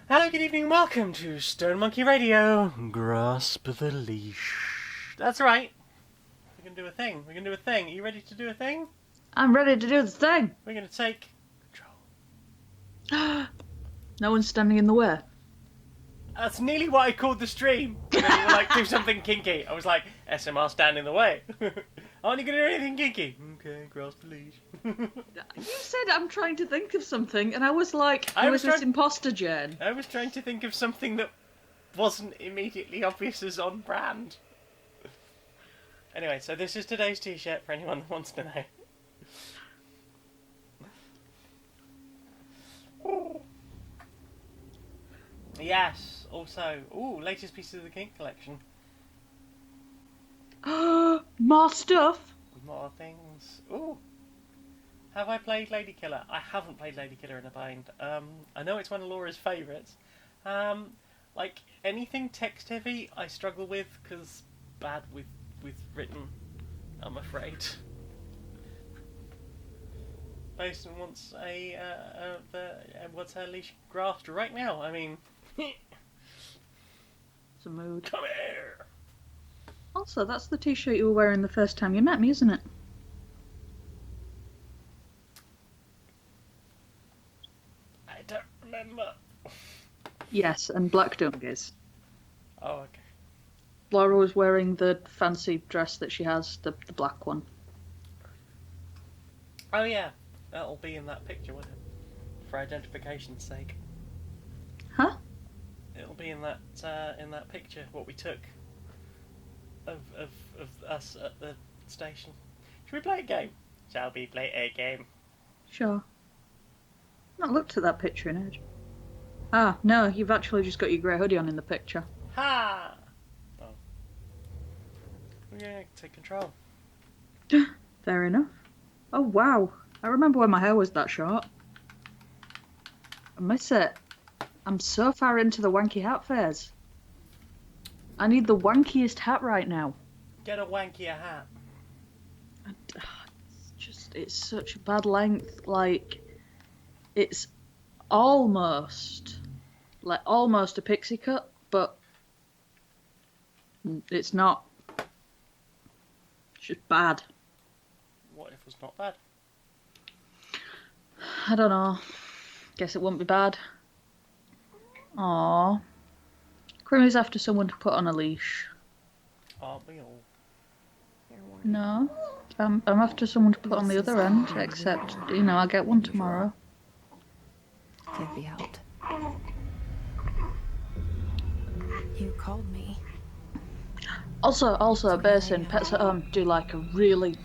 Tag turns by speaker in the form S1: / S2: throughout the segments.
S1: Hello, good evening, and welcome to Stone Monkey Radio. Grasp the leash. That's right. We're going to do a thing. We're going to do a thing. Are you ready to do a thing?
S2: I'm ready to do the thing.
S1: We're going to take control.
S2: No one's standing in the way.
S1: That's nearly what I called the stream. And then you were like, do something kinky. I was like, SMR stand in the way. Aren't you going to do anything kinky? Okay, grasp the leash.
S2: You said I'm trying to think of something, and I was like,
S1: I
S2: who
S1: was
S2: is this
S1: trying-
S2: imposter Jane?
S1: I was trying to think of something that wasn't immediately obvious as on brand. Anyway, so this is today's t-shirt for anyone that wants to know. Yes, also, latest pieces of the Kink collection.
S2: More stuff.
S1: More things. Ooh. Have I played Lady Killer? I haven't played Lady Killer in a bind. I know it's one of Laura's favourites. Like, anything text heavy I struggle with, because bad with written, I'm afraid. Basin wants what's her leash grasped right now? I mean...
S2: It's a mood.
S1: Come here!
S2: Also, that's the t-shirt you were wearing the first time you met me, isn't it?
S1: I don't remember.
S2: Yes, and black dungarees.
S1: Oh, okay.
S2: Laura was wearing the fancy dress that she has, the black one.
S1: Oh yeah, that'll be in that picture, won't it? For identification's sake.
S2: Huh?
S1: It'll be in that picture what we took of us at the station. Should we play a game? Shall we play a game?
S2: Sure. I've not looked at that picture in age. Ah, no, you've actually just got your grey hoodie on in the picture.
S1: Ha! Oh. We're gonna take control.
S2: Fair enough. Oh wow, I remember when my hair was that short. I miss it. I'm so far into the wanky hat phase. I need the wankiest hat right now.
S1: Get a wankier hat.
S2: It's such a bad length. Like, it's almost a pixie cut, but it's not. It's just bad.
S1: What if it's not bad?
S2: I don't know. Guess it won't be bad. Aww. Crimmy's after someone to put on a leash.
S1: Aren't we all?
S2: No. I'm after someone to put on the other end, except, I'll get one tomorrow.
S3: Get me out. You called me.
S2: Also, Basin, Pets at Home do like a really,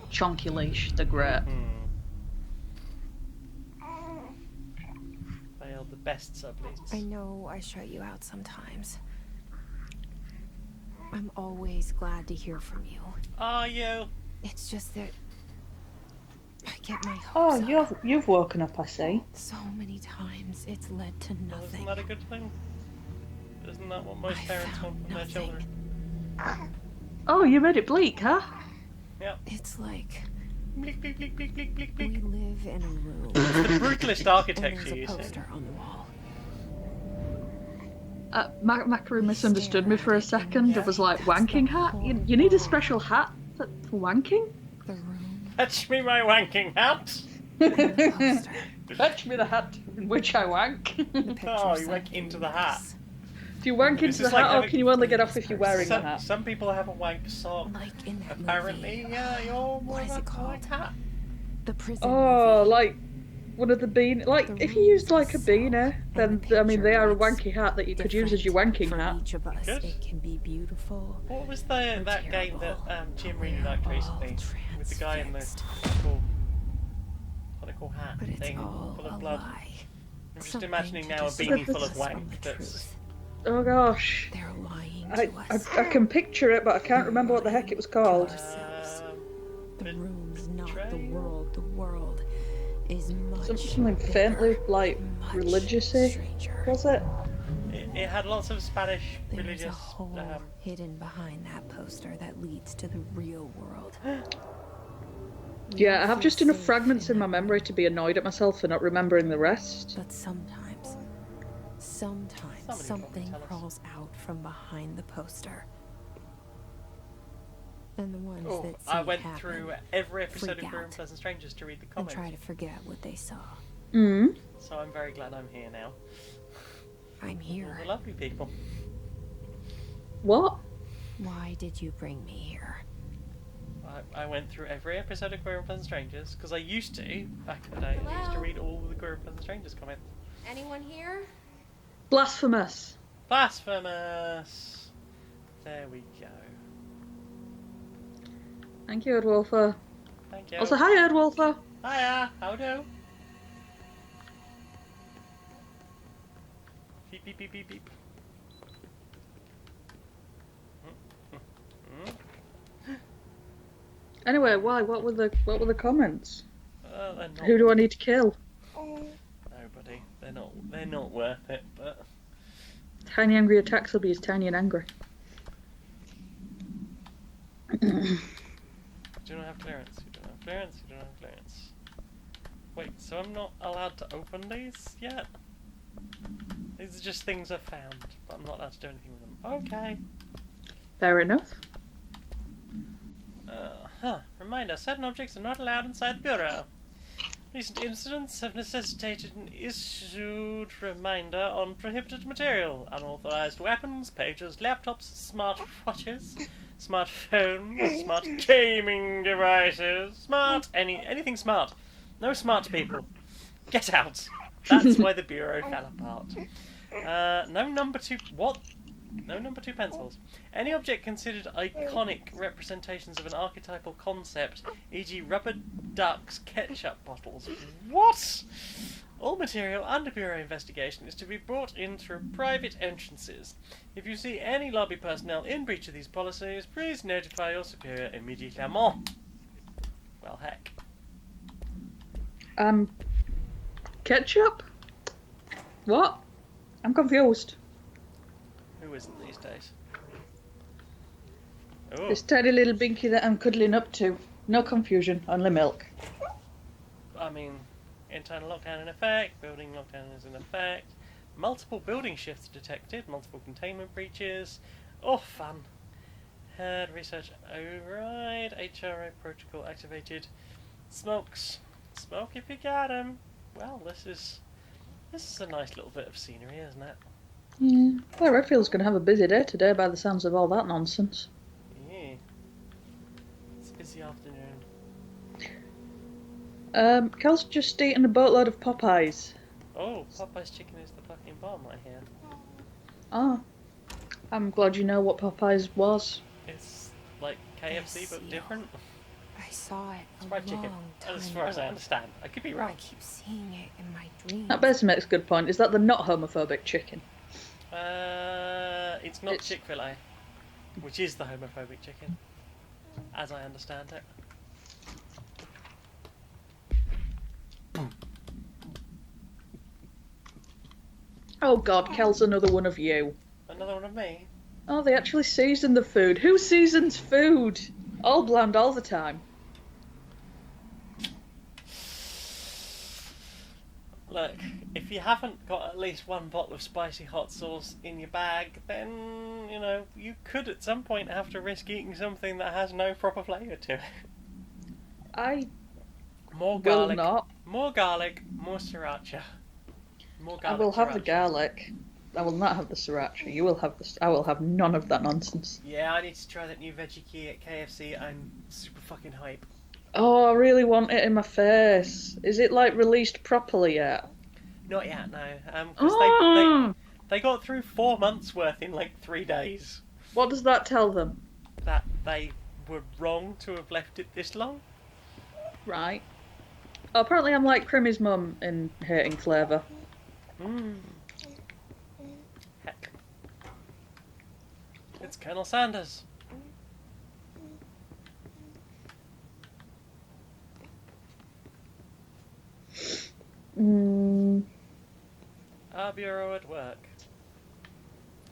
S2: chunky leash. They're great.
S1: They are the best subleads.
S3: I know I shut you out sometimes. I'm always glad to hear from you.
S1: Are you?
S3: It's just that I get my hopes up.
S2: You've woken up, I see.
S3: So many times it's led to
S1: Well,
S3: nothing.
S1: isn't that a good thing? Isn't that what most
S3: I
S1: parents want
S3: found
S1: from their
S3: nothing.
S1: children?
S2: Oh, you made it bleak, huh?
S1: Yep.
S3: It's like
S1: Bleak, bleak, bleak, bleak, bleak, bleak,
S3: we
S1: bleak.
S3: live in a room.
S1: It's the brutalist
S3: And
S1: architecture,
S3: there's
S1: you
S3: a
S1: see.
S3: poster on the wall.
S2: Macaroon misunderstood me for a second.
S1: Yeah.
S2: I was like, wanking hat? You need a special hat for wanking?
S3: The room.
S1: Touch me my wanking hat!
S3: And the poster.
S2: Fetch me the hat in which I wank.
S3: The picture
S1: Oh, you
S3: said
S1: wank into the hat.
S3: this.
S2: Do you wank
S1: This
S2: into the
S1: is like
S2: hat, or
S1: having-
S2: can you only get off if you're wearing the hat?
S1: Some people have a wank sock.
S3: Like in that
S1: Apparently,
S3: movie.
S1: yeah, you're more
S3: What is it
S1: of a
S3: called?
S1: wank hat.
S3: The prison
S2: Oh,
S3: movie.
S2: like one of the bean. Like,
S3: The
S2: if you used
S3: room
S2: like a
S3: is
S2: beanie, then
S3: the
S2: I mean they are a
S3: picture
S2: wanky hat that you could use as your
S3: different
S2: wanking
S3: for
S2: hat.
S3: each of us.
S1: Good.
S3: It can be beautiful.
S1: What was that game that Jim really liked recently? With the guy in the conical hat
S3: But it's
S1: thing
S3: all
S1: full
S3: a
S1: of blood.
S3: lie.
S1: I'm just
S3: Something
S1: imagining
S3: to
S1: now a
S3: deceive
S1: beanie full
S3: us
S1: of
S3: from
S1: wank
S3: the
S1: that's...
S3: truth.
S2: Oh gosh.
S3: They're lying
S2: I
S3: to us.
S2: can picture it, but I can't remember what the heck it was called.
S3: The room's not the
S1: betrayal?
S3: world. The world is much
S2: Something
S3: bigger,
S2: faintly like
S3: much
S2: religious-y,
S3: stranger.
S2: was it?
S1: It had lots of Spanish
S3: There's
S1: religious...
S3: a hole hidden behind that poster that leads to the real world.
S2: Yeah, I have just enough
S3: Safe
S2: fragments in my
S3: that
S2: memory to be annoyed at myself for not remembering the rest.
S3: But sometimes Sometimes
S1: Somebody will
S3: something
S1: tell us.
S3: crawls out from behind the poster. And the ones
S1: Oh,
S3: that see
S1: I went
S3: happen
S1: through every episode
S3: freak
S1: of Queer and
S3: out
S1: Pleasant Strangers to read the
S3: and
S1: comments.
S3: try to forget what they saw.
S2: Mm.
S1: So I'm very glad I'm here now.
S3: I'm
S1: All
S3: here.
S1: the lovely people.
S2: What?
S3: Why did you bring me here?
S1: I went through every episode of Queer and Pleasant Strangers because I used to, back in the day, I used to
S4: Hello?
S1: read all the Queer and Pleasant Strangers comments.
S4: Anyone here?
S2: Blasphemous.
S1: Blasphemous! There we go.
S2: Thank you, Erdwolfer.
S1: Thank you.
S2: Also, hi, Erdwolfer.
S1: Hiya, how do? Beep beep beep beep beep.
S2: Anyway, why? What were the comments?
S1: They're not
S2: Who do I need to kill?
S1: Nobody. They're not worth it, but
S2: Tiny angry attacks will be as tiny and angry.
S1: do you not have clearance? You don't have clearance, you don't have clearance. Wait, so I'm not allowed to open these yet? These are just things I've found, but I'm not allowed to do anything with them. Okay.
S2: Fair enough.
S1: Reminder, certain objects are not allowed inside the bureau. Recent incidents have necessitated an issued reminder on prohibited material. Unauthorized weapons, pages, laptops, smartwatches, smartphones, smart gaming devices, anything smart. No smart people. Get out. That's why the bureau fell apart. No number 2... What? No number 2 pencils. Any object considered iconic representations of an archetypal concept, e.g. rubber ducks, ketchup bottles. What? All material under Bureau investigation is to be brought in through private entrances. If you see any lobby personnel in breach of these policies, please notify your superior immediately. Well, heck.
S2: Ketchup? What? I'm confused.
S1: Who isn't these days? Oh,
S2: This tiny little binky that I'm cuddling up to. No confusion, only milk.
S1: I mean, internal lockdown in effect, building lockdown is in effect, multiple building shifts detected, multiple containment breaches. Oh, fun. Had research override, HRO protocol activated. Smokes. Smoke if you got 'em. Well, this is a nice little bit of scenery, isn't it?
S2: Yeah. Well, Redfield's going to have a busy day today by the sounds of all that nonsense.
S1: Yeah. It's a busy afternoon.
S2: Cal's just eaten a boatload of Popeyes.
S1: Oh, Popeye's chicken is the fucking bomb, I hear.
S2: Ah. I'm glad you know what Popeyes was.
S1: It's like KFC but different.
S3: I saw it
S1: It's
S3: a
S1: fried chicken,
S3: long time
S1: as far as I
S3: ago.
S1: understand. I could be
S3: I
S1: wrong.
S3: keep seeing it in my dreams.
S2: That basically makes a good point. Is that the not homophobic chicken?
S1: It's not
S2: It's-
S1: Chick-fil-A, which is the homophobic chicken, as I understand it.
S2: Oh god, Cal's another one of you.
S1: Another one of me.
S2: Oh, they actually season the food. Who seasons food? All bland all the time.
S1: Look, if you haven't got at least one bottle of spicy hot sauce in your bag, then, you know, you could at some point have to risk eating something that has no proper flavour to it.
S2: I
S1: More
S2: will
S1: garlic.
S2: not.
S1: More garlic, more sriracha. More
S2: I
S1: garlic.
S2: will have the
S1: sriracha.
S2: garlic. I will not have the sriracha. You will have the. I will have none of that nonsense.
S1: Yeah, I need to try that new veggie key at KFC. I'm super fucking hype.
S2: Oh, I really want it in my face. Is it like released properly yet?
S1: Not yet, no. Because
S2: Oh!
S1: they got through 4 months worth in like 3 days.
S2: What does that tell them?
S1: That they were wrong to have left it this long.
S2: Right. Oh, apparently I'm like Crimmy's mum in hating flavour.
S1: Heck. It's Colonel Sanders. Our bureau at work.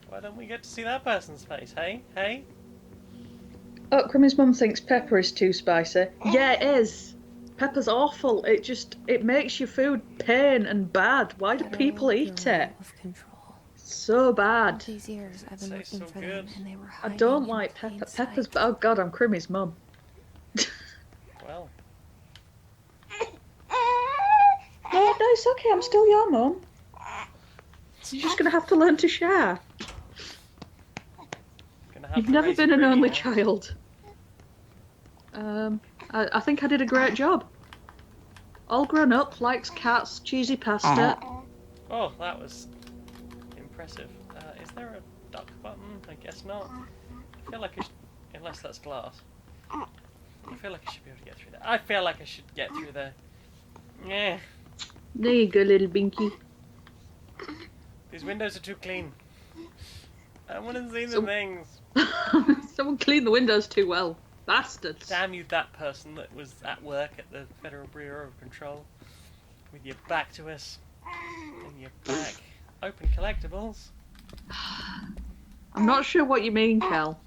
S1: Why don't we get to see that person's face, hey? Hey?
S2: Oh, Crimmy's mum thinks pepper is too spicy. Yeah, it is. Pepper's awful. It makes your food pain and bad. Why do
S3: Federal
S2: people eat
S3: Bureau
S2: it?
S3: of Control.
S2: So bad.
S3: These years I've been
S1: Tastes
S3: looking
S1: so
S3: for
S1: good.
S3: them, and they were
S2: I
S3: hiding
S2: don't
S3: in
S2: like
S3: plain
S2: Peppers,
S3: sight.
S2: but oh god, I'm Crimmy's mum.
S1: Well,
S2: No, it's okay. I'm still your mum. You're just gonna have to learn to share.
S1: gonna have
S2: You've
S1: to
S2: never
S1: raise a
S2: been an
S1: Grimmy
S2: only
S1: now.
S2: child. I think I did a great job. All grown up, likes cats, cheesy pasta.
S1: Oh, that was impressive. Is there a duck button? I guess not. I feel like I should, unless that's glass. I feel like I should be able to get through that. I feel like I should get through there. Yeah.
S2: There you go, little Binky.
S1: These windows are too clean. I want to see the
S2: So-
S1: things.
S2: Someone cleaned the windows too well. Bastards.
S1: Damn you, that person that was at work at the Federal Bureau of Control. With your back to us. And your back. Open collectibles.
S2: I'm not sure what you mean, Kel.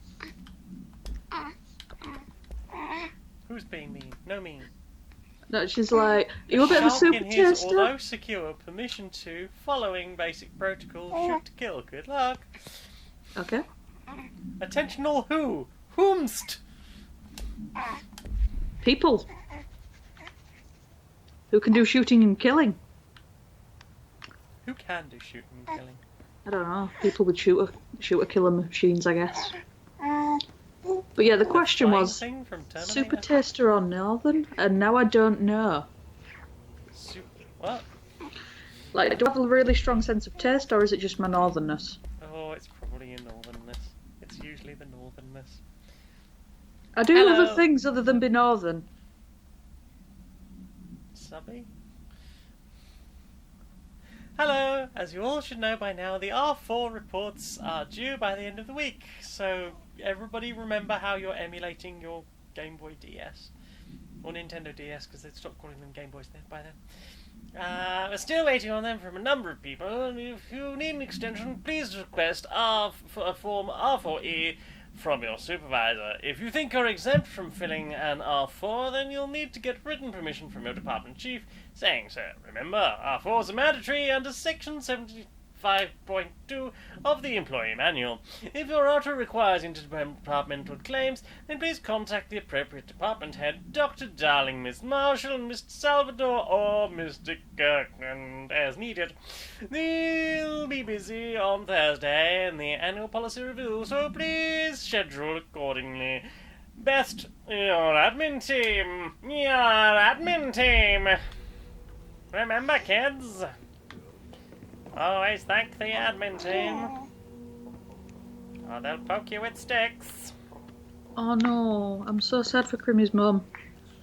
S1: Who's being mean? No mean.
S2: No, she's like, you're a bit of a
S1: Shark
S2: super
S1: in his,
S2: taster.
S1: although secure, permission to, following basic protocol, shoot to kill. Good luck.
S2: Okay.
S1: Attention all who? Whomst?
S2: People. Who can do shooting and killing?
S1: Who can do shooting and killing?
S2: I don't know. People with shooter killer machines, I guess. But yeah, the question
S1: flying
S2: was
S1: thing from Terminator?
S2: super taster or northern, and now I don't know.
S1: What?
S2: Like, do I have a really strong sense of taste, or is it just my northernness?
S1: Oh, it's probably a northernness. It's usually the northernness.
S2: I do
S1: Hello.
S2: other things other than be northern.
S1: Subby? Hello! As you all should know by now, the R4 reports are due by the end of the week. So, everybody remember how you're emulating your Game Boy DS. Or Nintendo DS, because they've stopped calling them Game Boys by then. We're still waiting on them from a number of people. And if you need an extension, please request form R4E from your supervisor. If you think you're exempt from filling an R4, then you'll need to get written permission from your department chief saying so. Remember, R4s are mandatory under section 75.2 of the Employee Manual. If your auto requires interdepartmental claims, then please contact the appropriate department head, Dr. Darling, Miss Marshall, Mr. Salvador, or Mr. Kirkland, as needed. They'll be busy on Thursday in the annual policy review, so please schedule accordingly. Best, your admin team. Your admin team. Remember, kids? Always thank the admin team. Or they'll poke you with sticks.
S2: Oh no, I'm so sad for Crimmy's mum.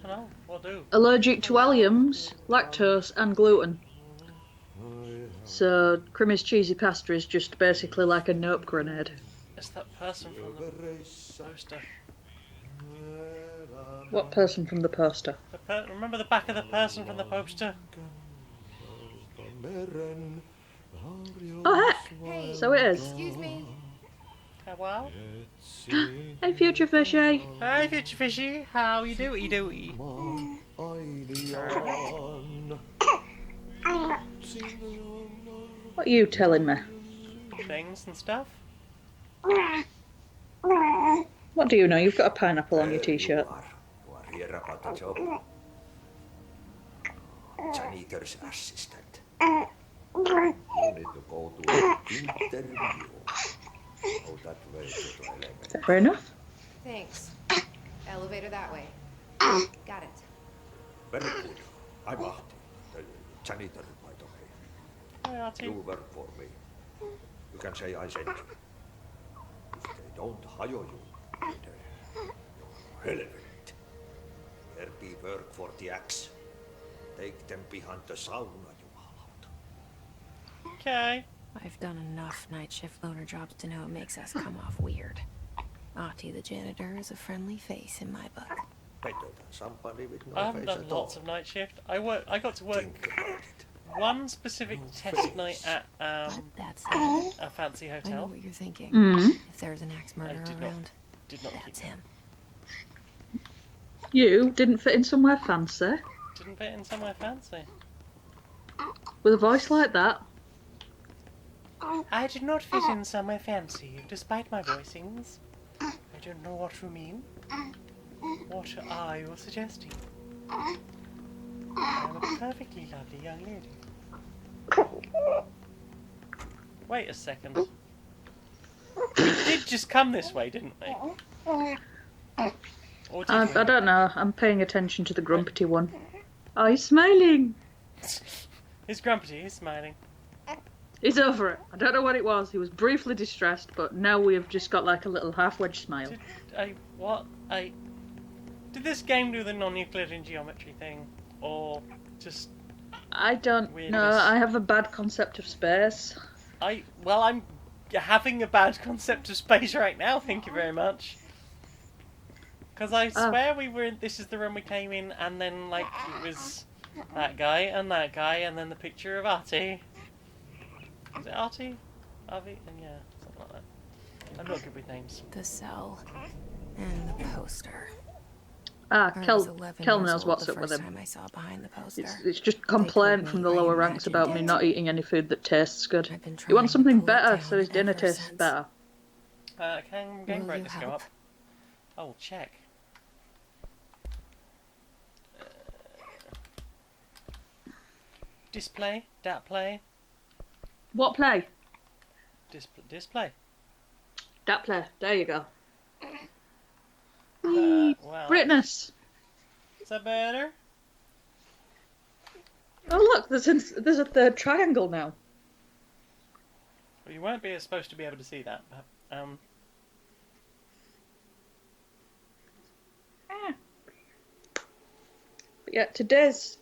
S1: I know, we'll do.
S2: Allergic to alliums, lactose, and gluten. So Crimmy's cheesy pasta is just basically like a nope grenade.
S1: It's that person from the poster.
S2: What person from the poster?
S1: Remember the back of the person from the poster?
S2: Oh heck! So it is.
S3: Excuse me.
S1: Hello?
S2: Hey, future fishy.
S1: Hi, Future Fishy. How you doing?
S2: What are you telling me?
S1: Things and stuff?
S2: What do you know? You've got a pineapple on your t-shirt.
S4: You are here about the job. Janitor's assistant. You need to go to an interview. Oh, that way to the elevator.
S2: Fair enough.
S5: Thanks. Elevator that way. Got it.
S4: Very good. I'm Ahti, the janitor, by the way.
S1: Hi, Artie.
S4: You work for me. You can say I sent you. If they don't hire you, you're relevant. There be work for the axe. Take them behind the sauna, you out.
S1: Okay.
S3: I've done enough night shift loner jobs to know it makes us come off weird. Ahti the janitor is a friendly face in my book.
S4: Better than somebody with no
S1: I haven't
S4: face
S1: done
S4: at all.
S1: lots of night shift. I got to work
S4: Think about it.
S1: one specific test night at
S3: That's it.
S1: a fancy
S3: I know
S1: hotel.
S3: what you're thinking.
S2: Mm.
S3: If there's an axe murderer
S1: did not-
S3: around,
S1: Did not keep
S3: that's
S1: it.
S3: him.
S2: You didn't fit in somewhere fancy
S1: Didn't fit in somewhere fancy.
S2: with a voice like that.
S1: I did not fit in somewhere fancy, despite my voicings. I don't know what you mean. What are you suggesting? I'm a perfectly lovely young lady. Wait a second. We did just come this way, didn't we? Or did we?
S2: I don't know. I'm paying attention to the grumpety one. Oh, he's smiling.
S1: He's grumpy, he's smiling.
S2: He's over it. I don't know what it was. He was briefly distressed, but now we have just got like a little half-wedge smile.
S1: Did this game do the non-Euclidean geometry thing? Or just...
S2: I don't
S1: weirdness?
S2: know. I have a bad concept of space.
S1: I'm having a bad concept of space right now, thank you very much. Because I swear this is the room we came in, and then, like, it was that guy, and then the picture of Artie. Is it Artie? Avi? And yeah, something like that. I'm not good with names.
S3: The cell and the poster.
S2: Kel knows what's up with him.
S3: Time I saw behind the poster.
S2: It's just complaint from the lower ranks about me not eating any food that tastes good. He wants something better so his dinner tastes better.
S1: Can game brightness go up? I will check. Display? Dat play?
S2: What play?
S1: Display.
S2: Dat play. There you go.
S1: Wow.
S2: Brightness.
S1: Is that better?
S2: Oh look, there's a third triangle now.
S1: Well, you weren't supposed to be able to see that, but,
S2: But yeah, today's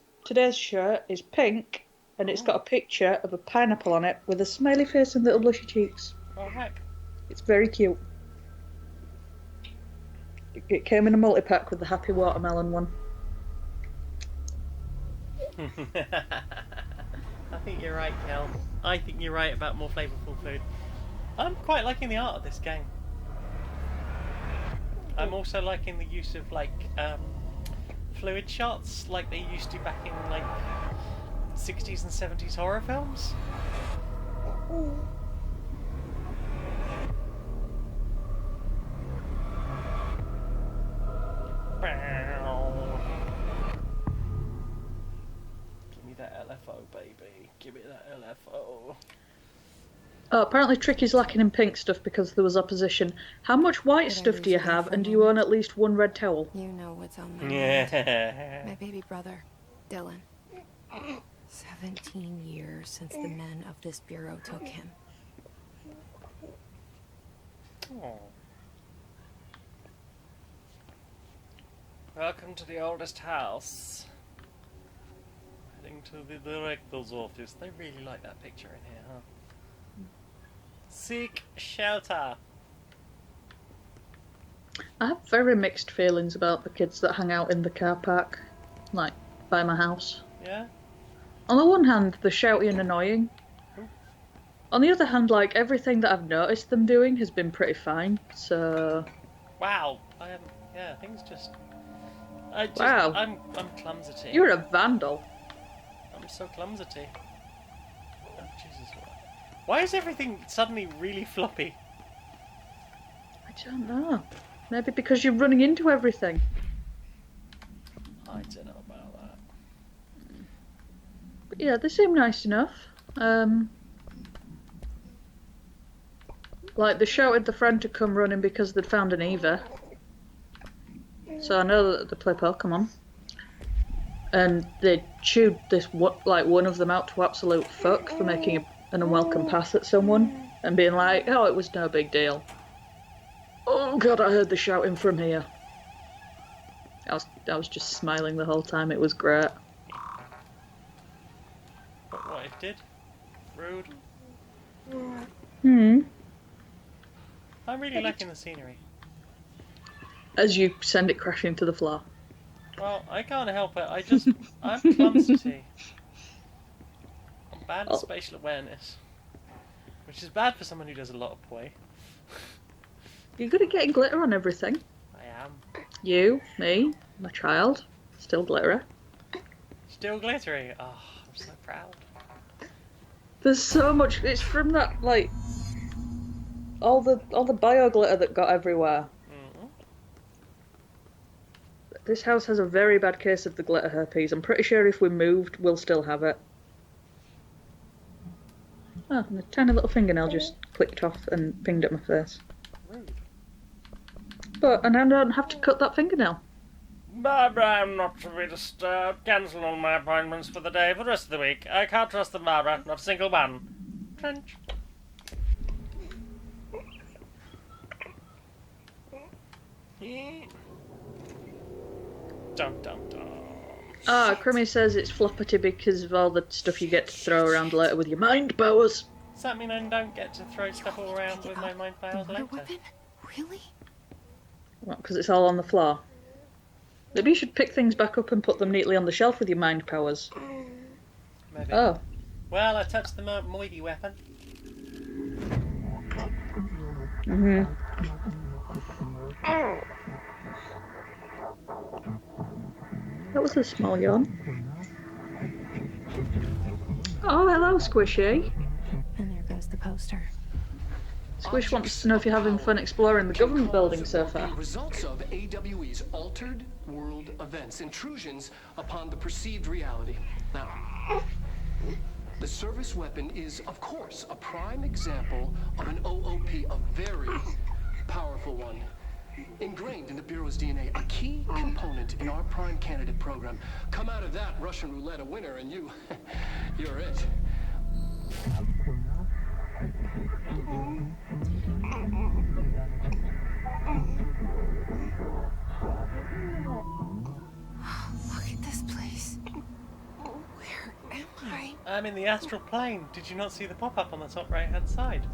S2: shirt is pink, and it's got a picture of a pineapple on it with a smiley face and little blushy cheeks.
S1: Oh heck.
S2: It's very cute. It came in a multi-pack with the happy watermelon one.
S1: I think you're right, Kel. I think you're right about more flavourful food. I'm quite liking the art of this game. I'm also liking the use of, like, fluid shots like they used to back in, like, 60s and 70s horror films. Give me that LFO, baby. Give me that LFO.
S2: Oh, apparently Tricky's lacking in pink stuff because there was opposition. How much white stuff do you have, and do you own at least one red towel?
S3: You know what's on my mind.
S1: Yeah.
S3: My baby brother, Dylan. 17 years since the men of this bureau took him.
S1: Oh. Welcome to the oldest house. Heading to the director's office. They really like that picture in here, huh? Seek shelter.
S2: I have very mixed feelings about the kids that hang out in the car park, like, by my house.
S1: Yeah?
S2: On the one hand, they're shouty and annoying. On the other hand, like, everything that I've noticed them doing has been pretty fine, so...
S1: Wow. Things just...
S2: Wow.
S1: I'm clumsy.
S2: You're a vandal.
S1: I'm so clumsy. Oh, Jesus. Why is everything suddenly really floppy?
S2: I don't know. Maybe because you're running into everything.
S1: I don't know about that.
S2: But yeah, they seem nice enough. Like, they shouted the friend to come running because they'd found an Eva. So I know that they play Pokemon. And they chewed one of them out to absolute fuck for making an unwelcome pass at someone and being like, oh, it was no big deal. Oh god, I heard the shouting from here. I was just smiling the whole time. It was great.
S1: But what if did? Rude. I'm really liking the scenery.
S2: As you send it crashing to the floor.
S1: Well, I can't help it. I'm clumsy. I'm bad at spatial awareness. Which is bad for someone who does a lot of play.
S2: You're good at getting glitter on everything.
S1: I am.
S2: You, me, my child, still glitterer.
S1: Still glittery. Oh, I'm so proud.
S2: There's so much. It's from that like all the bio glitter that got everywhere.
S1: Mm-hmm.
S2: This house has a very bad case of the glitter herpes. I'm pretty sure if we moved, we'll still have it. Oh, and a tiny little fingernail just clicked off and pinged at my face.
S1: Rude.
S2: And I don't have to cut that fingernail.
S1: Barbara, I'm not to be disturbed. Cancel all my appointments for the day for the rest of the week. I can't trust them, Barbara. Not a single one. Trench. Dum dum dum.
S2: Crimmy says it's floppity because of all the stuff you get to throw around later with your mind powers.
S1: Does that mean I don't get to throw stuff all around with my mind powers
S3: Another
S1: later?
S3: weapon? Really?
S2: What, because it's all on the floor? Maybe you should pick things back up and put them neatly on the shelf with your mind powers.
S1: Maybe.
S2: Oh.
S1: Well, I touched the moiety weapon.
S2: Mhm. That was a small yawn. Oh, hello, Squishy.
S3: And there goes the poster.
S2: Squish wants to know if you're having fun exploring the government building so far.
S6: Results of AWE's altered world events, intrusions upon the perceived reality. Now, the service weapon is, of course, a prime example of an OOP, a very powerful one. Ingrained in the Bureau's DNA, a key component in our prime candidate program. Come out of that Russian roulette a winner and you're it.
S3: Look at this place. Where am I?
S1: I'm in the astral plane. Did you not see the pop-up on the top right-hand side?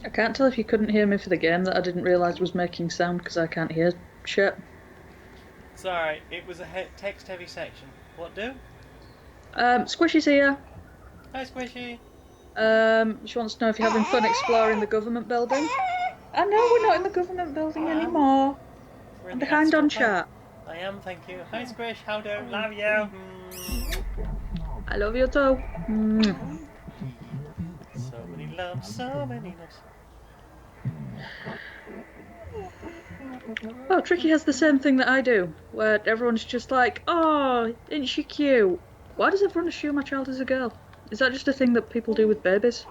S2: I can't tell if you couldn't hear me for the game that I didn't realise was making sound because I can't hear shit.
S1: Sorry, it was a text-heavy section. What do?
S2: Squishy's here.
S1: Hi, Squishy.
S2: She wants to know if you're having fun exploring the government building. I know we're not in the government building anymore.
S1: We're in
S2: I'm
S1: the
S2: behind
S1: astral
S2: on
S1: plane.
S2: chat.
S1: I am, thank you. Hi, Squish. How do? Love you.
S2: I love you too.
S1: So many loves, so many loves.
S2: Oh, Tricky has the same thing that I do, where everyone's just like, oh, isn't she cute? Why does everyone assume my child is a girl? Is that just a thing that people do with babies?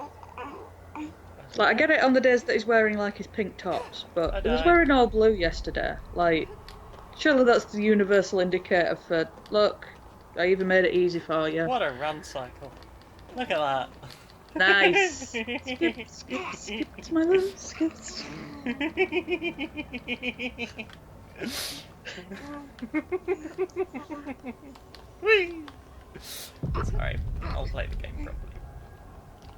S2: Like, I get it on the days that he's wearing, like, his pink tops, but he was wearing all blue yesterday. Like, surely that's the universal indicator for, look, I even made it easy for you.
S1: What a run cycle. Look at that.
S2: Nice. Skip, skip, skip, my little skips.
S1: Whee! Sorry, I'll play the game properly.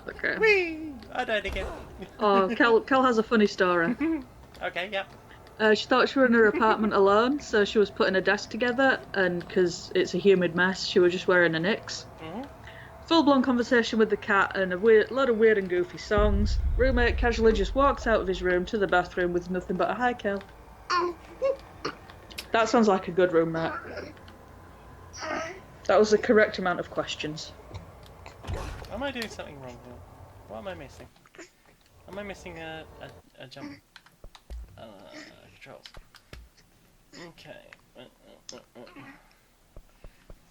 S2: Okay.
S1: Whee! I died again.
S2: Oh, Cal has a funny story.
S1: Okay, yep.
S2: She thought she was in her apartment alone, so she was putting a desk together, and because it's a humid mess, she was just wearing a Nix.
S1: Mm-hmm.
S2: Full-blown conversation with the cat and a lot of weird and goofy songs. Roommate casually just walks out of his room to the bathroom with nothing but a hi, Cal. That sounds like a good roommate. That was the correct amount of questions.
S1: Am I doing something wrong here? What am I missing? Am I missing a jump? Controls. Okay.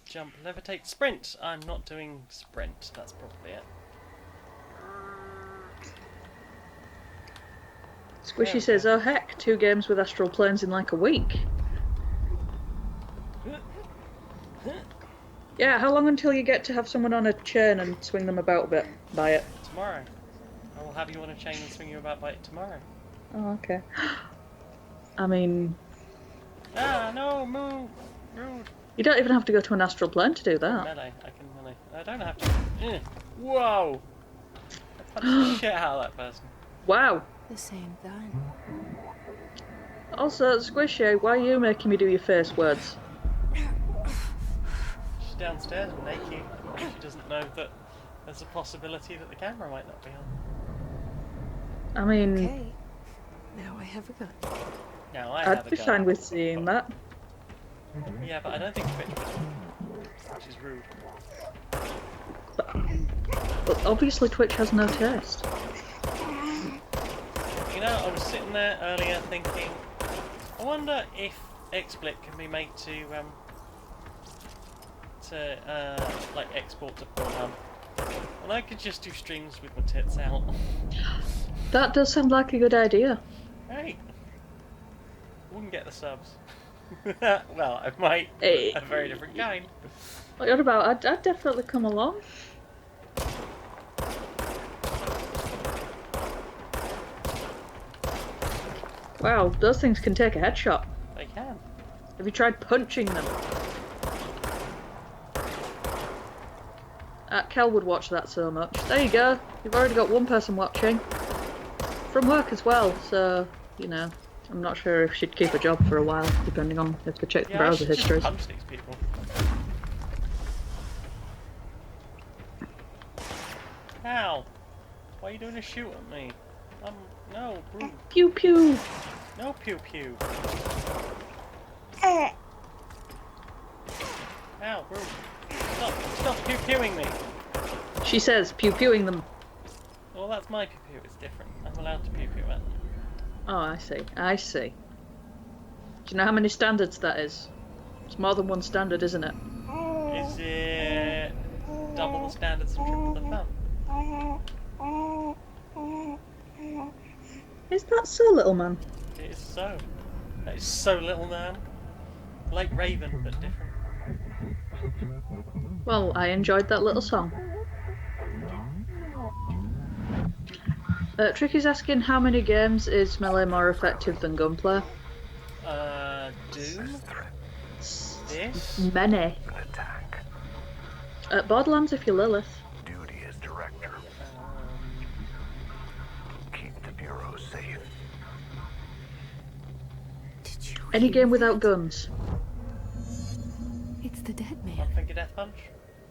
S1: Jump, levitate, sprint! I'm not doing sprint, that's probably it.
S2: Squishy says, oh heck, 2 games with astral planes in like a week. Yeah, how long until you get to have someone on a chain and swing them about a bit by it?
S1: Tomorrow. I will have you on a chain and swing you about by it tomorrow.
S2: Oh, okay. I mean...
S1: Ah, no, move! Rude!
S2: You don't even have to go to an astral plane to do that.
S1: Melee, I can melee. I don't have to. Whoa! I punched the shit out of that person.
S2: Wow.
S3: The same gun.
S2: Also, Squishy, why are you making me do your face words?
S1: She's downstairs and naked. She doesn't know that there's a possibility that the camera might not be on.
S2: I mean...
S3: Okay. Now I have a gun.
S1: Now I have
S2: I'd
S1: a
S2: be
S1: gun.
S2: fine with seeing that.
S1: Yeah, but I don't think Twitch would, which is rude.
S2: But obviously Twitch has no taste.
S1: You know, I was sitting there earlier thinking, I wonder if XSplit can be made to like export to Pornhub, and I could just do streams with my tits out.
S2: That does sound like a good idea.
S1: Hey, wouldn't get the subs. Well, I might.
S2: Hey.
S1: A very different kind.
S2: What about? I'd definitely come along. Wow, those things can take a headshot.
S1: They can.
S2: Have you tried punching them? Kel would watch that so much. There you go. You've already got one person watching. From work as well, so, you know, I'm not sure if she'd keep a job for a while, depending on if they check the browser
S1: I should
S2: histories.
S1: just punch these people. Ow! Why are you doing a shoot at me? No, Brew.
S2: Pew pew!
S1: No pew pew. Ow, Brew. Stop pew pewing me.
S2: She says pew pewing them.
S1: Well, that's my pew pew. It's different. I'm allowed to pew pew at them.
S2: Oh, I see. I see. Do you know how many standards that is? It's more than one standard, isn't it?
S1: Is it double the standards and triple the fun?
S2: Is that so, little man?
S1: It is so. That is so little, man. Like Raven, but different.
S2: Well, I enjoyed that little song. Tricky's asking how many games is melee more effective than gunplay?
S1: Doom? This?
S2: Many. Borderlands if you're Lilith.
S7: Duty as director. Keep the Bureau safe.
S3: Did you
S2: Any
S3: hear
S2: game without
S3: that?
S2: guns.
S3: It's the dead
S1: I
S3: man.
S1: think a death punch.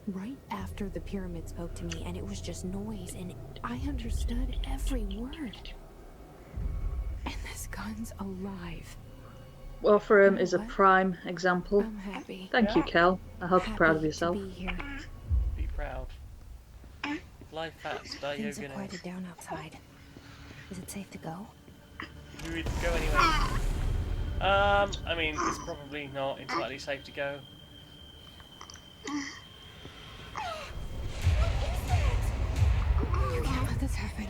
S3: Right after the pyramid spoke to me, and it was just noise, and I understood every word. And this gun's alive.
S2: Warframe is a
S3: What?
S2: prime example.
S3: I'm happy.
S2: Thank you, Kel. I hope you're proud of
S3: Happy
S2: yourself.
S3: To be here.
S1: Be proud. Life fats, die
S3: Things have
S1: yoga
S3: quieted down outside. Is it safe to go?
S1: You would go anyway. I mean, it's probably not entirely safe to go.
S3: You can't let this happen.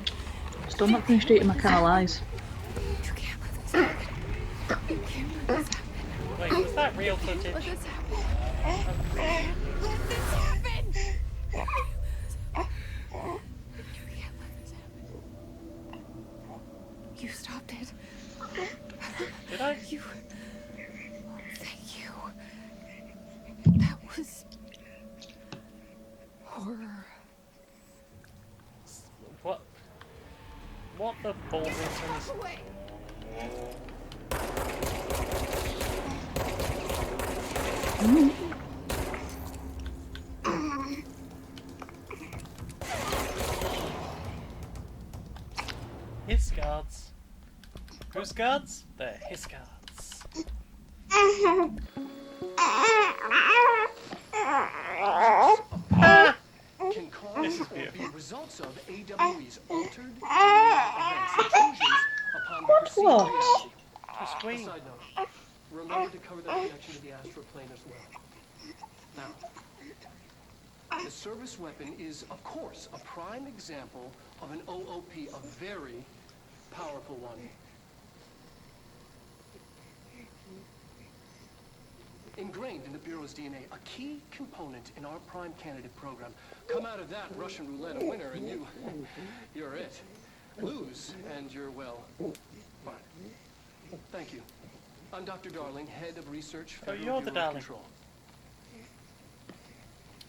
S2: Still not finished eating my canalize.
S3: You can't let this happen. You can't let this happen.
S1: Wait, was that real
S3: Let
S1: footage?
S3: this happen. Let this happen. You can't let this happen. You stopped it.
S1: Did I?
S3: You. Thank you. That was horror.
S1: What? What the ball returns?
S3: Away.
S1: His guards. Whose guards? They're his guards.
S6: Can cause
S1: This is
S6: or
S1: beautiful.
S6: be results of AWE's altered events, intrusions upon the perceived
S2: What?
S6: reality.
S1: A screen.
S6: Side note, remember to cover that connection to the astral plane as well. Now, the service weapon is, of course, a prime example of an OOP, a very powerful one. Ingrained in the Bureau's DNA, a key component in our prime candidate program. Come out of that Russian roulette a winner and you're it. Lose and you're, well, fine. Thank you. I'm Dr. Darling, head of research, Federal
S1: you're the
S6: Bureau of
S1: Darling.
S6: Control.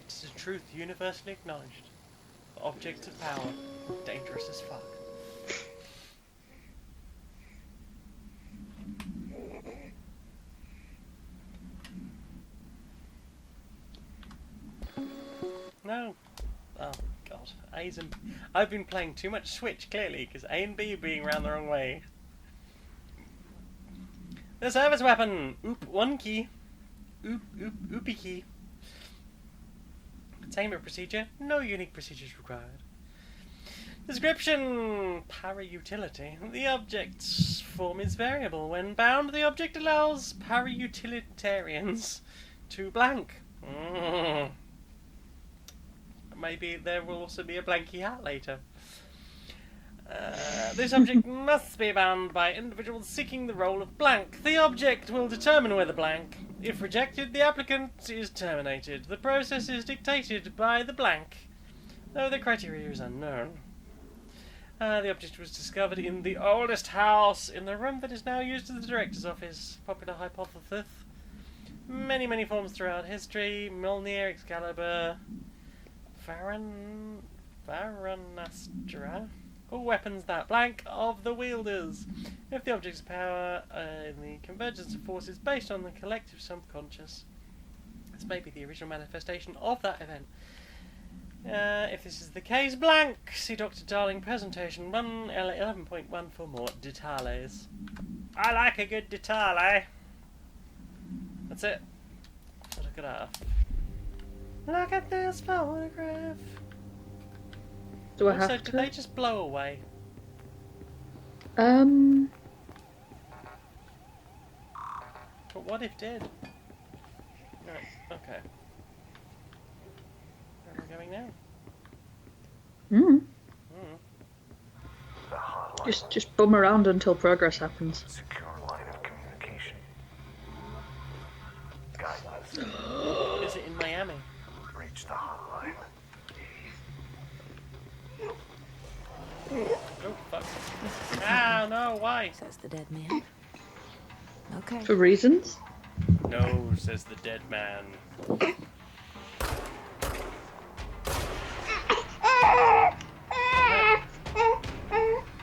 S1: It's a truth universally acknowledged. The object of power, dangerous as fuck. No. Oh god. A's and I've been playing too much Switch clearly because A and B are being round the wrong way. The service weapon. Oop one key. Oopie key. Containment procedure. No unique procedures required. Description: para-utility. The object's form is variable. When bound, the object allows para-utilitarians to blank. Maybe there will also be a blanky hat later. This object must be bound by individuals seeking the role of blank. The object will determine whether blank. If rejected, the applicant is terminated. The process is dictated by the blank, though the criteria is unknown. The object was discovered in the oldest house in the room that is now used as the director's office. Popular hypothesis. Many forms throughout history. Mjolnir, Excalibur, Varanastra. All weapons that blank of the wielders. If the object's power in the convergence of forces based on the collective subconscious, this may be the original manifestation of that event. If this is the case, blank. See Dr. Darling presentation 11.1 for more details. I like a good detail. That's it. So look at that. Look at this photograph.
S2: Do I
S1: Also,
S2: have
S1: did
S2: to?
S1: they just blow away?
S2: Um.
S1: But what if did? No. Okay. Where am I going now?
S2: Hmm.
S7: The hotline.
S2: Just bum around until progress happens.
S7: Secure line of communication. Guidance.
S1: Is it in Miami?
S7: Reach the hotline.
S1: Oh, fuck. Ah, no, why?
S3: Says the dead man. Okay.
S2: For reasons.
S1: No, says the dead man.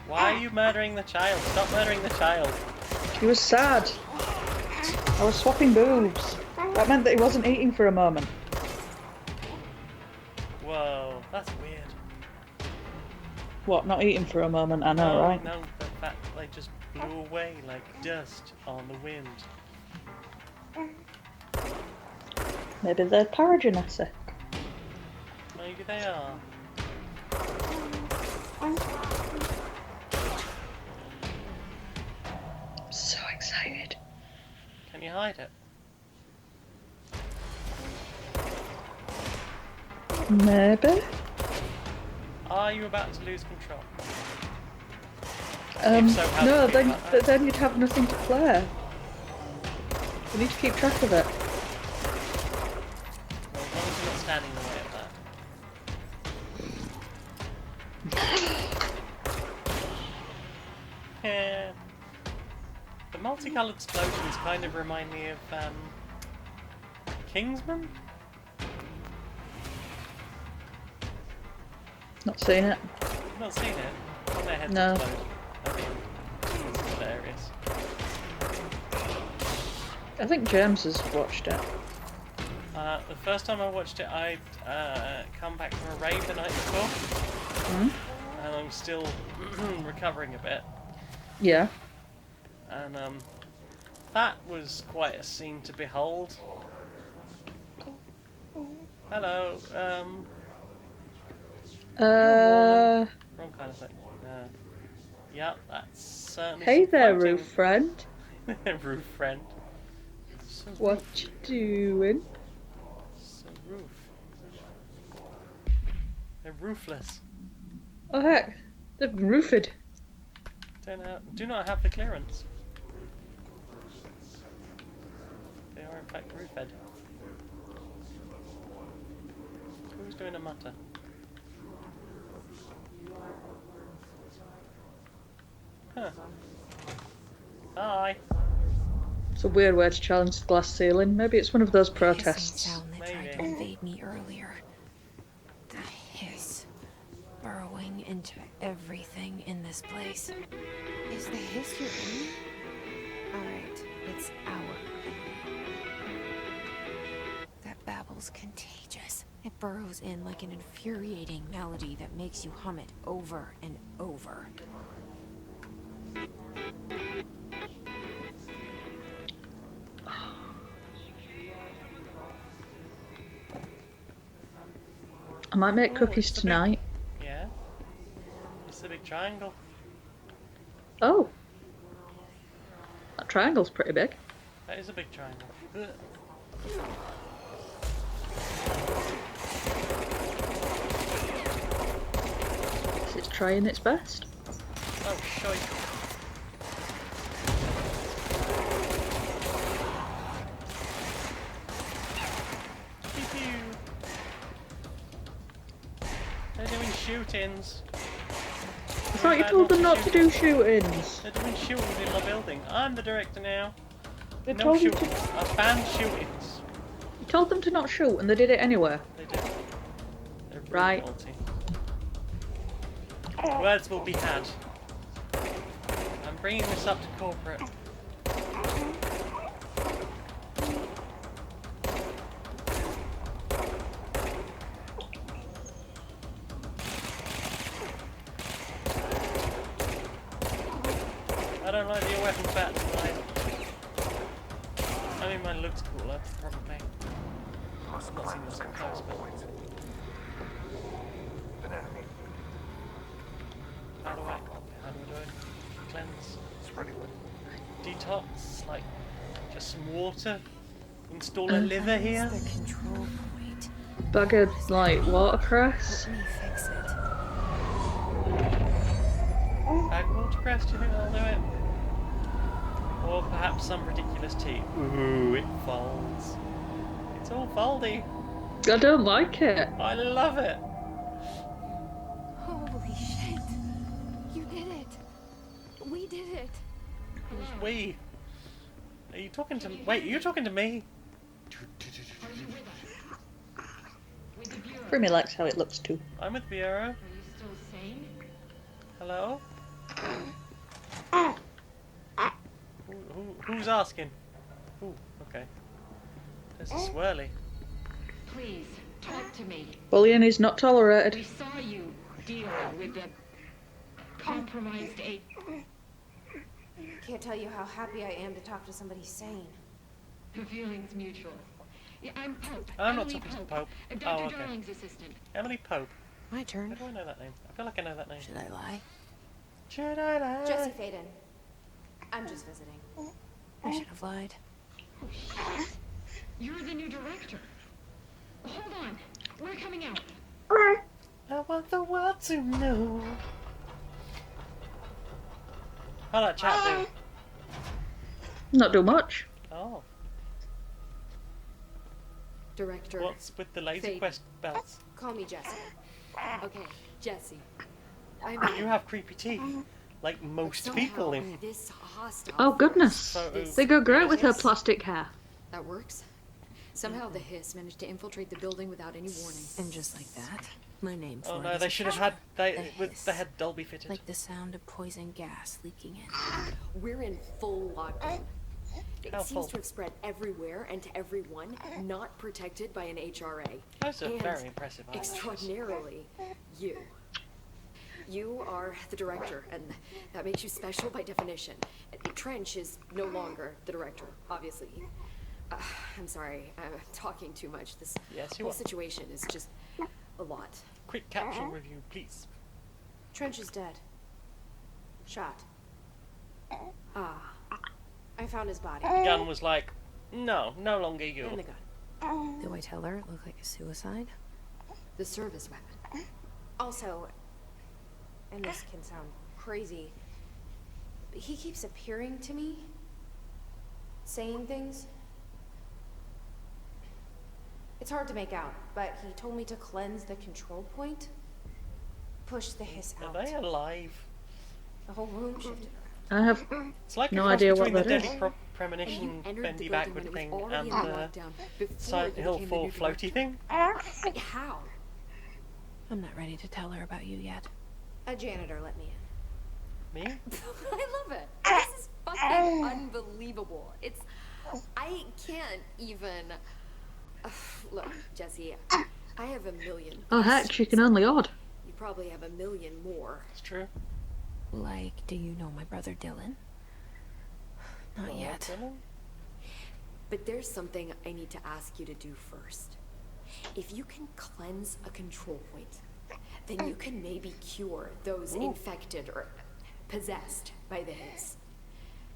S1: Why are you murdering the child? Stop murdering the child.
S2: He was sad. I was swapping boobs. That meant that he wasn't eating for a moment.
S1: Whoa, that's weird.
S2: What, not eating for a moment? I know, right?
S1: No, the fact they just blew away like dust on the wind.
S2: Maybe they're paragenetic.
S1: Maybe they are.
S2: So excited.
S1: Can you hide it?
S2: Maybe.
S1: Are you about to lose control? so, how
S2: No,
S1: do you feel
S2: then
S1: about that?
S2: then you'd have nothing to play. We need to keep track of it.
S1: Well, as long as you're not standing in the way of that. Yeah. The multicoloured explosions kind of remind me of Kingsman?
S2: Not seen it.
S1: I've not seen it. When their heads
S2: No.
S1: explode. I mean, it's hilarious.
S2: I think James has watched it.
S1: The first time I watched it, I'd come back from a rave the night before, and I'm still recovering a bit.
S2: Yeah.
S1: And that was quite a scene to behold. Hello. Wrong kind of thing. Yeah, that's certainly.
S2: Hey
S1: some
S2: there,
S1: fighting.
S2: roof friend.
S1: Roof friend. So
S2: What you doing?
S1: So roof. They're roofless.
S2: Oh heck, they've been roofed.
S1: Do not have the clearance. They are in fact roofed. Who's doing a mutter? Huh. Hi.
S2: It's a weird way to challenge the glass ceiling. Maybe it's one of those
S3: Hissing
S2: protests.
S3: sound that tried to
S1: Maybe.
S3: invade me earlier. The hiss burrowing into everything in this place.
S5: Is the hiss your enemy? Alright, it's our enemy.
S3: That babble's contagious. It burrows in like an infuriating melody that makes you hum it over and over.
S2: I might make
S1: Oh,
S2: cookies
S1: it's a bit-
S2: tonight.
S1: Yeah. It's a big triangle.
S2: Oh. That triangle's pretty big.
S1: That is a big triangle.
S2: It's trying its best.
S1: Oh, shite. Pew-pew. They're doing shootings.
S2: I thought you told them not to do shootings.
S1: They're doing shootings in my building. I'm the director now.
S2: You
S1: No
S2: told them
S1: shootings.
S2: to-
S1: I've banned shootings.
S2: You told them to not shoot and they did it anyway.
S1: They do. They're really
S2: Right.
S1: naughty. Words will be had. I'm bringing this up to corporate. I don't like your weapon bat tonight. I mean, mine looks cooler, probably.
S7: Lost
S1: Not seen
S7: climate
S1: this up
S7: control
S1: close, but
S7: points. An enemy.
S1: how do I do it? Cleanse.
S7: It's ready.
S1: Detox, like just some water. Install a liver here.
S3: The control point.
S2: Bag of, like, watercress.
S3: Help me fix it.
S1: Bag watercress, do you think that'll do it? Or perhaps some ridiculous tea. Ooh, it folds. It's all foldy.
S2: I don't like it.
S1: I love it.
S3: Holy shit. You did it. We did it.
S1: Who's we? Are you talking to? Wait, are you talking to me?
S2: Remy likes how it looks too.
S1: I'm with Bureau.
S8: Are you still sane?
S1: Hello? Who's asking? Ooh, okay. There's a swirly.
S8: Please, talk to me.
S2: Bullying is not tolerated.
S8: We saw you deal with the compromised ape.
S5: Can't tell you how happy I am to talk to somebody sane.
S8: The feeling's mutual. Yeah, I'm Pope.
S1: I'm not
S8: Emily
S1: talking to
S8: Pope.
S1: Pope.
S8: Dr.
S1: Oh, okay.
S8: Darling's assistant.
S1: Emily Pope.
S3: My
S1: How
S3: turn.
S1: do I know that name? I feel like I know that name.
S3: Should I lie?
S1: Should I lie?
S5: Jesse Faden. I'm just visiting.
S3: I should have lied.
S8: Oh, shit. You're the new director. Hold on. We're coming out.
S1: I want the world to know. How'd that chat do?
S2: Not do much.
S1: Oh,
S5: Director.
S1: what's with the laser
S5: Fade.
S1: quest belts?
S5: Call me Jesse. Okay, Jesse.
S1: You have creepy teeth, like most people in
S5: This hostile.
S2: Oh goodness.
S1: photos.
S2: They go great with her plastic hair.
S5: That works. Somehow the hiss managed to infiltrate the building without any warning.
S3: And just like that, my name for
S1: Oh
S3: it
S1: no,
S3: is
S1: they should have had they
S3: The
S1: with they had Dolby fitted.
S3: like the sound of poison gas leaking in.
S5: We're in full lockdown. It
S1: How
S5: seems
S1: full?
S5: to have spread everywhere and to everyone not protected by an HRA.
S1: Those are
S5: And
S1: very impressive eyelashes.
S5: extraordinarily, you. You are the director, and that makes you special by definition. Trench is no longer the director, obviously. I'm sorry, I'm talking too much. This
S1: Yes, you
S5: whole
S1: are.
S5: situation is just a lot.
S1: Quick capsule review, please.
S5: Trench is dead. Shot. I found his body.
S1: The gun was like, no, no longer you.
S5: And the gun.
S3: Do I tell her it looked like a suicide?
S5: The service weapon. Also, and this can sound crazy, but he keeps appearing to me, saying things. It's hard to make out, but he told me to cleanse the control point, push the hiss
S1: Are
S5: out.
S1: they alive?
S5: The whole room shifted around.
S2: I have
S1: It's like
S2: No
S1: a cross
S2: idea what
S1: between the
S2: that is.
S1: deadly
S5: And
S1: premonition
S5: you entered
S1: bendy
S5: the building
S1: backward
S5: when it
S1: thing
S5: was already
S1: and
S5: in
S1: the
S5: lockdown before
S1: Silent
S5: you
S1: Hill
S5: became the
S1: full
S5: new
S1: floaty
S5: director.
S1: thing.
S5: But how?
S3: I'm not ready to tell her about you yet.
S5: A janitor let me in.
S1: Me?
S5: I love it. This is fucking unbelievable. It's. I can't even. Look, Jesse, I have a million.
S2: Oh heck, she can only odd.
S5: You probably have a million more.
S1: It's true.
S3: Like, do you know my brother Dylan? Not
S1: Well,
S3: yet.
S1: Dylan?
S5: But there's something I need to ask you to do first. If you can cleanse a control point, then you can maybe cure those infected or possessed by the hiss.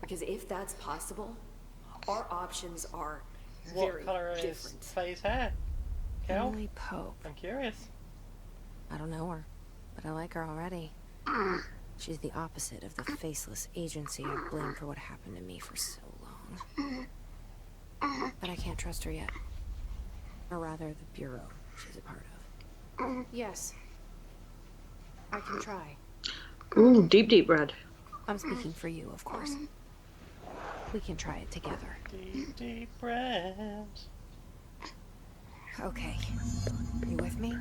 S5: Because if that's possible, our options are
S1: What
S5: very
S1: colour is
S5: different.
S1: Faye's hair? Kel?
S3: Emily Pope.
S1: I'm curious.
S3: I don't know her, but I like her already. She's the opposite of the faceless agency I've blamed for what happened to me for so long. But I can't trust her yet. Or rather, the bureau she's a part of. Yes. I can try.
S2: Ooh, deep, deep red.
S3: I'm speaking for you, of course. We can try it together.
S1: Deep, deep red.
S3: Okay. You with me?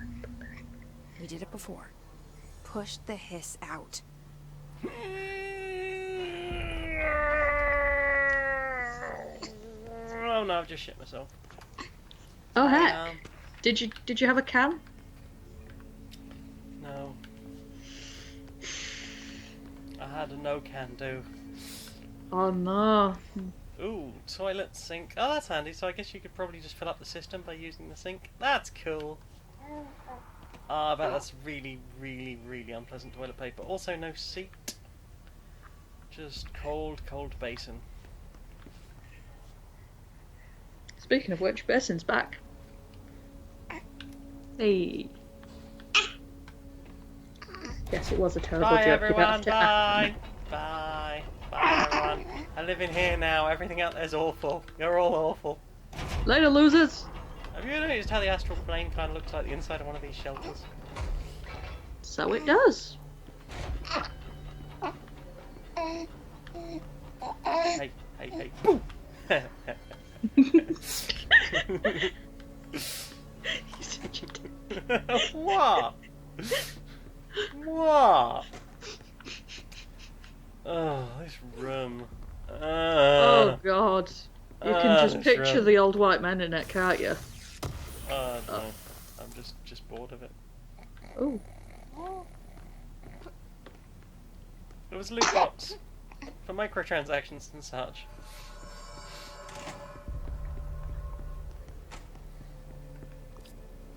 S3: We did it before. Push the hiss out.
S1: Oh no, I've just shit myself.
S2: Oh heck! Did you have a can?
S1: No. I had a no can do.
S2: Oh no!
S1: Ooh, toilet sink. Oh, that's handy. So I guess you could probably just fill up the system by using the sink. That's cool. Ah, I bet that's really, really, really unpleasant toilet paper. Also, no seat. Just cold, cold basin.
S2: Speaking of which, basin's back. Hey. Yes, it was a terrible
S1: Bye,
S2: joke.
S1: everyone. Bye. Bye. Bye, everyone. I live in here now. Everything out there's awful. You're all awful.
S2: Later, losers.
S1: Have you noticed how the astral plane kind of looks like the inside of one of these shelters?
S2: So it does.
S1: Hey, hey, hey. Boom!
S2: You said you did.
S1: What? What? Oh, this room.
S2: Oh god. You can just
S1: this
S2: picture
S1: room.
S2: the old white man in it, can't you?
S1: No. I'm just bored of it.
S2: Oh.
S1: It was a loot box for microtransactions and such.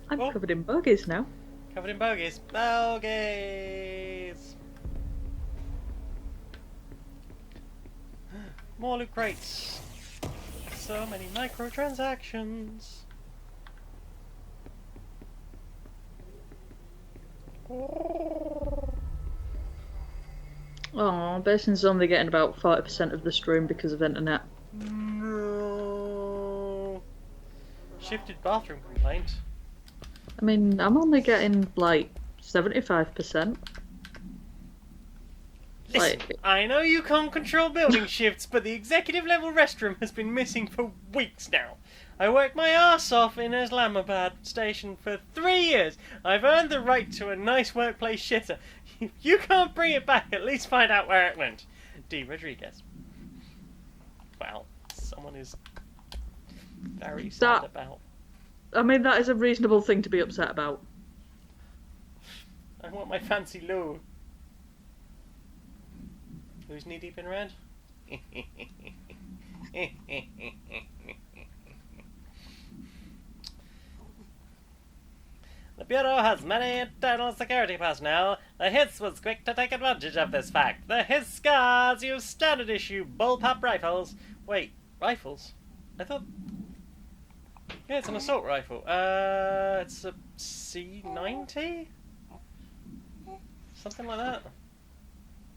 S2: I'm
S1: Oh.
S2: covered in bogies now.
S1: Covered in bogies. Bogies! More loot crates. So many microtransactions.
S2: Oh, Basin's only getting about 40% of the stream because of internet.
S1: No. Shifted bathroom complaint.
S2: I mean, I'm only getting like 75%.
S1: Listen,
S2: Like,
S1: I know you can't control building shifts, but the executive level restroom has been missing for weeks now. I worked my arse off in Islamabad station for 3 years. I've earned the right to a nice workplace shitter. If you can't bring it back, at least find out where it went. D. Rodriguez. Well, someone is very sad about.
S2: I mean, that is a reasonable thing to be upset about.
S1: I want my fancy loo. Who's knee deep in red? The Bureau has many internal security personnel. The Hiss was quick to take advantage of this fact. The Hiss guards use standard issue bullpup rifles. Wait, rifles? I thought... Yeah, it's an assault rifle. It's a C90? Something like that.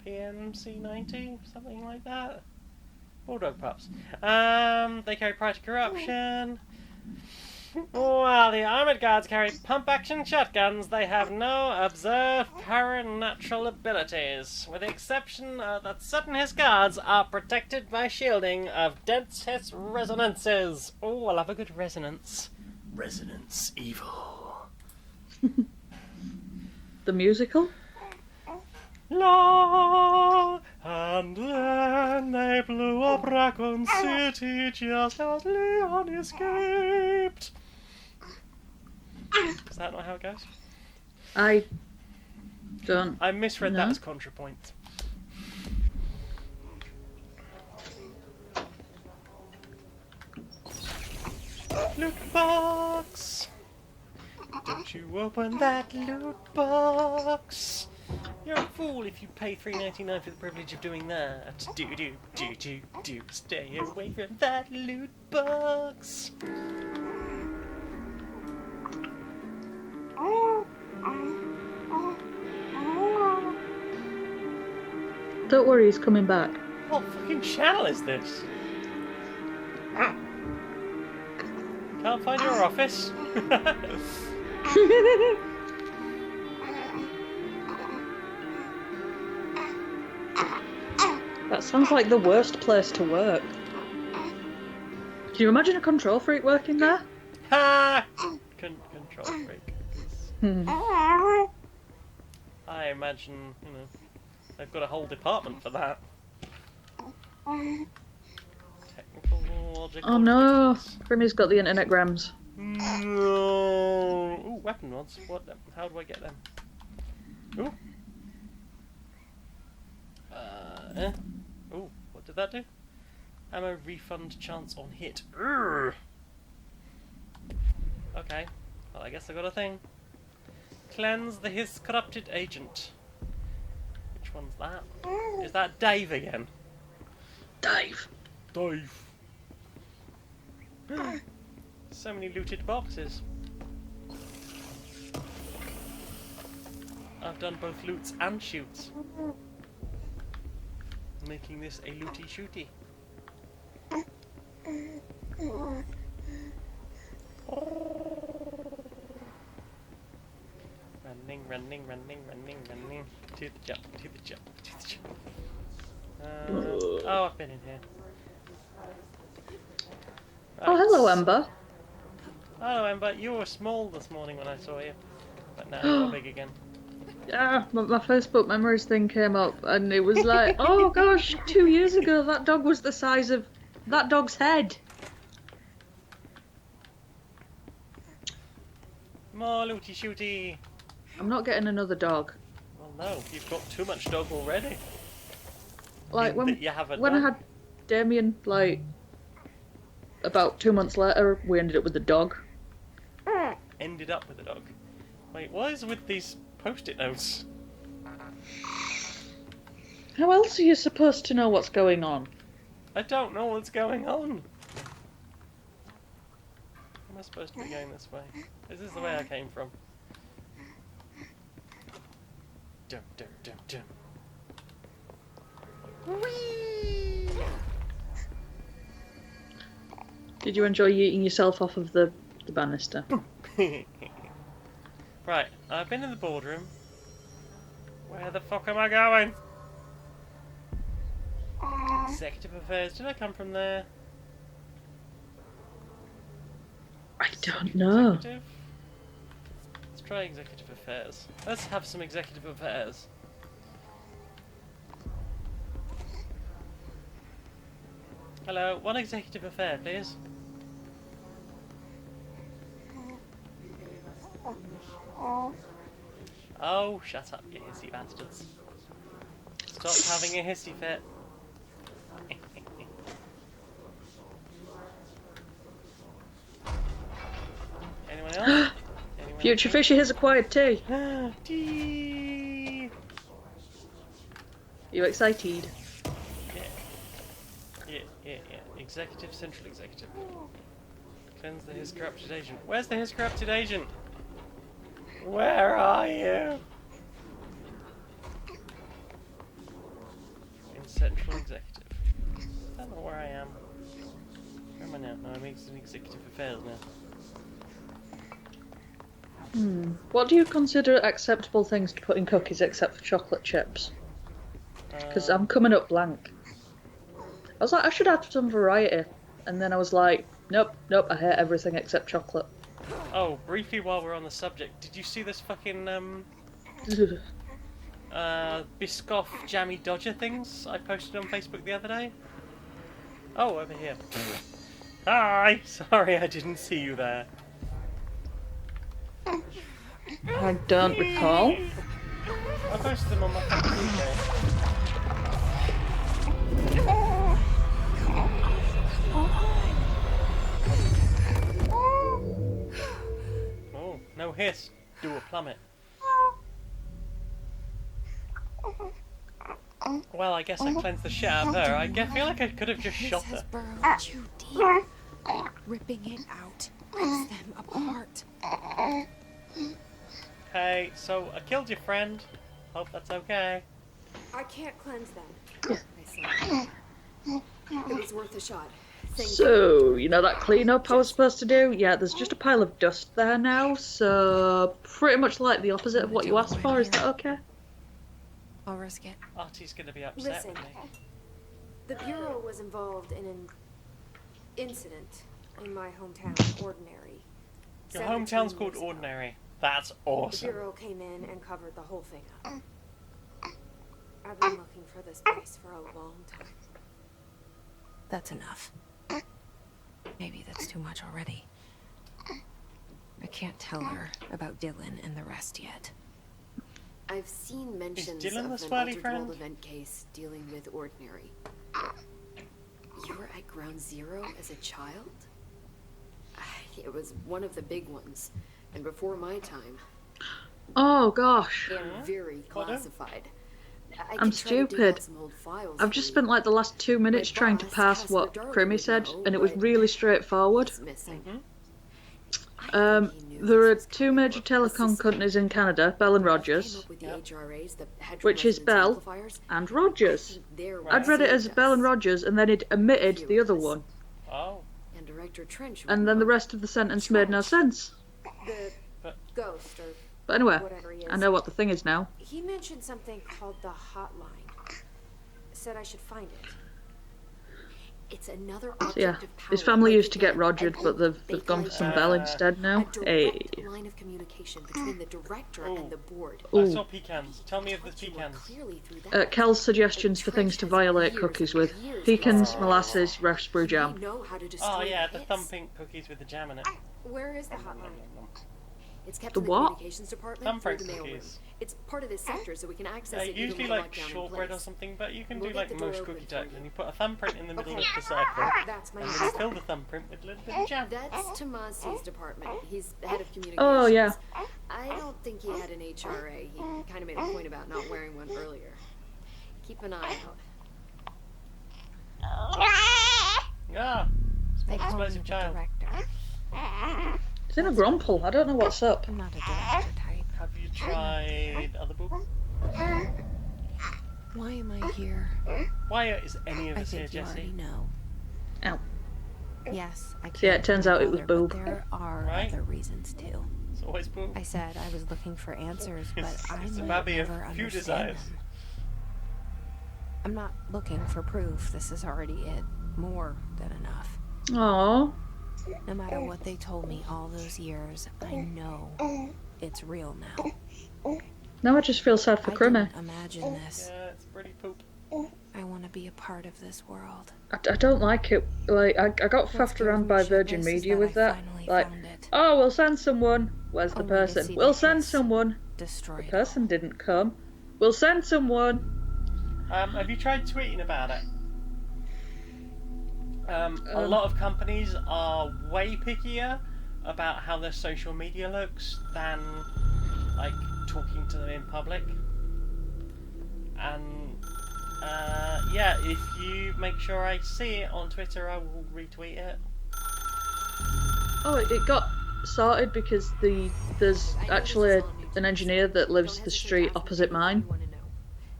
S1: PMC90? Something like that. Bulldog pups. They carry prior to corruption. While the armoured guards carry pump-action shotguns, they have no observed paranatural abilities, with the exception that certain Hiss guards are protected by shielding of dense Hiss resonances. Oh, I love a good resonance. Resonance evil.
S2: The musical?
S1: La, and then they blew up Raccoon City just as Leon escaped. Is that not how it goes?
S2: I don't.
S1: I misread
S2: No.
S1: that as contrapoint. Loot box. Don't you open that loot box. You're a fool if you pay $3.99 for the privilege of doing that. Do. Stay away from that loot box.
S2: Don't worry, he's coming back.
S1: What fucking channel is this? Can't find your office.
S2: That sounds like the worst place to work. Can you imagine a control freak working there?
S1: Ha! Control freak.
S2: Hmm.
S1: I imagine, they've got a whole department for that. Technical, logical.
S2: Oh no,
S1: difference.
S2: Grimmy's got the internet grams.
S1: No. Ooh, weapon mods. What? How do I get them? Ooh. Ooh, what did that do? Ammo refund chance on hit. Urgh. Okay. Well, I guess I got a thing. Cleanse his corrupted agent. Which one's that? Is that Dave again?
S2: Dave.
S1: Dave. So many looted boxes. I've done both loots and shoots. Making this a looty shooty. Running. To the jump. Oh, I've been in here. Right.
S2: Oh, hello, Ember.
S1: Hello, Ember. You were small this morning when I saw you, but now you're big again.
S2: Yeah, my Facebook memories thing came up, and it was like, oh gosh, 2 years ago that dog was the size of that dog's head.
S1: More looty shooty.
S2: I'm not getting another dog.
S1: Well, no, you've got too much dog already.
S2: Like when
S1: You have a
S2: when I
S1: dog.
S2: had Damien, like about 2 months later, we ended up with a dog.
S1: Ended up with a dog. Wait, what is with these post-it notes?
S2: How else are you supposed to know what's going on?
S1: I don't know what's going on. Am I supposed to be going this way? Is this the way I came from? Dum. Whee!
S2: Did you enjoy yeeting yourself off of the banister?
S1: Right, I've been in the boardroom. Where the fuck am I going? Executive affairs. Did I come from there?
S2: I don't know.
S1: Executive? Let's try executive affairs. Let's have some executive affairs. Hello, one executive affair, please. Oh, shut up, you hissy bastards. Stop having a hissy fit. Anyone else? Anyone
S2: Future Fisher has acquired tea.
S1: else? Tea.
S2: Are you excited?
S1: Yeah. Executive, central executive. Cleanse his corrupted agent. Where's his corrupted agent? Where are you? In central executive. I don't know where I am. Where am I now? No, I'm in executive affairs now.
S2: What do you consider acceptable things to put in cookies except for chocolate chips? Because I'm coming up blank. I was like, I should have some variety. And then I was like, nope, I hate everything except chocolate.
S1: Oh, briefly while we're on the subject, did you see this fucking Biscoff Jammy Dodger things I posted on Facebook the other day? Oh, over here. Hi! Sorry I didn't see you there.
S2: I don't recall.
S1: I posted them on my Facebook. Oh, no hiss, do a plummet. Well, I guess I cleansed the shit out of her. Feel like I could have just
S3: This
S1: shot
S3: has
S1: her.
S3: burrowed too deep. Ripping it out rips them apart.
S1: Hey, so I killed your friend. Hope that's okay.
S5: I can't cleanse them. I saw. It was worth a shot. Thank you.
S2: So, you know that cleanup I was supposed to do? Yeah, there's just a pile of dust there now, so pretty much like the opposite of what you asked for. Is that okay?
S3: I'll risk it.
S1: Artie's gonna be upset
S5: Listen.
S1: with me.
S5: The Bureau was involved in an incident in my hometown, Ordinary.
S1: Your
S5: 17
S1: hometown's called
S5: years ago.
S1: Ordinary. That's
S5: The
S1: awesome.
S5: Bureau came in and covered the whole thing up. I've been looking for this place for a long time.
S3: That's enough. Maybe that's too much already. I can't tell her about Dylan and the rest yet.
S5: I've seen mentions
S1: Dylan the
S5: of an
S1: swirly
S5: altered
S1: friend?
S5: world event case dealing with Ordinary. You were at Ground Zero as a child? It was one of the big ones, and before my time.
S2: Oh gosh.
S5: They're very
S1: What?
S5: classified. I
S2: I'm
S5: can try to dig
S2: stupid.
S5: out some old files
S2: I've
S5: for
S2: just
S5: you.
S2: spent like the last 2 minutes
S5: My
S2: trying to
S5: boss,
S2: pass
S5: Casper
S2: what
S5: Darling,
S2: Crimmy
S5: would
S2: said,
S5: know,
S2: and it was
S5: but
S2: really straightforward.
S5: it's missing.
S1: Mhm.
S5: I think he knew
S2: There
S5: this
S2: are
S5: was
S2: 2
S5: coming.
S2: major telecom
S5: Assistant
S2: companies in Canada, Bell and
S5: came
S2: Rogers,
S5: up with the
S1: Yep.
S5: HRAs, the Hedron
S2: which is
S5: resonance
S2: Bell
S5: amplifiers.
S2: and
S5: I
S2: Rogers.
S5: think they're what
S2: I'd read it as
S5: saved
S2: Bell and
S5: us.
S2: Rogers, and then it omitted
S5: Few
S2: the
S5: of
S2: other
S5: us.
S2: one,
S1: Oh.
S5: And Director Trench.
S2: and then the rest of the sentence made no sense.
S5: The
S1: But-
S5: ghost or
S2: But anyway,
S5: whatever he is.
S2: I know what the thing is now.
S5: He mentioned something called the hotline. Said I should find it. It's another object
S2: Yeah,
S5: of power.
S2: his family
S5: like
S2: used to
S5: the
S2: get
S5: Glen,
S2: Rogered,
S5: an
S2: but
S5: old
S2: they've gone for some
S5: bakelite
S2: Bell
S1: Uh,
S2: instead now.
S5: A direct
S2: Hey.
S5: line of communication between the director
S1: Ooh.
S5: and the board.
S1: I
S2: Ooh.
S1: saw pecans. Tell me of the
S5: Thought you were
S1: pecans.
S5: clearly through that.
S2: Kel's suggestions for things to violate cookies with pecans, molasses, raspberry
S5: We
S2: jam.
S5: know how to destroy
S1: Oh yeah,
S5: the
S1: the
S5: hits.
S1: thumping cookies with the jam in it.
S5: Where is the hotline? It's kept
S2: The
S5: in the
S2: what?
S5: communications department
S1: Thumbprint
S5: through the mailroom.
S1: cookies.
S5: It's part of this sector, so we can access it. even
S1: Usually
S5: with
S1: like
S5: lockdown in
S1: shortbread or
S5: place.
S1: something, but you can
S5: We'll
S1: do
S5: get
S1: like
S5: the door
S1: most
S5: open
S1: cookie
S5: for
S1: types,
S5: you.
S1: and you put a thumbprint in the middle
S5: Okay.
S1: of the circle,
S5: That's my
S1: and then you
S5: next
S1: fill
S5: step.
S1: the thumbprint with a little bit of jam.
S5: That's Tomasi's department. He's the head of communications.
S2: Oh, yeah.
S5: I don't think he had an HRA. He kind of made a point about not wearing one earlier. Keep an eye out.
S1: Ah,
S3: They call me
S1: explosive
S3: the
S1: child.
S3: director.
S2: It's in a grumple. I don't know what's up.
S3: I'm not a director type.
S1: Have you tried other books?
S3: Why am I here?
S1: Why is any of
S3: I
S1: us here,
S3: think you already
S1: Jesse?
S3: know.
S2: Ow.
S3: Yes, I can't.
S2: Yeah, it turns out it was
S3: bother, but
S2: boob.
S3: There are
S1: Right?
S3: other reasons too.
S1: It's always boo.
S3: I said I was looking for answers, but I
S1: It's a
S3: might
S1: baby of
S3: never
S1: few
S3: understand
S1: desires.
S3: them. I'm not looking for proof. This is already it. More than enough.
S2: Aww.
S3: No matter what they told me all those years, I know it's real now.
S2: Now I just feel sad for
S3: I
S2: Crimmy.
S3: didn't imagine this.
S1: Yeah, it's pretty poop.
S3: I want to be a part of this world.
S2: I don't like it. Like, I got
S3: What
S2: faffed
S3: scares
S2: around
S3: me
S2: by Virgin
S3: shitless is
S2: Media
S3: that
S2: with
S3: I
S2: that.
S3: finally
S2: Like,
S3: found it.
S2: oh, we'll send someone. Where's the
S3: Only to
S2: person?
S3: see
S2: We'll
S3: the
S2: send
S3: kiss.
S2: someone.
S3: Destroy
S2: The
S3: it
S2: person didn't come. We'll send someone.
S1: Have you tried tweeting about it? A lot of companies are way pickier about how their social media looks than like talking to them in public. And yeah, if you make sure I see it on Twitter, I will retweet it.
S2: Oh, it got sorted because there's actually an engineer that lives the street opposite mine,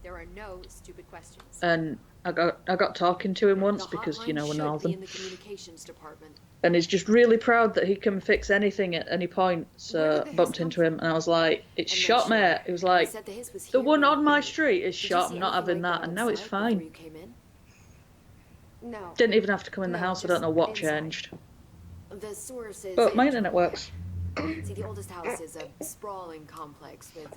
S5: There are no stupid questions.
S2: and I got talking to him once
S5: The
S2: because
S5: hotline
S2: you know we're
S5: should be in
S2: northern,
S5: the communications department.
S2: and he's just really proud that he can fix anything at any point.
S5: Where
S2: So
S5: did the
S2: I
S5: hiss
S2: bumped
S5: come
S2: into him, and I was like, "It's
S5: I'm not
S2: shot,
S5: sure.
S2: mate." He was
S5: He
S2: like,
S5: said the hiss was
S2: "The
S5: here
S2: one
S5: when
S2: on
S5: you
S2: my
S5: opened it.
S2: street is
S5: Did you
S2: shot.
S5: see
S2: I'm not
S5: anything
S2: having
S5: like
S2: that," and now it's
S5: outside before
S2: fine.
S5: you came in? No.
S2: Didn't even have to come in the
S5: No,
S2: house. I don't know what
S5: just inside.
S2: changed,
S5: The source is.
S2: but my
S5: in
S2: internet
S5: Toronto.
S2: works.
S5: See, the oldest house is a sprawling complex with.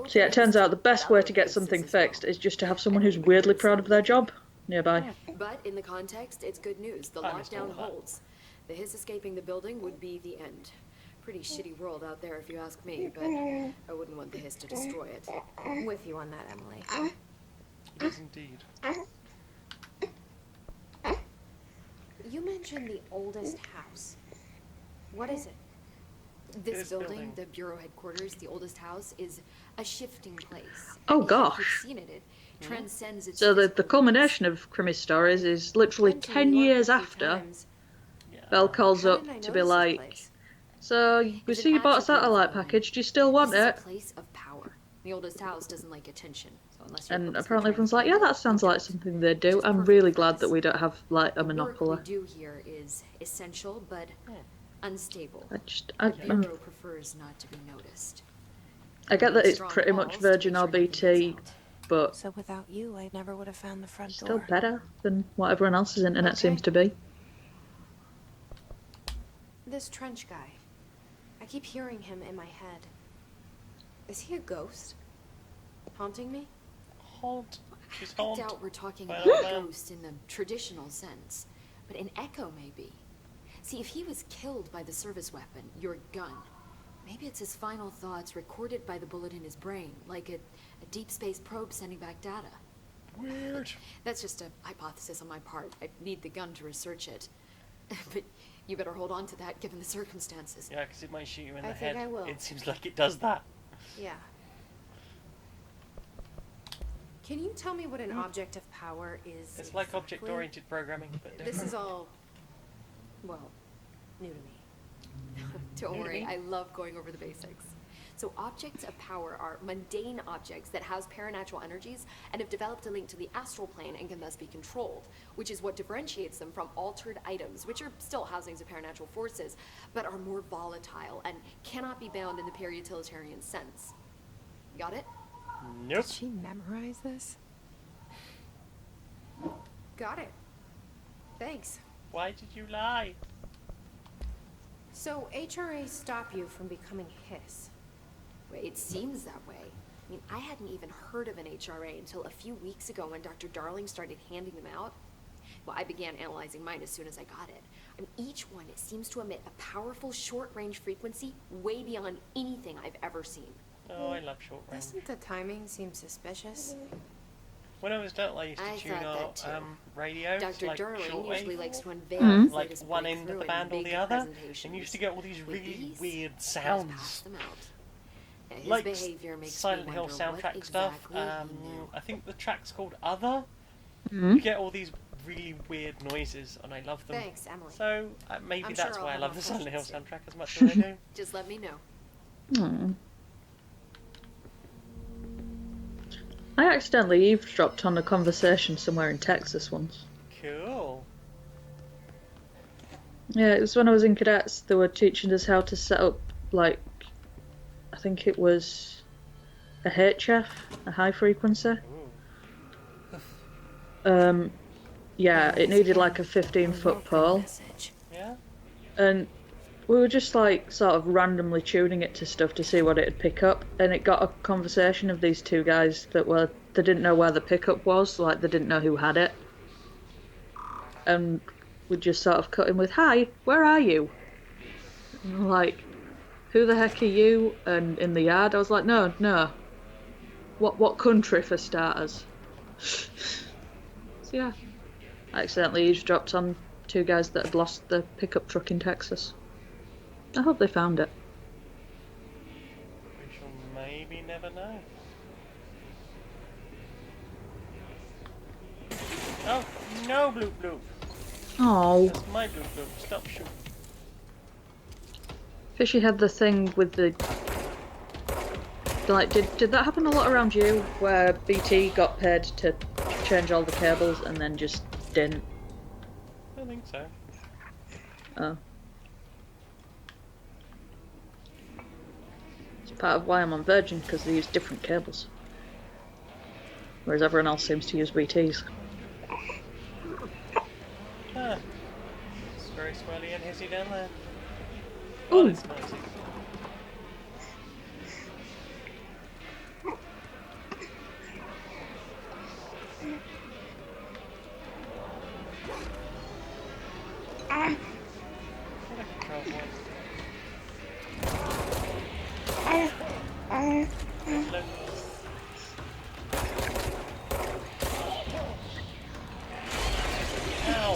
S2: So yeah, it turns out the best way to get something fixed is just to have someone who's weirdly proud of their job nearby.
S5: But in the context, it's good news. The
S1: I understand
S5: lockdown
S1: that.
S5: holds. The hiss escaping the building would be the end. Pretty shitty world out there, if you ask me, but I wouldn't want the hiss to destroy it.
S3: I'm with you on that, Emily.
S1: It is indeed.
S3: You mentioned the oldest house. What is it?
S5: This building, the Bureau headquarters, the oldest house, is a shifting place.
S2: Oh,
S5: And
S2: gosh.
S5: You've seen it. It transcends its
S2: So the
S5: physical
S2: culmination
S5: limits.
S2: of Crimmy's stories is literally
S5: Been to
S2: 10
S5: New York
S2: years
S5: a few
S2: after
S5: times.
S1: Yeah.
S2: Belle calls
S5: How
S2: up
S5: didn't I
S2: to be
S5: notice this
S2: like,
S5: place?
S2: so we
S5: It's
S2: see
S5: an
S2: you bought a
S5: attribute of the
S2: satellite
S5: building.
S2: package, do you still want
S5: This is
S2: it?
S5: a place of power. The oldest house doesn't like attention, so unless you're
S2: And
S5: purposely
S2: apparently
S5: trying to
S2: everyone's like,
S5: find
S2: yeah,
S5: it,
S2: that sounds
S5: you
S2: like
S5: don't.
S2: something they
S5: Which
S2: do.
S5: is
S2: I'm
S5: perfect
S2: really
S5: for
S2: glad
S5: us.
S2: that we don't have like a
S5: The work
S2: monopoly.
S5: we do here is essential but unstable.
S2: I
S5: The Bureau prefers not to be noticed.
S2: get that it's
S5: Strong
S2: pretty much
S5: walls to
S2: Virgin
S5: make
S2: or
S5: sure nothing
S2: BT,
S5: gets out.
S2: but
S3: So without you, I never would have found the front
S2: still
S3: door.
S2: better than what everyone else's internet
S3: Okay.
S2: seems to be.
S3: This trench guy. I keep hearing him in my head. Is he a ghost? Haunting me?
S1: Haunt. She's
S5: I
S1: haunt.
S5: doubt we're talking
S1: Well,
S5: about
S1: well.
S5: a ghost in the traditional sense, but an echo maybe. See, if he was killed by the service weapon, your gun, maybe it's his final thoughts recorded by the bullet in his brain, like a deep space probe sending back data.
S1: Weird.
S5: That's just a hypothesis on my part. I need the gun to research it. But you better hold on to that given the circumstances.
S1: Yeah, because it might shoot you in
S3: I
S1: the
S3: think
S1: head.
S3: I will.
S1: It seems like it does that.
S3: Yeah. Can you tell me what an object of power is?
S1: It's like
S3: exactly?
S1: object-oriented programming, but
S3: This
S1: different.
S3: is all, well, new to me.
S5: Don't
S1: New to
S5: worry,
S1: me.
S5: I love going over the basics. So objects of power are mundane objects that house paranatural energies and have developed a link to the astral plane and can thus be controlled, which is what differentiates them from altered items, which are still housings of paranatural forces, but are more volatile and cannot be bound in the peri-utilitarian sense. Got it?
S1: Nope.
S3: Did she memorize this? Got it. Thanks.
S1: Why did you lie?
S3: So HRA stop you from becoming Hiss.
S5: It seems that way. I mean, I hadn't even heard of an HRA until a few weeks ago when Dr. Darling started handing them out. Well, I began analyzing mine as soon as I got it. I mean, each one, it seems to emit a powerful short-range frequency way beyond anything I've ever seen.
S1: Oh, I love short range.
S3: Doesn't the timing seem suspicious?
S1: When I was little, I used to
S5: I
S1: tune
S5: thought
S1: our
S5: that too.
S1: radios,
S5: Dr.
S1: like
S5: Darling
S1: shortwave,
S5: usually likes to unveil
S2: Mhm.
S5: his
S1: like
S5: latest
S1: one end of
S5: breakthrough
S1: the
S5: in
S1: band or
S5: big
S1: the other,
S5: presentations.
S1: and you used to get all these
S5: With
S1: really
S5: these,
S1: weird
S5: just pass
S1: sounds.
S5: them out. Yeah, his
S1: Like
S5: behavior makes
S1: Silent
S5: me
S1: Hill
S5: wonder what
S1: soundtrack stuff.
S5: exactly he knew.
S1: I think the track's called Other.
S2: Mhm.
S1: You get all these really weird noises, and I love them.
S3: Thanks, Emily.
S1: So maybe
S3: I'm
S1: that's
S3: sure
S1: why
S3: I'll
S1: I love
S3: have
S1: the
S3: more
S1: Silent Hill
S3: questions
S1: soundtrack as much as I do.
S5: Just let me know.
S2: Aw. I accidentally eavesdropped on a conversation somewhere in Texas once.
S1: Cool.
S2: Yeah, it was when I was in cadets. They were teaching us how to set up, like, I think it was a HF, a high frequency.
S1: Ooh.
S2: Yeah, it needed like a 15-foot pole,
S3: Message.
S1: Yeah.
S2: and we were just like sort of randomly tuning it to stuff to see what it'd pick up, and it got a conversation of these two guys they didn't know where the pickup was, like they didn't know who had it, and we just sort of cut in with, "Hi, where are you?" And we're like, "Who the heck are you?" And in the yard, I was like, "No, what country for starters?" So yeah, I accidentally eavesdropped on two guys that had lost the pickup truck in Texas. I hope they found it.
S1: We shall maybe never know. Oh, no, Bloop Bloop.
S2: Oh,
S1: That's my Bloop Bloop. Stop shooting.
S2: Fishy had the thing with the... Like, did that happen a lot around you, where BT got paid to change all the cables and then just didn't?
S1: I don't think so.
S2: Oh. It's part of why I'm on Virgin, because they use different cables. Whereas everyone else seems to use BTs.
S1: Ah. It's very swirly and hissy down there.
S2: Ooh.
S1: Oh, it's noisy. What a control one. Hello. Ow!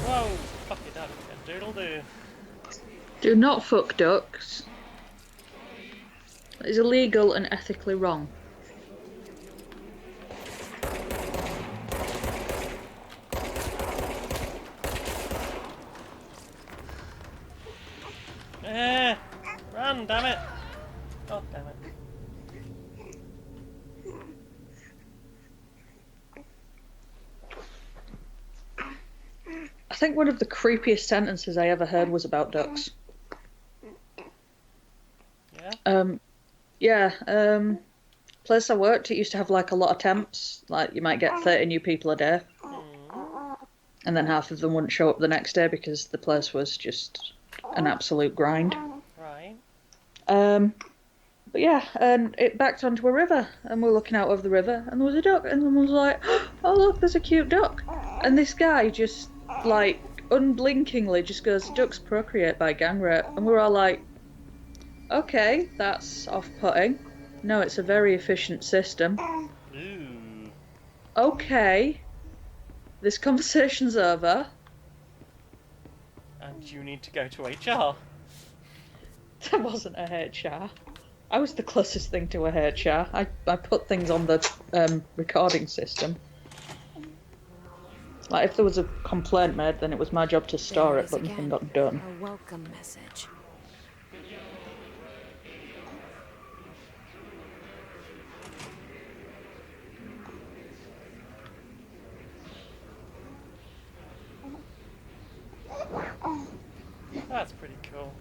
S1: Whoa! Fuck it up. A doodle do.
S2: Do not fuck ducks. That is illegal and ethically wrong.
S1: Run, damn it! God damn it.
S2: I think one of the creepiest sentences I ever heard was about ducks.
S1: Yeah?
S2: Place I worked, it used to have like a lot of temps. Like you might get 30 new people a day. And then half of them wouldn't show up the next day because the place was just an absolute grind.
S1: Right.
S2: But yeah, and it backed onto a river, and we were looking out over the river, and there was a duck, and someone was like, "Oh look, there's a cute duck," and this guy just like unblinkingly just goes, "Ducks procreate by gang rape," and we were all like, "Okay, that's off-putting. No, it's a very efficient system."
S1: Ooh.
S2: Okay, this conversation's over.
S1: And you need to go to HR.
S2: That wasn't a HR. I was the closest thing to a HR. I put things on the recording system. Like, if there was a complaint made, then it was my job to store it, but nothing got done.
S3: A welcome message.
S1: That's pretty cool.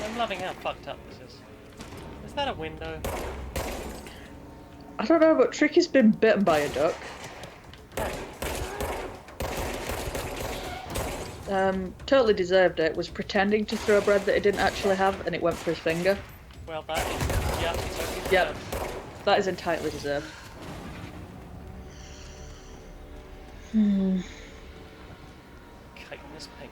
S1: I'm loving how fucked up this is. Is that a window?
S2: I don't know, but Tricky's been bitten by a duck. Totally deserved it. Was pretending to throw bread that he didn't actually have, and it went for his finger.
S1: Well, that is... Yeah, totally
S2: Yep,
S1: deserved.
S2: that is entirely deserved.
S1: Chitinous penguin.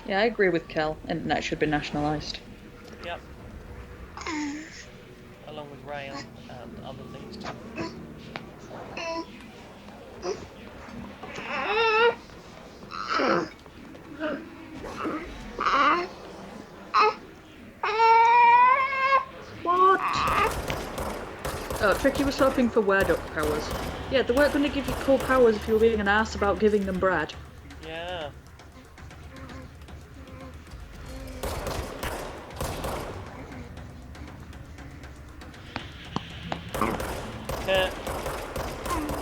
S2: Yeah, I agree with Kel. Internet should be nationalised.
S1: Yep. Along with rail and other things too.
S2: What? Oh, Tricky was hoping for were-duck powers. Yeah, they weren't going to give you cool powers if you were being an ass about giving them bread.
S1: Yeah.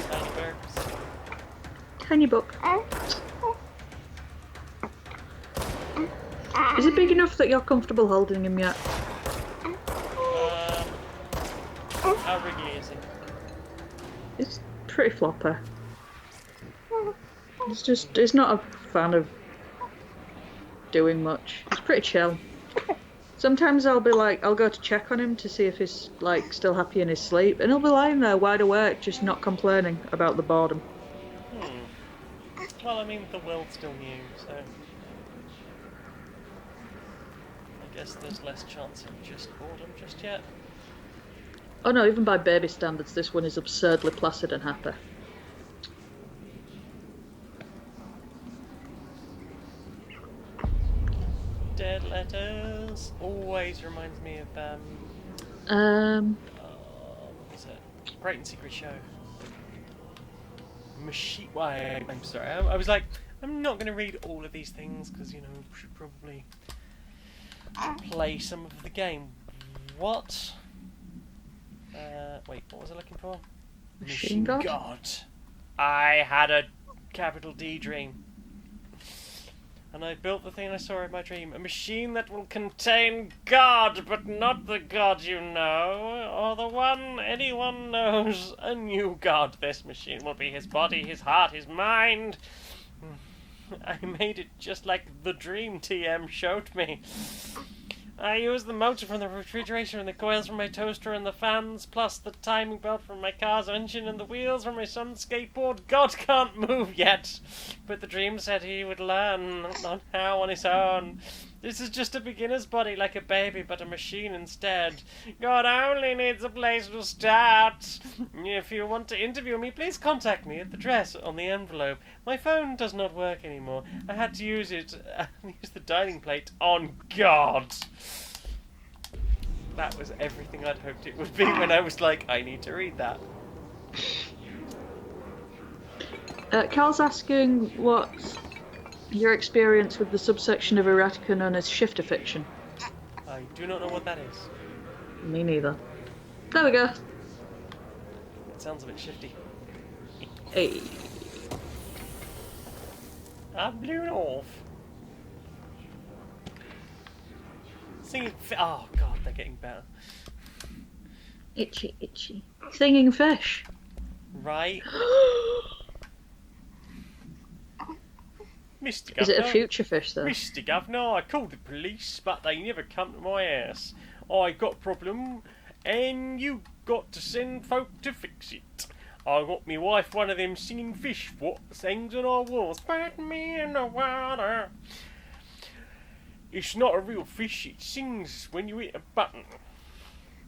S1: Tiny birds.
S2: Tiny book. Is it big enough that you're comfortable holding him yet?
S1: How wriggly is he?
S2: It's pretty floppy. He's not a fan of doing much. He's pretty chill. Sometimes I'll go to check on him to see if he's like still happy in his sleep, and he'll be lying there wide awake, just not complaining about the boredom.
S1: Well, I mean, the world's still new, so I guess there's less chance of just boredom just yet.
S2: Oh no, even by baby standards, this one is absurdly placid and happy.
S1: Dead Letters always reminds me of what was it? Great and Secret Show. Machine. Why? I'm sorry. I was like, I'm not going to read all of these things because you know we should probably play some of the game. What? Wait, what was I looking for?
S2: Machine God?
S1: God. I had a capital D dream. And I built the thing I saw in my dream. A machine that will contain God, but not the God you know, or the one anyone knows. A new God. This machine will be his body, his heart, his mind. I made it just like the dream TM showed me. I used the motor from the refrigerator and the coils from my toaster and the fans, plus the timing belt from my car's engine and the wheels from my son's skateboard. God can't move yet, but the dream said he would learn on how on his own. This is just a beginner's body, like a baby, but a machine instead. God only needs a place to start. If you want to interview me, please contact me at the address on the envelope. My phone does not work anymore. I had to use the dining plate on God. That was everything I'd hoped it would be when I was like, I need to read that.
S2: Cal's asking what's your experience with the subsection of erotica known as shifter fiction.
S1: I do not know what that is.
S2: Me neither. There we go.
S1: It sounds a bit shifty.
S2: Hey.
S1: I'm blown off. Singing oh God, they're getting better.
S2: Itchy, itchy. Singing fish.
S1: Right. Mr. Governor.
S2: Is it a future fish though?
S1: Mr. Governor, I called the police, but they never come to my house. I got a problem, and you got to send folk to fix it. I got me wife one of them singing fish what sings on our walls. Spread me in the water. It's not a real fish, it sings when you hit a button.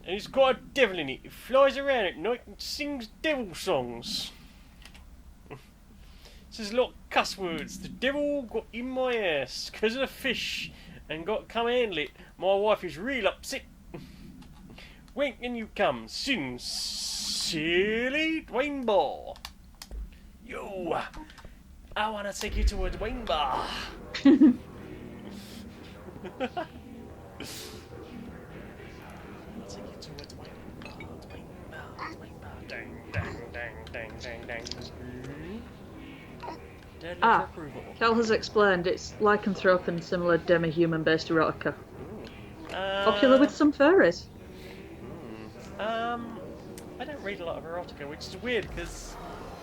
S1: And it's got a devil in it. It flies around at night and sings devil songs. Says a lot of cuss words. The devil got in my ass because of the fish and got come handle it. My wife is real upset. When can you come? Sincerely, Dwayne Bar. Yo, I want to take you to a Dwayne Bar.
S2: Cal has explained it's lycanthrope and similar demi-human-based erotica. Popular with some furries.
S1: I don't read a lot of erotica, which is weird because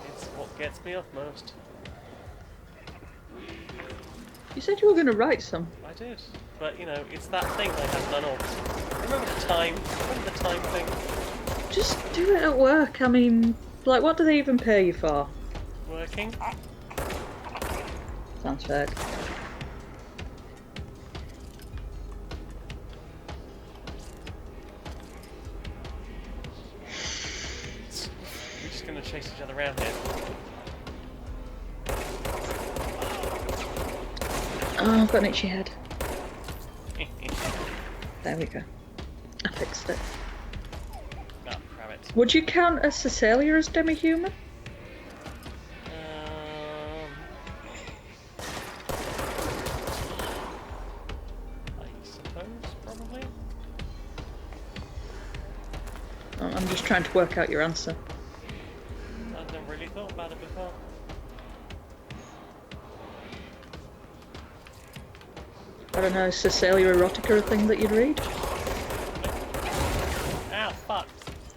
S1: it's what gets me off most.
S2: You said you were going to write some.
S1: I did, but you know, it's that thing I have done all. Remember the time thing?
S2: Just do it at work. I mean, like, what do they even pay you for?
S1: Working?
S2: Sounds fair.
S1: We're just gonna chase each other around here.
S2: Oh, I've got an itchy head. There we go. I fixed it.
S1: Oh, crap it.
S2: Would you count a Cecilia as demi-human?
S1: I suppose, probably.
S2: I'm just trying to work out your answer.
S1: I've never really thought about it before.
S2: I don't know, is Cecilia erotica a thing that you'd read?
S1: Ow, fuck.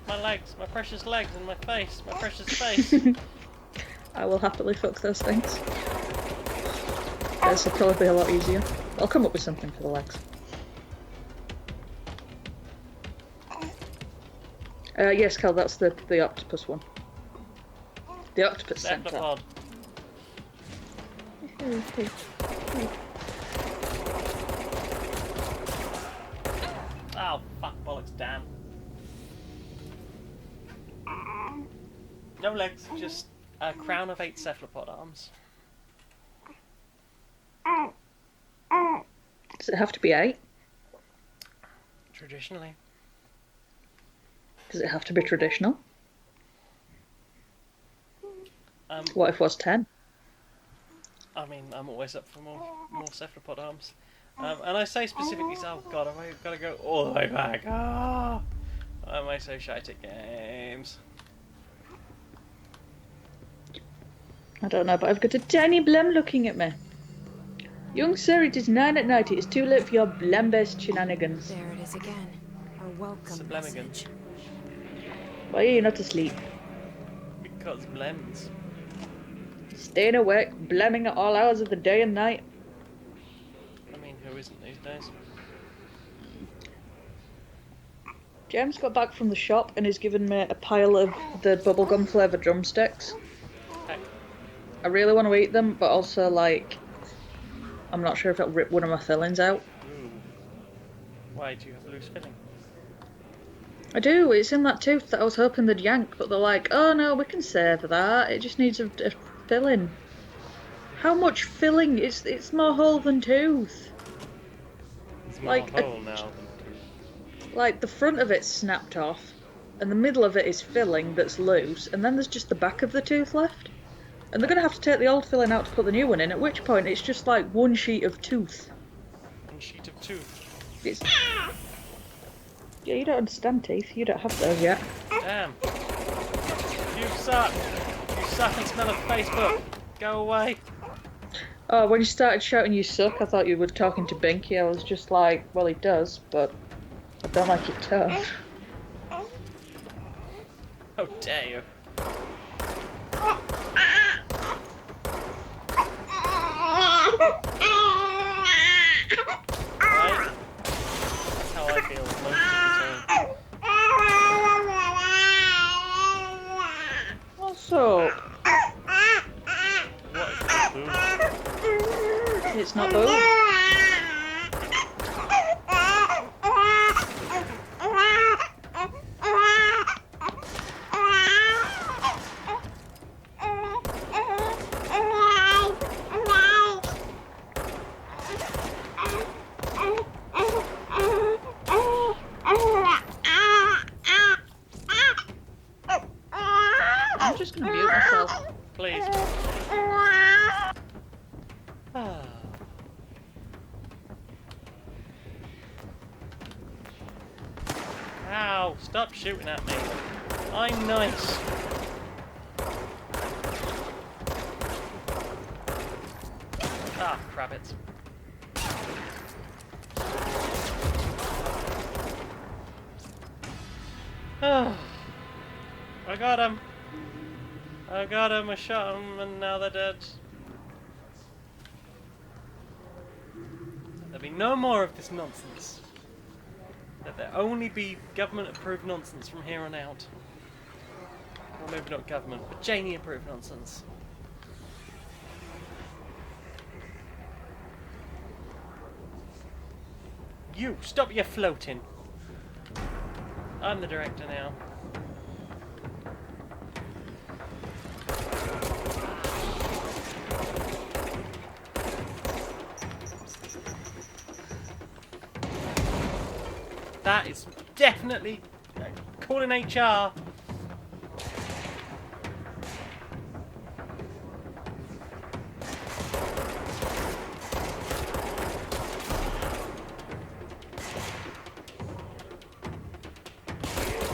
S1: My legs, my precious legs and my face, my precious face.
S2: I will happily fuck those things. This will probably be a lot easier. I'll come up with something for the legs. Yes, Cal, that's the octopus one. The octopus centaur.
S1: Cephalopod. Oh, fuck, bollocks, damn. No legs, just a crown of 8 cephalopod arms.
S2: Does it have to be 8?
S1: Traditionally.
S2: Does it have to be traditional?
S1: Um,
S2: What if it was 10?
S1: I mean, I'm always up for more cephalopod arms. And I say specifically, oh god, I've got to go all the way back. Ah, why am I so shite at games?
S2: I don't know, but I've got a tiny blem looking at me. Young sir, it is 9 at night. It is too late for your blem-based shenanigans.
S3: There it is again. Our welcome
S1: Sublemigans.
S3: message.
S2: Why are you not asleep?
S1: Because blems.
S2: Staying awake, blemming at all hours of the day and night.
S1: I mean, who isn't these days?
S2: James got back from the shop and has given me a pile of the bubblegum flavour drumsticks.
S1: Heck,
S2: I really want to eat them, but also, like, I'm not sure if it'll rip one of my fillings out.
S1: Why do you have loose filling?
S2: I do. It's in that tooth that I was hoping they'd yank, but they're like, oh no, we can save that. It just needs a filling. How much filling? It's more hole than tooth.
S1: It's more
S2: Like
S1: hole now than tooth.
S2: like the front of it's snapped off, and the middle of it is filling that's loose, and then there's just the back of the tooth left. And they're gonna have to take the old filling out to put the new one in. At which point it's just like one sheet of tooth.
S1: One sheet of tooth.
S2: It's yeah, you don't understand teeth. You don't have those yet.
S1: Damn. You suck. You suck and smell of Facebook. Go away.
S2: Oh, when you started shouting you suck, I thought you were talking to Binky. I was just like, well, he does, but I don't like it tone.
S1: How dare you. Right? That's how I feel most of the time.
S2: What's up?
S1: What is that boo?
S2: It's not boo. I'm just gonna mute myself.
S1: Please. Ah. Ow! Stop shooting at me. I'm nice. Ah, crabbits. Ah. I got him. I got him, I shot him, and now they're dead. There'll be no more of this nonsense. Let there only be government-approved nonsense from here on out. Well, maybe not government, but Janie-approved nonsense. You, stop your floating. I'm the director now. That is definitely calling HR.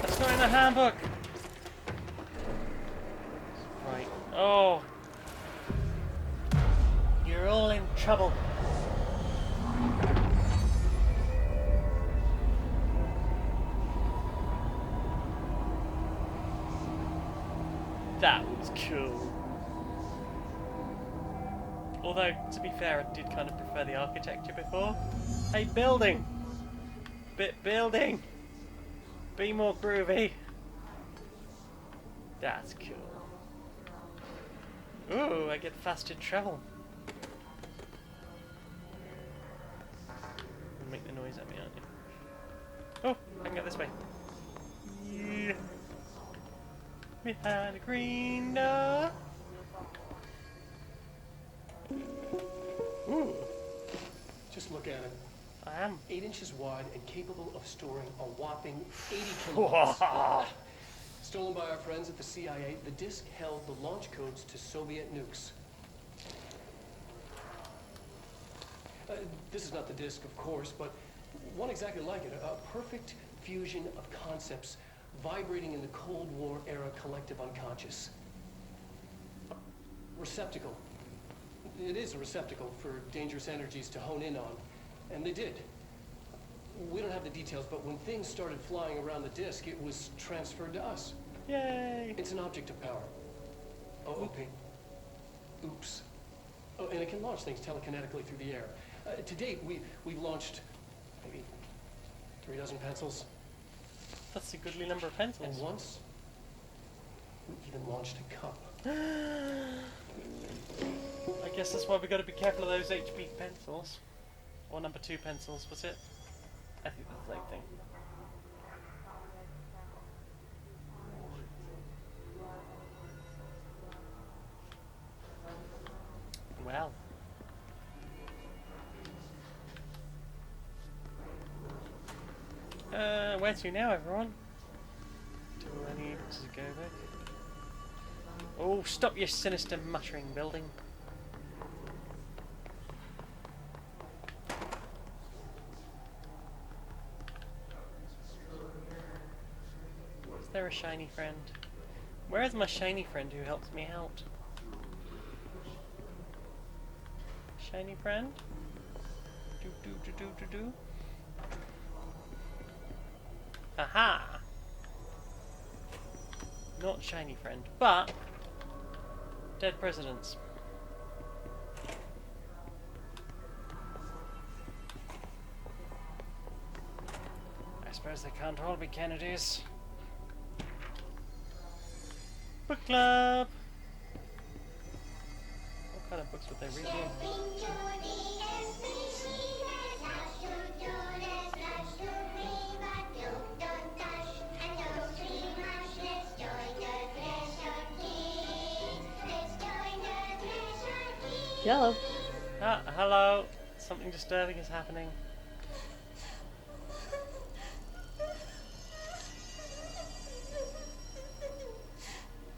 S1: That's not in the handbook. Right. Oh. You're all in trouble. That was cool. Although, to be fair, I did kind of prefer the architecture before. Hey, building! Building! Be more groovy. That's cool. Ooh, I get faster travel. You'll make the noise at me, aren't you? Oh, I can go this way. Yeah. Behind a green door. Ooh.
S6: Just look at it.
S1: I am.
S6: 8 inches wide and capable of storing a whopping 80 kilowatts. Stolen by our friends at the CIA, the disk held the launch codes to Soviet nukes. This is not the disk, of course, but one exactly like it. A perfect fusion of concepts vibrating in the Cold War era collective unconscious. Receptacle. It is a receptacle for dangerous energies to hone in on. And they did. We don't have the details, but when things started flying around the disk, it was transferred to us.
S1: Yay!
S6: It's an object of power. Oh, okay. Oops. Oh, and it can launch things telekinetically through the air. To date, we've launched maybe 3 dozen pencils.
S1: That's a goodly number of pencils.
S6: And once, we even launched a cup.
S1: I guess that's why we got to be careful of those HB pencils. Or number 2 pencils, was it? I think that's the same thing. Well. Where to now, everyone? Do I need to go back? Oh, stop your sinister muttering, building. Is there a shiny friend? Where is my shiny friend who helps me out? Shiny friend? Do do do do do do. Aha! Not shiny friend, but dead presidents. I suppose they can't all be Kennedys. Book club! What kind of books would they read here?
S2: Yellow.
S1: Ah, hello. Something disturbing is happening.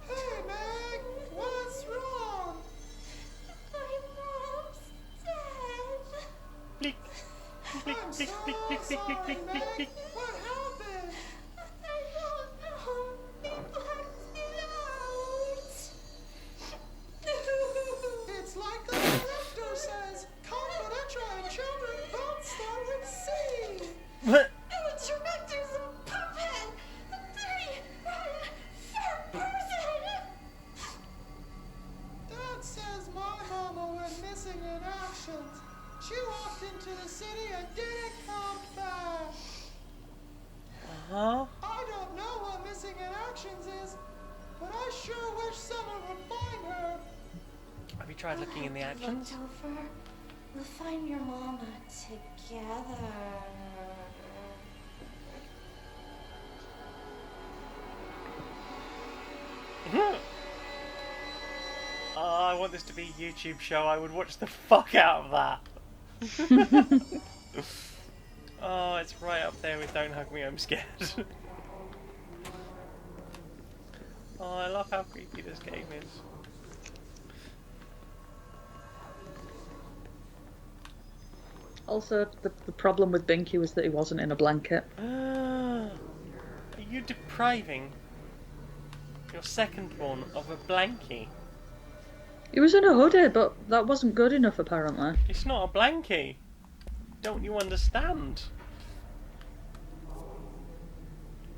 S9: Hey, Meg! What's wrong?
S8: My mom's dead.
S1: Bleak. Bleak,
S9: I'm
S1: bleak,
S9: so
S1: bleak, bleak, bleak, bleak,
S9: sorry,
S1: bleak, bleak,
S9: Meg.
S1: bleak.
S9: What happened?
S8: I don't know. They blacked it out.
S9: It's like the director says, confidential and children don't start with C.
S1: What?
S8: The director's a puppet. A dirty, rotten, fat person.
S9: Dad says my mama went missing in actions. She walked into the city and didn't come back.
S1: Huh?
S9: I don't know what missing in actions is, but I sure wish someone would find her.
S1: Have you tried looking in the actions?
S8: Over. We'll find your mama together.
S1: Oh, I want this to be a YouTube show. I would watch the fuck out of that. Oh, it's right up there with Don't Hug Me, I'm Scared. Oh, I love how creepy this game is.
S2: Also, the problem with Binky was that he wasn't in a blanket.
S1: Are you depriving your second one of a blankie?
S2: He was in a hoodie, but that wasn't good enough apparently.
S1: It's not a blankie. Don't you understand?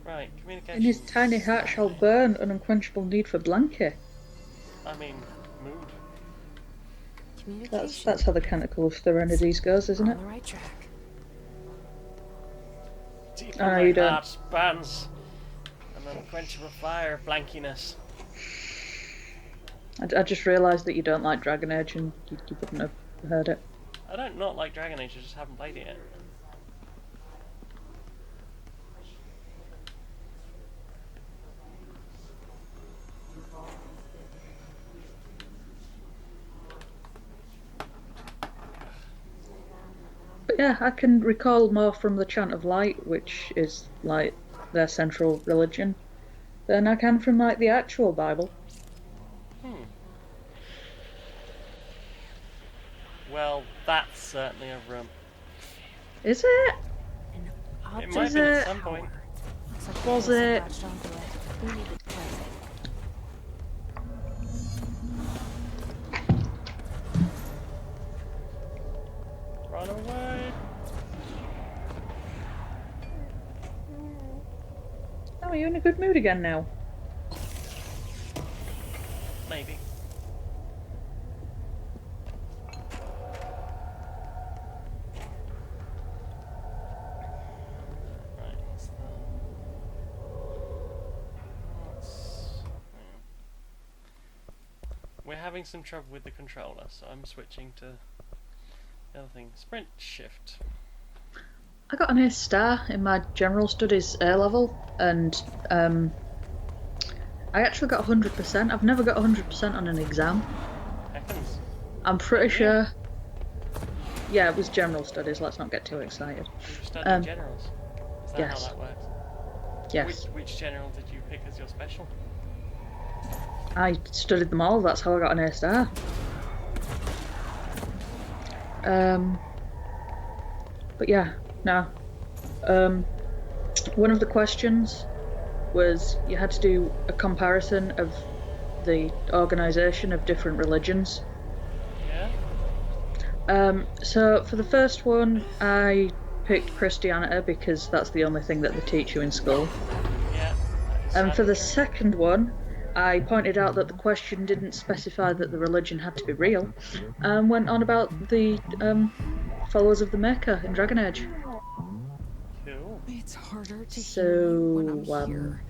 S1: Right, communication.
S2: In his tiny heart shall burn an unquenchable need for blankie.
S1: I mean, mood.
S3: Communication.
S2: That's how the canticle of Therianides goes, isn't
S3: On
S2: it?
S3: the right track.
S1: Deep
S2: Ah,
S1: in
S2: you
S1: my
S2: don't.
S1: heart burns an unquenchable fire of blankiness.
S2: I just realised that you don't like Dragon Age and you wouldn't have heard it.
S1: I don't not like Dragon Age, I just haven't played it yet.
S2: But yeah, I can recall more from the Chant of Light, which is like their central religion, than I can from like the actual Bible.
S1: Well, that's certainly a room.
S2: Is it?
S3: An
S1: It
S3: object
S1: might
S2: Is
S1: be at
S2: it-
S1: some point.
S3: Looks like
S2: Was
S3: the
S2: it-
S3: latched onto it. We need to close it.
S1: Run away!
S2: Oh, are you in a good mood again now?
S1: Maybe. Right, so we're having some trouble with the controller, so I'm switching to the other thing. Sprint shift.
S2: I got an A star in my general studies A level, and I actually got 100%. I've never got 100% on an exam.
S1: Heavens.
S2: I'm pretty
S1: Really?
S2: sure. Yeah, it was general studies. Let's not get too excited.
S1: You were studying generals. Is that
S2: yes.
S1: how that works?
S2: Yes.
S1: Which general did you pick as your special?
S2: I studied them all. That's how I got an A star. But yeah, no. One of the questions was you had to do a comparison of the organisation of different religions.
S1: Yeah.
S2: So for the first one, I picked Christianity because that's the only thing that they teach you in school.
S1: Yeah.
S2: And for the second one, I pointed out that the question didn't specify that the religion had to be real, and went on about the followers of the Maker in Dragon Age.
S1: Cool.
S3: It's harder to hear you when I'm here.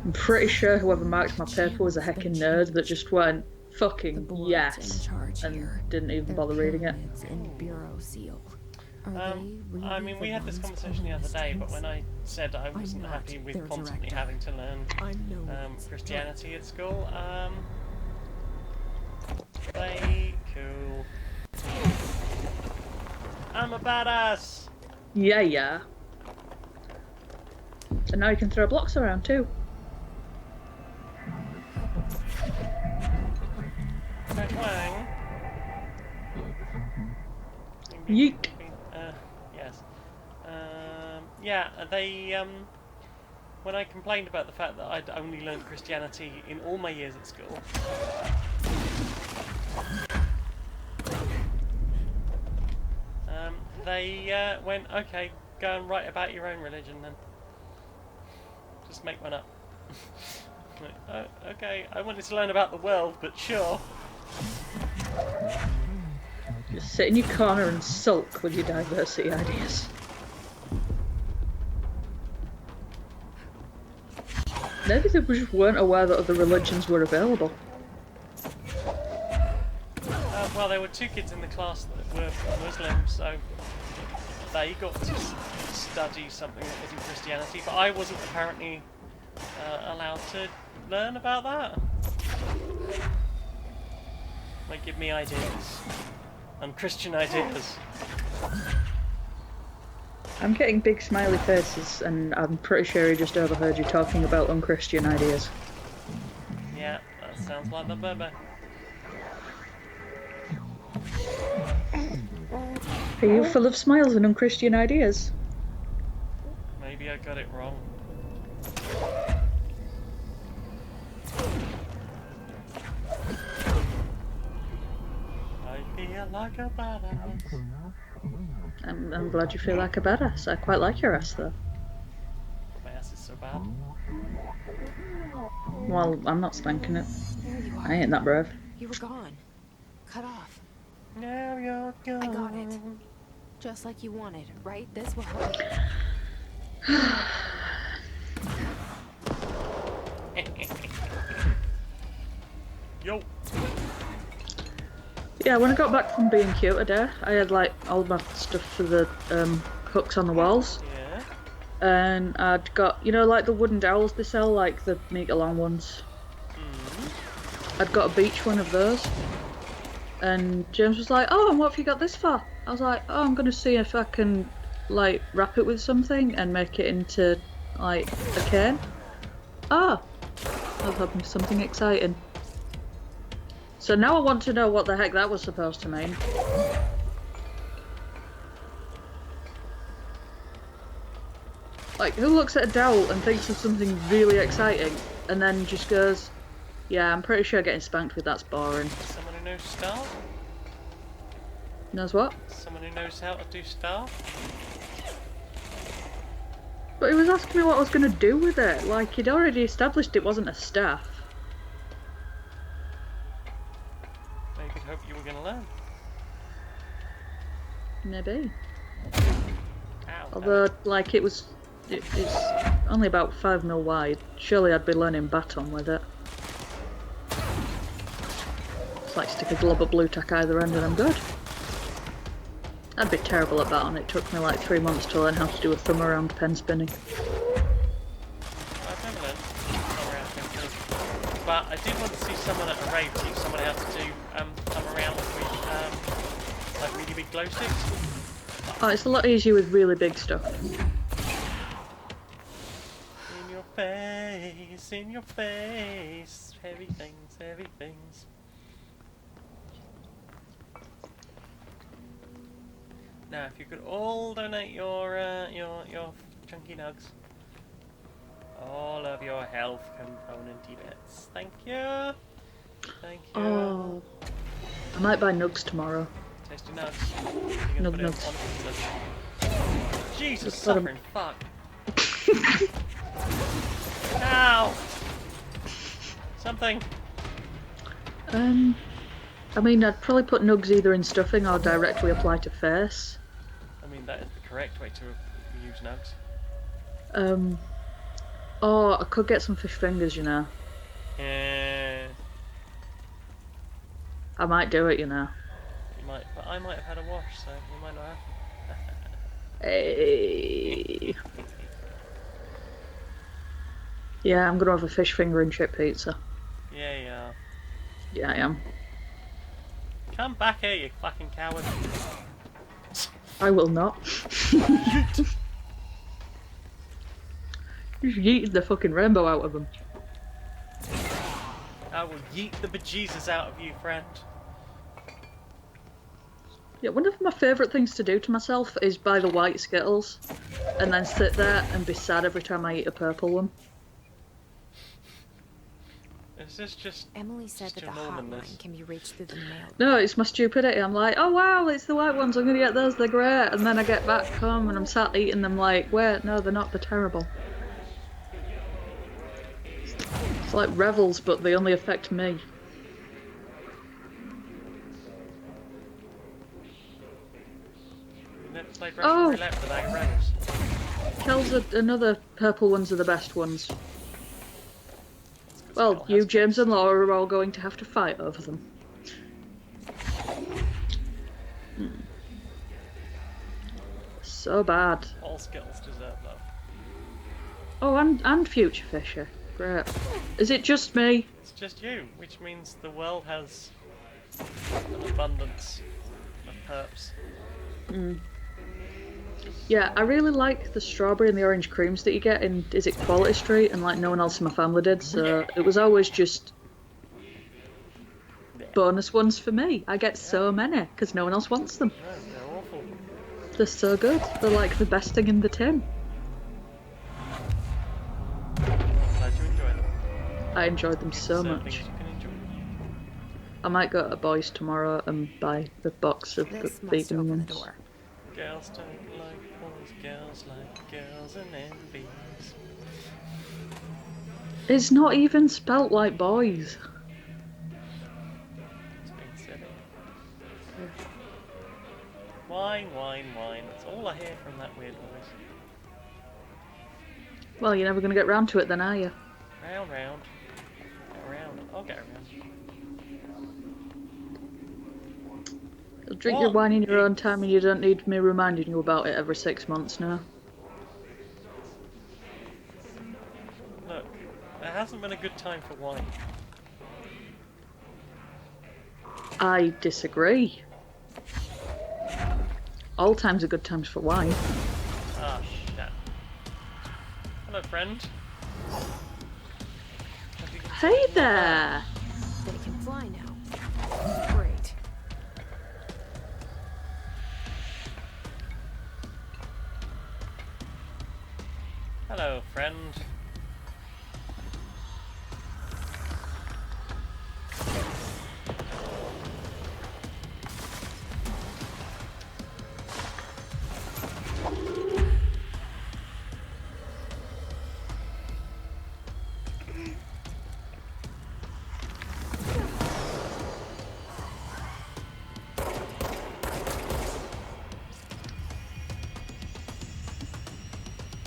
S2: I'm pretty sure whoever marked my paper was a heckin' nerd that just went fucking yes and didn't even bother reading it.
S3: Bureau seal.
S1: I mean, we had this conversation the other day, but when I said I wasn't happy with constantly having to learn Christianity at school, play cool. I'm a badass!
S2: Yeah. And now you can throw blocks around too.
S1: Twang.
S2: Yeet.
S1: Yes. Yeah, they, when I complained about the fact that I'd only learned Christianity in all my years at school, they went, okay, go and write about your own religion then. Just make one up. Like, oh, okay, I wanted to learn about the world, but sure.
S2: Just sit in your corner and sulk with your diversity ideas. Maybe they just weren't aware that other religions were available.
S1: Well, there were two kids in the class that were Muslim, so they got to study something that wasn't Christianity, but I wasn't apparently allowed to learn about that. Like, give me ideas. Unchristian ideas.
S2: I'm getting big smiley faces, and I'm pretty sure he just overheard you talking about unchristian ideas.
S1: Yeah, that sounds like the bubba.
S2: Are you full of smiles and unchristian ideas?
S1: Maybe I got it wrong. I feel like a badass.
S2: I'm glad you feel like a badass. I quite like your ass, though.
S1: My ass is so bad.
S2: Well, I'm not spanking it.
S3: There you are.
S2: I ain't that brave.
S3: You were gone. Cut off.
S1: Now you're gone.
S3: I got it. Just like you wanted, right? This will help.
S1: Yo.
S2: Yeah, when I got back from being cute today, I had like all my stuff for the hooks on the walls.
S1: Yeah.
S2: And I'd got, you know, like the wooden dowels they sell, like the meter long ones. I'd got a beach one of those. And James was like, oh, and what have you got this for? I was like, oh, I'm going to see if I can, like, wrap it with something and make it into, like, a cane. Ah, I was hoping for something exciting. So now I want to know what the heck that was supposed to mean. Like, who looks at a dowel and thinks of something really exciting and then just goes, yeah, I'm pretty sure getting spanked with that's boring.
S1: Someone who knows stuff?
S2: Knows what?
S1: Someone who knows how to do stuff?
S2: But he was asking me what I was going to do with it. Like, he'd already established it wasn't a staff.
S1: Maybe he'd hoped you were going to learn.
S2: Maybe.
S1: Ow.
S2: Although, like, it's only about 5 mil wide. Surely I'd be learning baton with it. It's like stick a glob of blue tack either end and I'm good. I'd be terrible at that, and it took me like 3 months to learn how to do a thumb around pen spinning.
S1: I've never learned thumb around things, but I did want to see someone at a rave teach someone how to do thumb around with like really big glow sticks.
S2: Oh, it's a lot easier with really big stuff.
S1: In your face, heavy things, heavy things. Now, if you could all donate your chunky nugs, all of your health componenty bits. Thank you. Thank you.
S2: Oh, I might buy nugs tomorrow.
S1: Tasty nugs. You're gonna
S2: Nug
S1: put it
S2: nugs.
S1: on pizza. Jesus,
S2: Just put 'em-
S1: suffering fuck. Ow! Something.
S2: I mean, I'd probably put nugs either in stuffing or directly apply to face.
S1: I mean, that is the correct way to use nugs.
S2: Or I could get some fish fingers, you know.
S1: Yeah.
S2: I might do it, you know.
S1: You might, but I might have had a wash, so you might not have.
S2: Hey. Yeah, I'm gonna have a fish finger and chip pizza.
S1: Yeah, you are.
S2: Yeah, I am.
S1: Come back here, you fucking coward.
S2: I will not.
S1: Yeet.
S2: Just yeeted the fucking rainbow out of them.
S1: I will yeet the bejesus out of you, friend.
S2: Yeah, one of my favourite things to do to myself is buy the white Skittles and then sit there and be sad every time I eat a purple one.
S1: Is this just
S3: Emily said
S1: just
S3: that the
S1: your
S3: hotline
S1: normanness?
S3: can be reached through the mail.
S2: No, it's my stupidity. I'm like, oh wow, it's the white ones, I'm gonna get those, they're great. And then I get back home and I'm sat eating them like, wait, no, they're not, they're terrible. It's like Revels, but they only affect me.
S1: You never played Russian
S2: Oh.
S1: roulette with a bag of rebels?
S2: Kel's another purple ones are the best ones. Well,
S1: Skill
S2: you,
S1: has
S2: James and Laura are all going to have to fight over them. So bad.
S1: All skills deserve love.
S2: Oh, and Future Fisher. Great. Is it just me?
S1: It's just you, which means the world has an abundance of perps.
S2: Yeah, I really like the strawberry and the orange creams that you get in, is it Quality Street? And like no one else in my family did, so it was always just bonus ones for me. I get so many, because no one else wants them.
S1: No, they're awful.
S2: They're so good. They're like the best thing in the tin.
S1: Glad you enjoy them.
S2: I enjoyed them so
S1: Certain
S2: much.
S1: things you can enjoy.
S2: I might go to Boys tomorrow and buy the box of the
S3: This must
S2: vegan
S3: open
S2: ones.
S3: the door.
S1: Girls don't like boys, girls like girls and envies.
S2: It's not even spelt like boys.
S1: It's being silly. Wine, wine, wine. That's all I hear from that weird voice.
S2: Well, you're never going to get round to it then, are you?
S1: Round, round. Get around. I'll get around.
S2: You'll drink your
S1: What?
S2: wine in your own time and you don't need me reminding you about it every 6 months now.
S1: Look, there hasn't been a good time for wine.
S2: I disagree. All times are good times for wine.
S1: Ah, shit. Hello, friend. Have you
S2: Hey
S1: considered
S2: there!
S3: That it can fly now. Great.
S1: Hello, friend.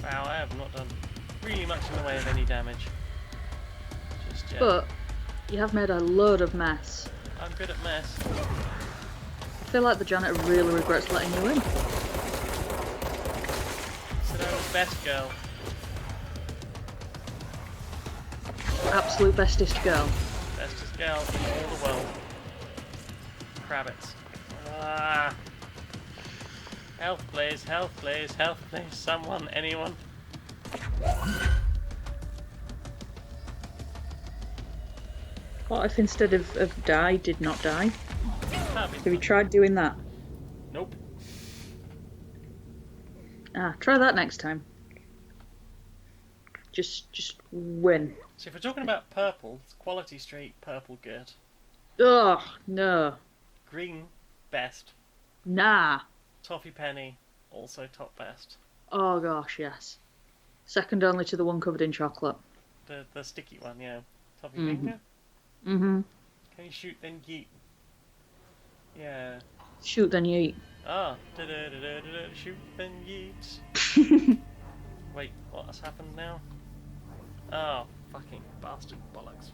S1: Wow, I have not done really much in the way of any damage. Just yet.
S2: But you have made a load of mess.
S1: I'm good at mess.
S2: feel like the janitor really regrets letting you in.
S1: Sedane's best girl.
S2: Absolute bestest girl.
S1: Bestest girl in all the world. Crabbits. Ah. Health please, health please, health please. Someone, anyone.
S2: What if instead of die, did not die?
S1: That'd be
S2: Have you
S1: fun.
S2: tried doing that?
S1: Nope.
S2: Ah, try that next time. Just win.
S1: So if we're talking about purple, it's Quality Street, purple good.
S2: Ugh, no.
S1: Green, best.
S2: Nah.
S1: Toffee Penny, also top best.
S2: Oh gosh, yes. Second only to the one covered in chocolate.
S1: The sticky one, yeah. Toffee
S2: Mhm.
S1: finger.
S2: Mm-hmm.
S1: Can you shoot then yeet? Yeah.
S2: Shoot then you eat.
S1: Ah. Shoot then yeet. Wait, what has happened now? Oh, fucking bastard bollocks.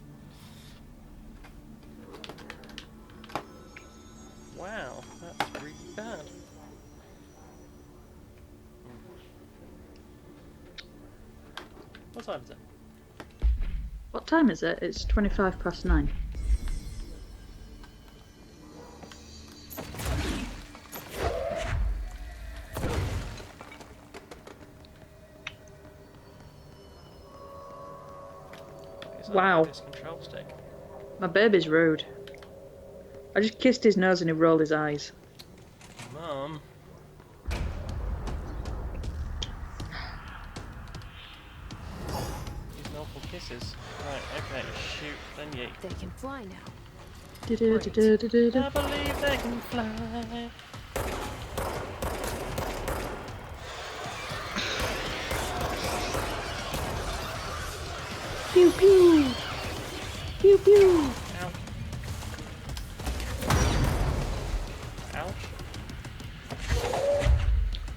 S1: Wow, that's really bad. What time is it?
S2: What time is it? It's 9:25. Wow.
S1: This control stick.
S2: My baby's rude. I just kissed his nose and he rolled his eyes.
S1: Mum. These awful kisses. Right, okay, shoot, then yeet.
S3: They can fly now.
S2: Du-du-du-du-du-du.
S1: I believe they can fly.
S2: Pew pew! Pew pew!
S1: Ow. Ouch.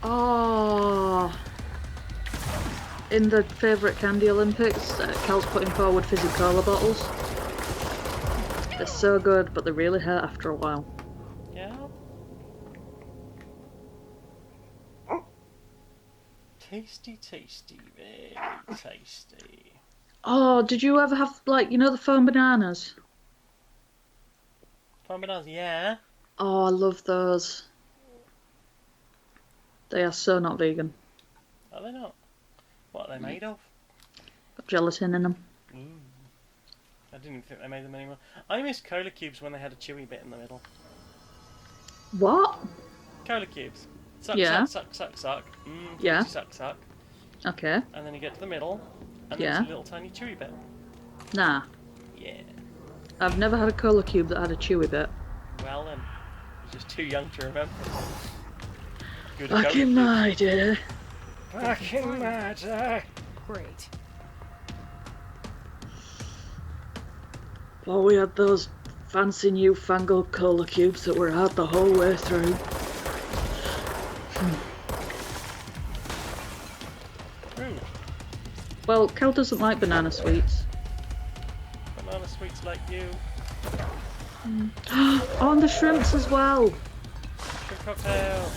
S2: Oh. In the favourite candy Olympics, Cal's putting forward fizzy cola bottles. They're so good, but they really hurt after a while.
S1: Yeah. Tasty, tasty, very tasty.
S2: Oh, did you ever have, like, you know the foam bananas?
S1: Fun bananas, yeah.
S2: Oh, I love those. They are so not vegan.
S1: Are they not? What are they made of?
S2: Got gelatin in them.
S1: I didn't even think they made them anymore. I miss cola cubes when they had a chewy bit in the middle.
S2: What?
S1: Cola cubes. Suck,
S2: Yeah.
S1: suck, suck, suck, suck.
S2: Yeah.
S1: Suck, suck.
S2: Okay.
S1: And then you get to the middle, and
S2: Yeah.
S1: there's a little tiny chewy bit.
S2: Nah.
S1: Yeah.
S2: I've never had a cola cube that had a chewy bit.
S1: Well then, you're just too young to remember. Good
S2: Back
S1: cola
S2: in
S1: cube.
S2: my day.
S1: Back in my day.
S3: Great.
S2: Well, we had those fancy newfangled cola cubes that were hard the whole way through. Well, Cal doesn't like banana sweets.
S1: Banana sweets like you.
S2: Oh, and the shrimps as well.
S1: Good cocktail.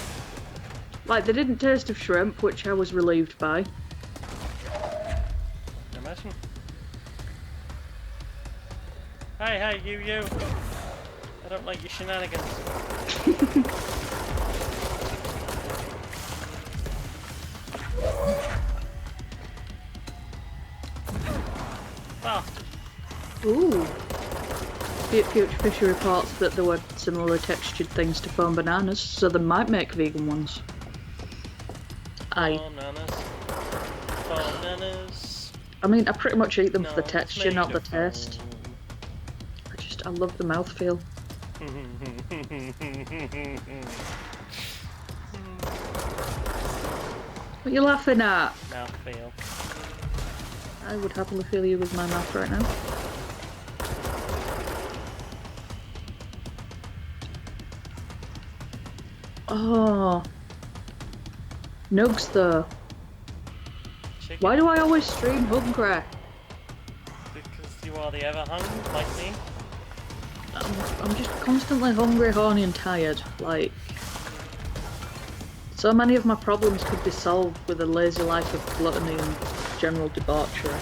S2: Like, they didn't taste of shrimp, which I was relieved by.
S1: Imagine. Hey, you. I don't like your shenanigans. Bastard.
S2: Ooh. Future Fisher reports that there were similarly textured things to foam bananas, so they might make vegan ones.
S1: Bananas.
S2: I mean, I pretty much eat them for the
S1: No, it's
S2: texture,
S1: made
S2: not the
S1: of
S2: taste. I love the mouthfeel. What are you laughing at?
S1: Mouthfeel.
S2: I would happily feel you with my mouth right now. Oh. Nugs though.
S1: Chicken.
S2: Why do I always stream hungry?
S1: Because you are the ever hungry, like me.
S2: I'm just constantly hungry, horny, and tired. Like, so many of my problems could be solved with a lazy life of gluttony and general debauchery.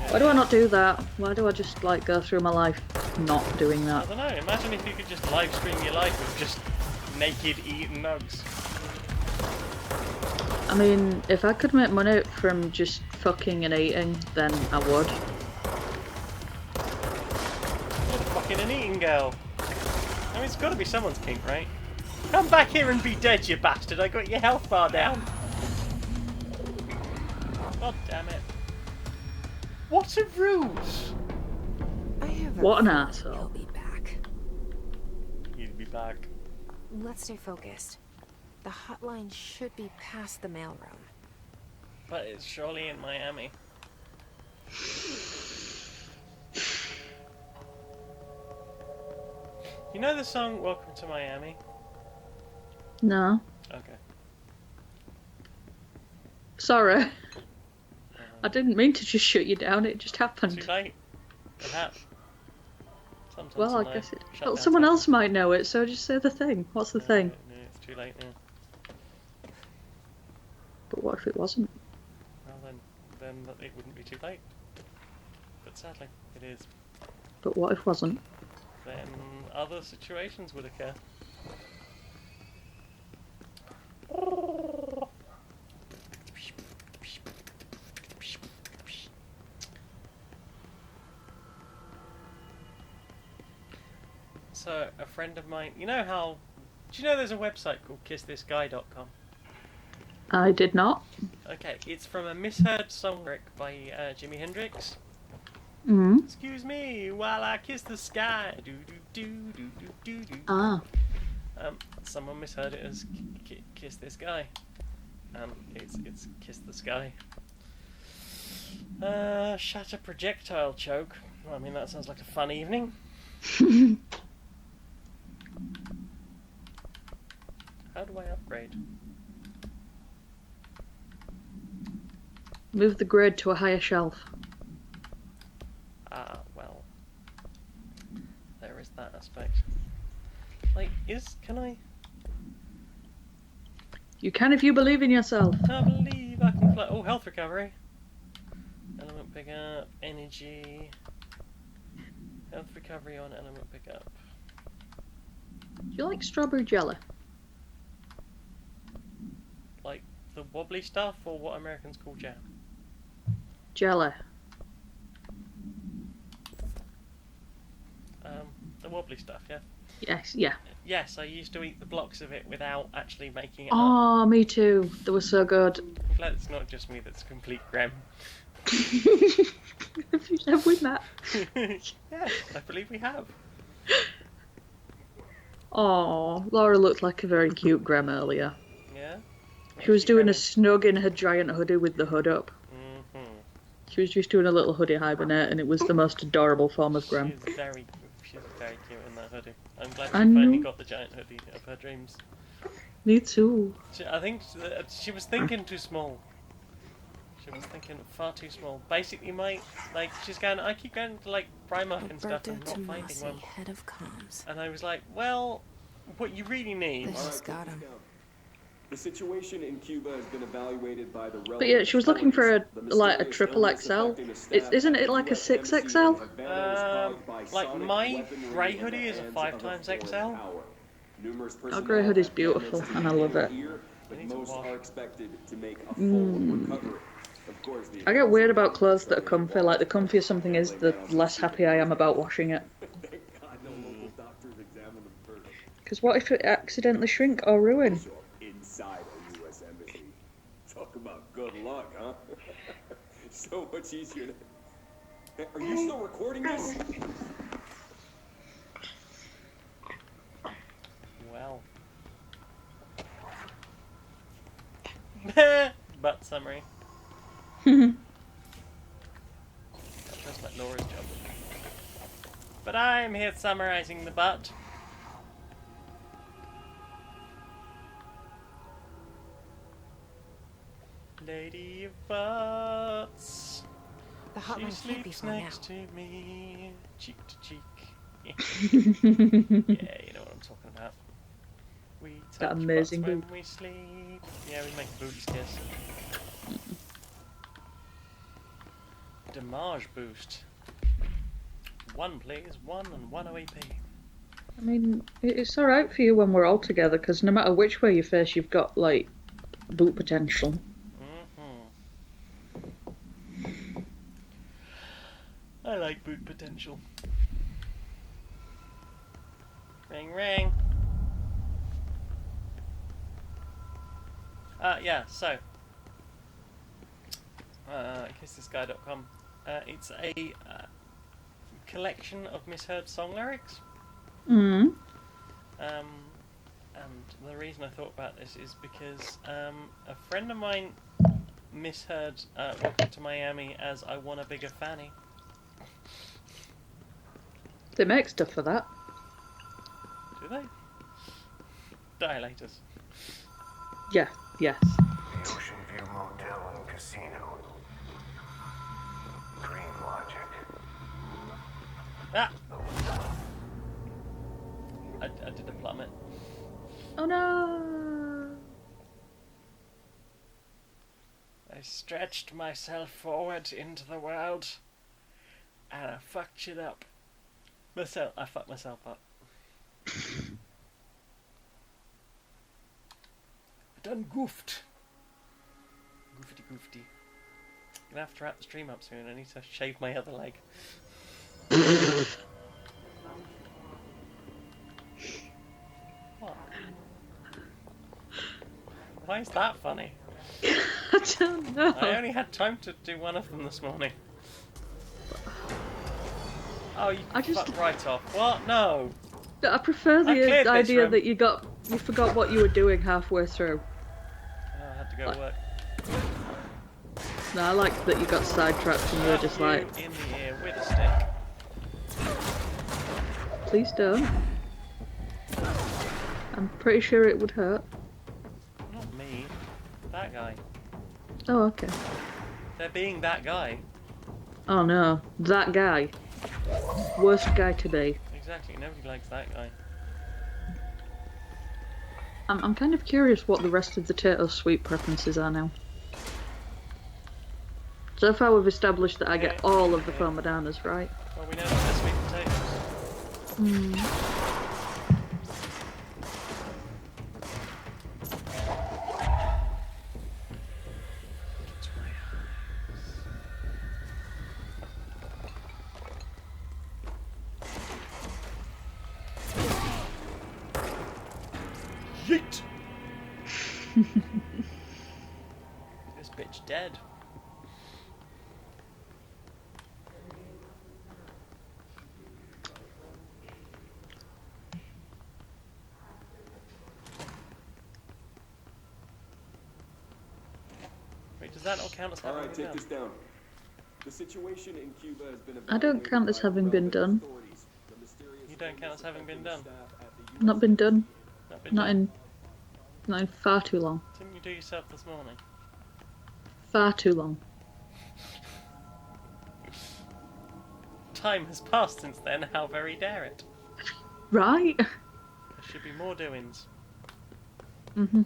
S2: Why do I not do that? Why do I just like go through my life not doing
S1: I
S2: that?
S1: don't know. Imagine if you could just live stream your life of just naked eating nugs.
S2: I mean, if I could make money from just fucking and eating, then I would.
S1: You're fucking an eating girl. I mean, it's got to be someone's kink, right? Come back here and be dead, you bastard! I got your health bar down. God damn it! What a ruse!
S3: I have a
S2: What an
S3: feeling
S2: asshole.
S3: He'll be back.
S1: You'd be back.
S3: Let's stay focused. The hotline should be past the mailroom.
S1: But it's surely in Miami. You know the song Welcome to Miami?
S2: No.
S1: Okay.
S2: Sorry. I didn't mean to just shut you down, it just happened.
S1: Too late. Perhaps. Sometimes
S2: Well, I
S1: no.
S2: guess it.
S1: Shut
S2: Well,
S1: down
S2: someone
S1: time.
S2: else might know it, so just say the thing. What's the thing?
S1: No, it's too late now.
S2: But what if it wasn't?
S1: Well then it wouldn't be too late. But sadly, it is.
S2: But what if it wasn't?
S1: Then other situations would occur. So, a friend of mine, you know how, do you know there's a website called kissthisguy.com?
S2: I did not.
S1: Okay, it's from a misheard song lyric by Jimi Hendrix.
S2: Mm.
S1: Excuse me while I kiss the sky. Do do do do do do do.
S2: Ah.
S1: Someone misheard it as kiss this guy. It's kiss the sky. Shatter projectile choke. Well, I mean that sounds like a fun evening. How do I upgrade?
S2: Move the grid to a higher shelf.
S1: Ah, well. There is that aspect. Like, can I...
S2: You can if you believe in yourself.
S1: I believe I can fly... Oh, health recovery. Element pickup, energy... Health recovery on element pickup.
S2: Do you like strawberry jelly?
S1: Like, the wobbly stuff, or what Americans call jam?
S2: Jelly.
S1: The wobbly stuff, yeah?
S2: Yes, yeah.
S1: Yes, I used to eat the blocks of it without actually making it up.
S2: Oh, me too. They were so good.
S1: I'm glad it's not just me that's complete grem.
S2: Have we met?
S1: Yes, I believe we have.
S2: Oh, Laura looked like a very cute Grem earlier.
S1: Yeah?
S2: She was doing a snug in her giant hoodie with the hood up.
S1: Mm-hmm.
S2: She was just doing a little hoodie hibernate, and it was the most adorable form of Grem.
S1: She's very cute in that hoodie. I'm glad she
S2: I
S1: finally
S2: know.
S1: got the giant hoodie of her dreams.
S2: Me too.
S1: I think she was thinking too small. She was thinking far too small. Basically, she's going, I keep going to, Primark and stuff and not finding one.
S3: Head of comms.
S1: And I was like, well, what you really need...
S3: This has got him.
S10: The situation in Cuba has been evaluated by the
S2: But yeah, she was looking for a triple XL. Isn't it like a 6XL?
S1: My grey hoodie is a 5XXL.
S2: Our grey hoodie's beautiful, and I love it. I get weird about clothes that are comfy. Like, the comfier something is, the less happy I am about washing it. Because what if it accidentally shrink or ruin?
S10: Inside a U.S. embassy. Talk about good luck, huh? So much easier to... Are you still recording this?
S1: Well. Butt summary. Just like Laura's job. But I'm here summarizing the butt. Lady of Butts.
S3: The
S1: She
S3: hotline can't be
S1: sleeps
S3: far now.
S1: next to me, cheek to cheek. Yeah, you know what I'm talking about. We
S2: That
S1: touch
S2: amazing
S1: butts when
S2: boob.
S1: we sleep. Yeah, we make boots kiss. Damage boost. 1 please, 1 and 1 OAP.
S2: I mean, it's alright for you when we're all together, because no matter which way you face, you've got, like, boot potential.
S1: I like boot potential. Ring ring. Yeah, so kissthisguy.com. It's a collection of misheard song lyrics.
S2: Mm.
S1: And the reason I thought about this is because a friend of mine misheard Welcome to Miami as I Want a Bigger Fanny.
S2: They make stuff for that.
S1: Do they? Dilators.
S2: Yeah, yes.
S7: The Ocean View Motel and Casino. Dream Logic.
S1: Ah! I did a plummet.
S2: Oh no!
S1: I stretched myself forward into the world and I fucked it up. I fucked myself up. I done goofed. Goofy. Gonna have to wrap the stream up soon. I need to shave my other leg. What? Why is that funny?
S2: I don't know.
S1: I only had time to do one of them this morning. Oh, you fucked right off. What? No.
S2: I prefer
S1: I cleared
S2: the
S1: this
S2: idea
S1: room.
S2: that you forgot what you were doing halfway through.
S1: Oh, I had to go to work.
S2: No, I like that you got sidetracked and you were just like,
S1: In the ear with a stick.
S2: please don't. I'm pretty sure it would hurt.
S1: Not me. That guy.
S2: Oh, okay.
S1: They're being that guy.
S2: Oh no, that guy. Worst guy to be.
S1: Exactly, nobody likes that guy.
S2: I'm kind of curious what the rest of the Tato sweet preferences are now. So far we've established that I get all of the Fomodanas, right?
S1: Well, we know that they're sweet potatoes.
S2: Hmm.
S1: Yeet! This bitch dead. Wait, does that not count as having
S10: Alright,
S1: been
S10: take
S1: done?
S10: this down. The situation in Cuba has been
S2: I don't count as having been done.
S1: You don't count as having been done?
S2: Not been done.
S1: Not been
S2: Not
S1: done?
S2: in far too long.
S1: Didn't you do yourself this morning?
S2: Far too long.
S1: Time has passed since then, how very dare it.
S2: Right?
S1: There should be more doings.
S2: Mhm.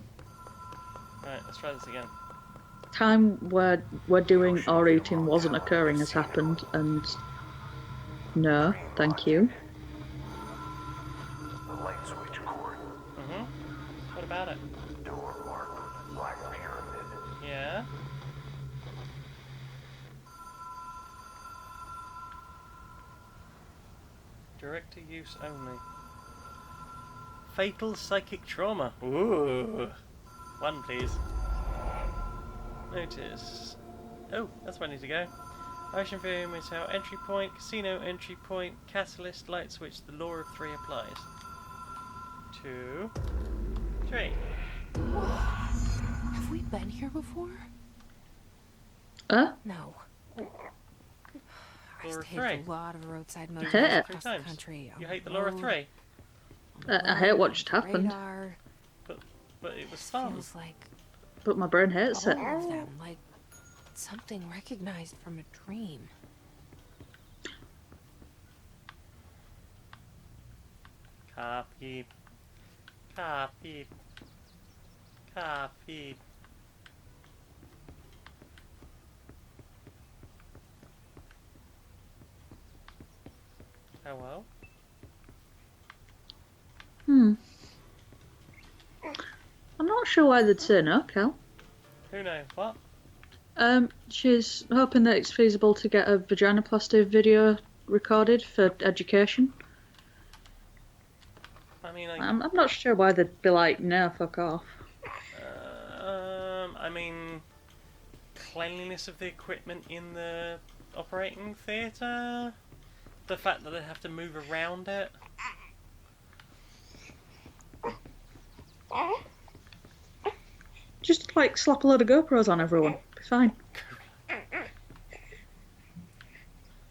S1: Right, let's try this again.
S2: Time where doing or eating wasn't occurring has happened, and no, thank you.
S7: The light switch cord.
S1: What about it?
S7: Door marked Black Pyramid.
S1: Yeah? Director use only. Fatal psychic trauma. Ooh. 1 please. Notice. Oh, that's where I need to go. Ocean View Motel entry point, casino entry point, catalyst, light switch, the law of 3 applies. 2, 3.
S3: Have we been here before?
S2: Huh?
S3: No. I
S1: Law
S3: used
S1: of
S3: to hate
S1: 3.
S3: a lot of roadside
S2: hate
S3: motels
S2: it.
S3: across
S1: 3
S3: the
S1: times.
S3: country.
S1: You hate the law of 3.
S2: I hate what just happened,
S3: Radar,
S1: But it was fun.
S3: feels like
S2: but my brain hates
S3: all
S2: it.
S3: of them, like It's something recognized from a dream.
S1: Copy. Copy. Copy. Hello?
S2: I'm not sure why they'd say no, Cal.
S1: Who knows? What?
S2: She's hoping that it's feasible to get a vaginoplasty video recorded for education.
S1: I mean,
S2: I'm not sure why they'd be like, no, fuck off.
S1: I mean, cleanliness of the equipment in the operating theatre? The fact that they have to move around it?
S2: Just like slap a load of GoPros on everyone. Be fine.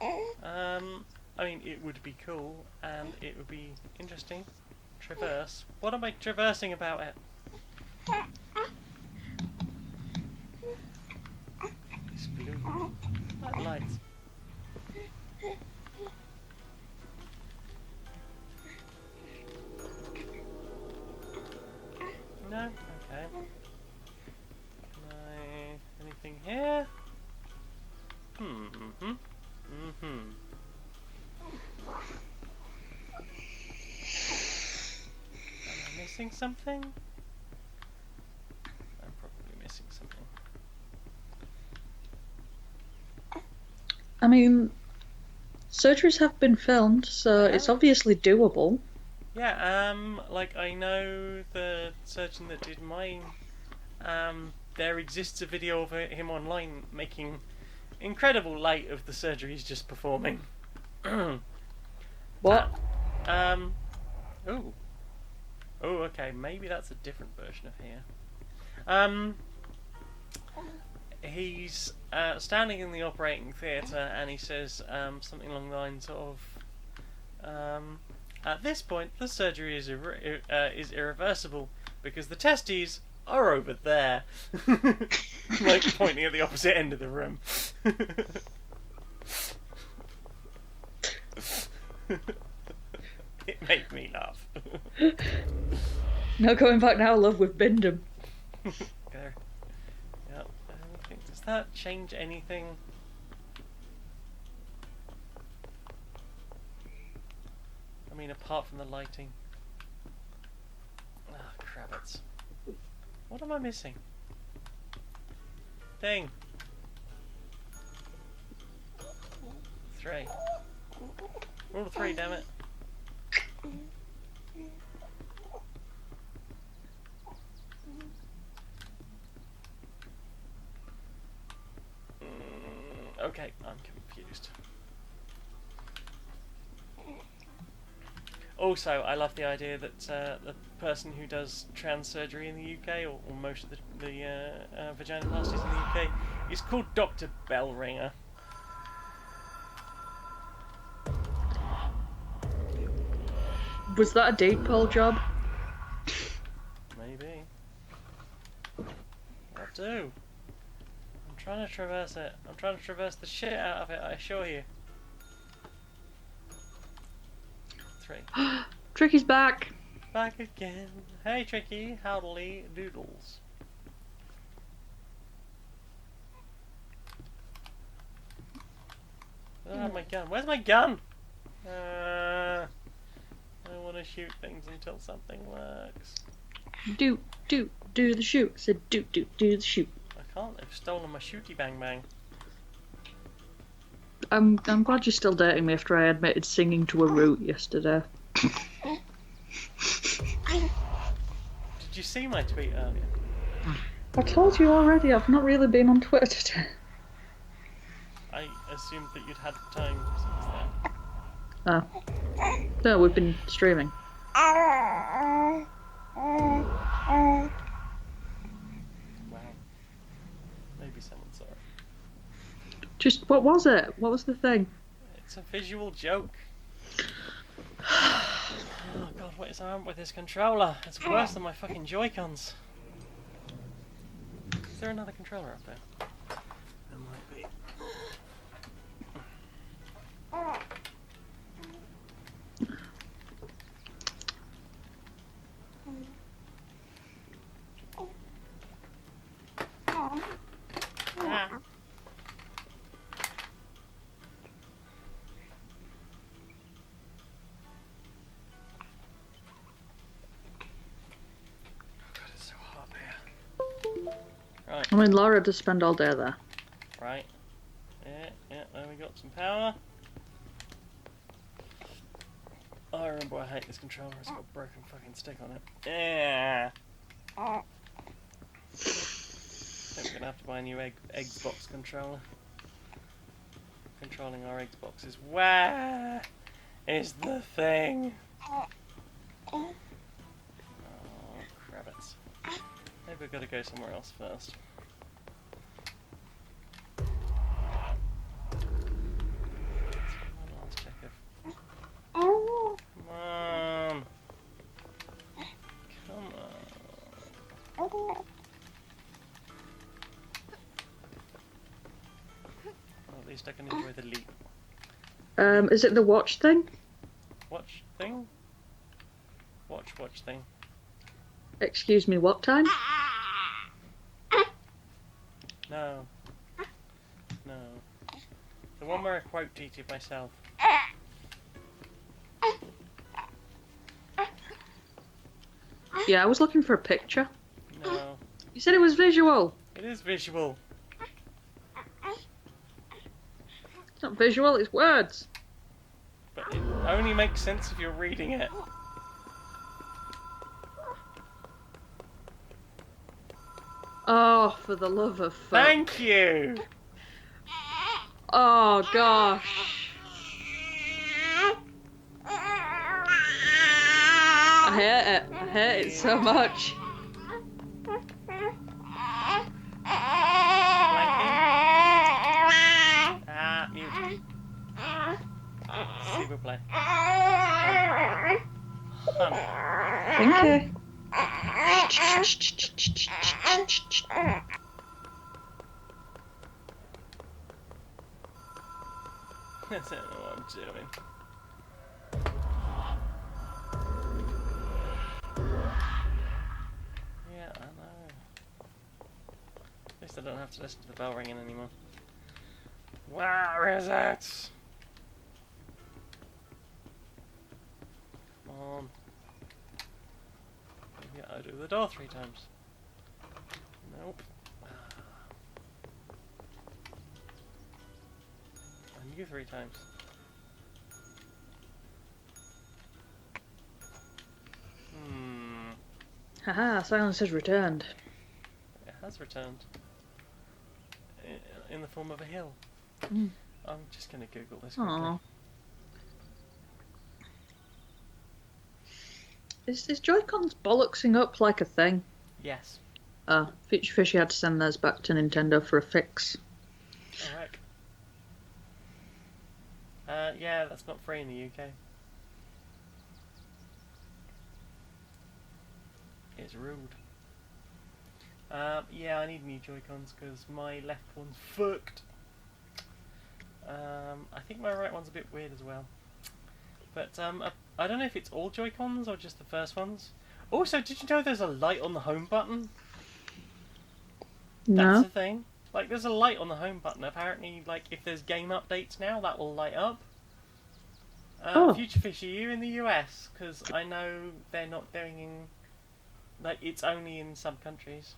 S1: I mean, it would be cool and it would be interesting. Traverse. What am I traversing about it? It's blue. That lights. No? Okay. Anything here? Am I missing something? I'm probably missing something.
S2: I mean, surgeries have been filmed, so it's obviously doable.
S1: Yeah, like I know the surgeon that did mine, there exists a video of him online making incredible light of the surgery he's just performing.
S2: What?
S1: Oh, okay, maybe that's a different version of here. He's standing in the operating theatre and he says something along the lines of, at this point, the surgery is irreversible because the testes are over there. Like pointing at the opposite end of the room. It made me laugh.
S2: No going back now, love, we've binned him.
S1: There. Yep. Does that change anything? I mean, apart from the lighting. Ah, crabbits. What am I missing? Thing. 3. Rule 3, damn it. Okay, I'm confused. Also, I love the idea that the person who does trans surgery in the UK, or most of the vaginoplasties in the UK, is called Dr. Bellringer.
S2: Was that a deep pull job?
S1: Maybe. What do? I'm trying to traverse it. I'm trying to traverse the shit out of it, I assure you. 3.
S2: Tricky's back.
S1: Back again. Hey Tricky, howdly doodles. I don't have my gun. Where's my gun? I want to shoot things until something works.
S2: Do the shoot. I said do the shoot.
S1: I can't. They've stolen my shooty bang bang.
S2: I'm glad you're still dating me after I admitted singing to a root yesterday.
S1: Did you see my tweet earlier?
S2: I told you already, I've not really been on Twitter today.
S1: I assumed that you'd had time since then.
S2: Oh. No, we've been streaming.
S1: Wow. Maybe someone saw it.
S2: Just, what was it? What was the thing?
S1: It's a visual joke. Oh god, what is wrong with this controller? It's worse than my fucking Joy-Cons. Is there another controller up there? There might be. Ah. God, it's so hot here. Right.
S2: I mean, Laura does spend all day there.
S1: Right. Yeah, there we got some power. Oh, I remember I hate this controller, it's got a broken fucking stick on it. Yeah. I think we're gonna have to buy a new Xbox controller. Controlling our Xbox is where is the thing? Oh, crabbits. Maybe we've got to go somewhere else first. Let's check if... Come on! Come on! Well, at least I can enjoy the leap.
S2: Is it the watch thing?
S1: Watch thing? Watch thing.
S2: Excuse me, what time?
S1: No. No. The one where I quote teated myself.
S2: Yeah, I was looking for a picture.
S1: No.
S2: You said it was visual.
S1: It is visual.
S2: It's not visual, it's words.
S1: But it only makes sense if you're reading it.
S2: Oh, for the love of fuck.
S1: Thank you!
S2: Oh, gosh. I hate it. I hate it so much.
S1: Blanking. Ah, mute. S'il vous plaît.
S2: Thank you.
S1: I don't know what I'm doing. Yeah, I know. At least I don't have to listen to the bell ringing anymore. Where is it? Come on. Maybe I do the door 3 times. Nope. And you 3 times.
S2: Haha, silence has returned.
S1: It has returned. In the form of a hill.
S2: Mm.
S1: I'm just gonna Google this quickly.
S2: Aww. Is Joy-Cons bollocksing up like a thing?
S1: Yes.
S2: Future Fishy had to send theirs back to Nintendo for a fix.
S1: Alright. Yeah, that's not free in the UK. It's rude. Yeah, I need new Joy-Cons because my left one's fucked. I think my right one's a bit weird as well. But I don't know if it's all Joy-Cons or just the first ones. Also, did you know there's a light on the home button?
S2: No.
S1: That's a thing. Like, there's a light on the home button. Apparently, like, if there's game updates now, that will light up. Future Fish, are you in the US? Because I know they're not doing... Like, it's only in some countries.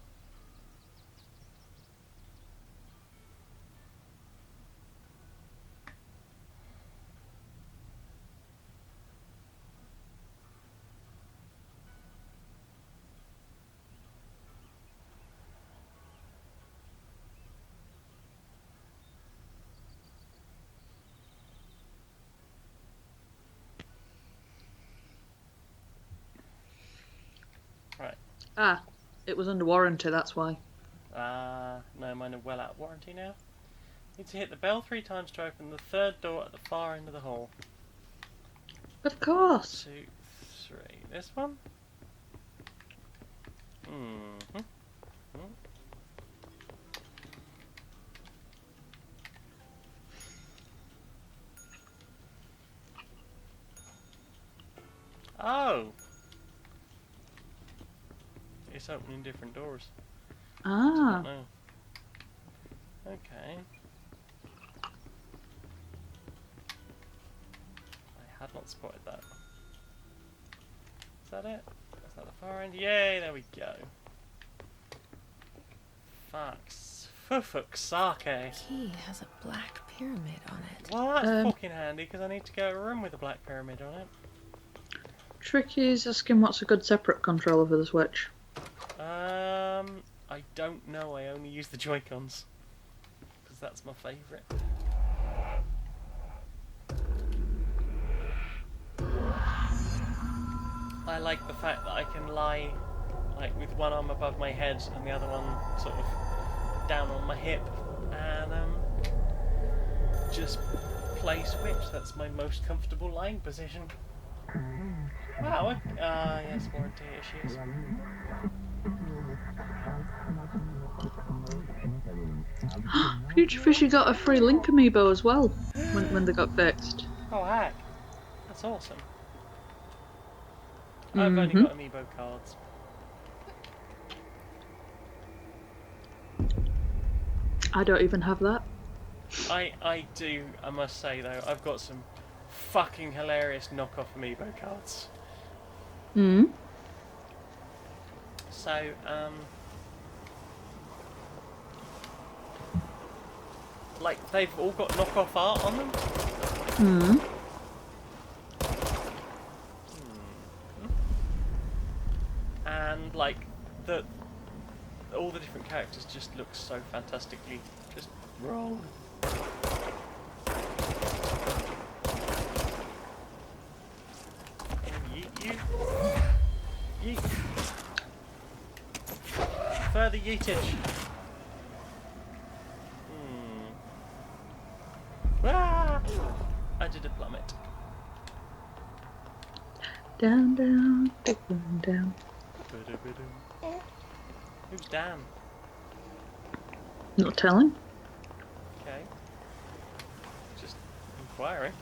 S1: Right.
S2: Ah, it was under warranty, that's why.
S1: No, mine are well out of warranty now. Need to hit the bell 3 times to open the 3rd door at the far end of the hall.
S2: Of course.
S1: 2, 3. This one? it's opening different doors.
S2: Ah.
S1: No. Okay. I had not spotted that. Is that it? Is that the far end? Yay, there we go. For fuck's sake.
S3: Key has a black pyramid on it.
S1: Well, that's fucking handy because I need to go to a room with a black pyramid on it.
S2: Tricky's asking what's a good separate controller for the Switch.
S1: I don't know. I only use the Joy-Cons because that's my favourite. I like the fact that I can lie like with one arm above my head and the other one sort of down on my hip and just play Switch. That's my most comfortable lying position. Wow, yes, warranty issues.
S2: Future Fishy got a free Link amiibo as well when they got fixed.
S1: Oh heck, that's awesome. I've only got amiibo cards.
S2: I don't even have that.
S1: I do, I must say though, I've got some fucking hilarious knockoff amiibo cards. So, like, they've all got knockoff art on them. And, like, all the different characters just look so fantastically just wrong. Yeet. Further yeetage. Ah! I did a plummet.
S2: Down.
S1: Who's Dan?
S2: Not telling.
S1: Okay. Just inquiring.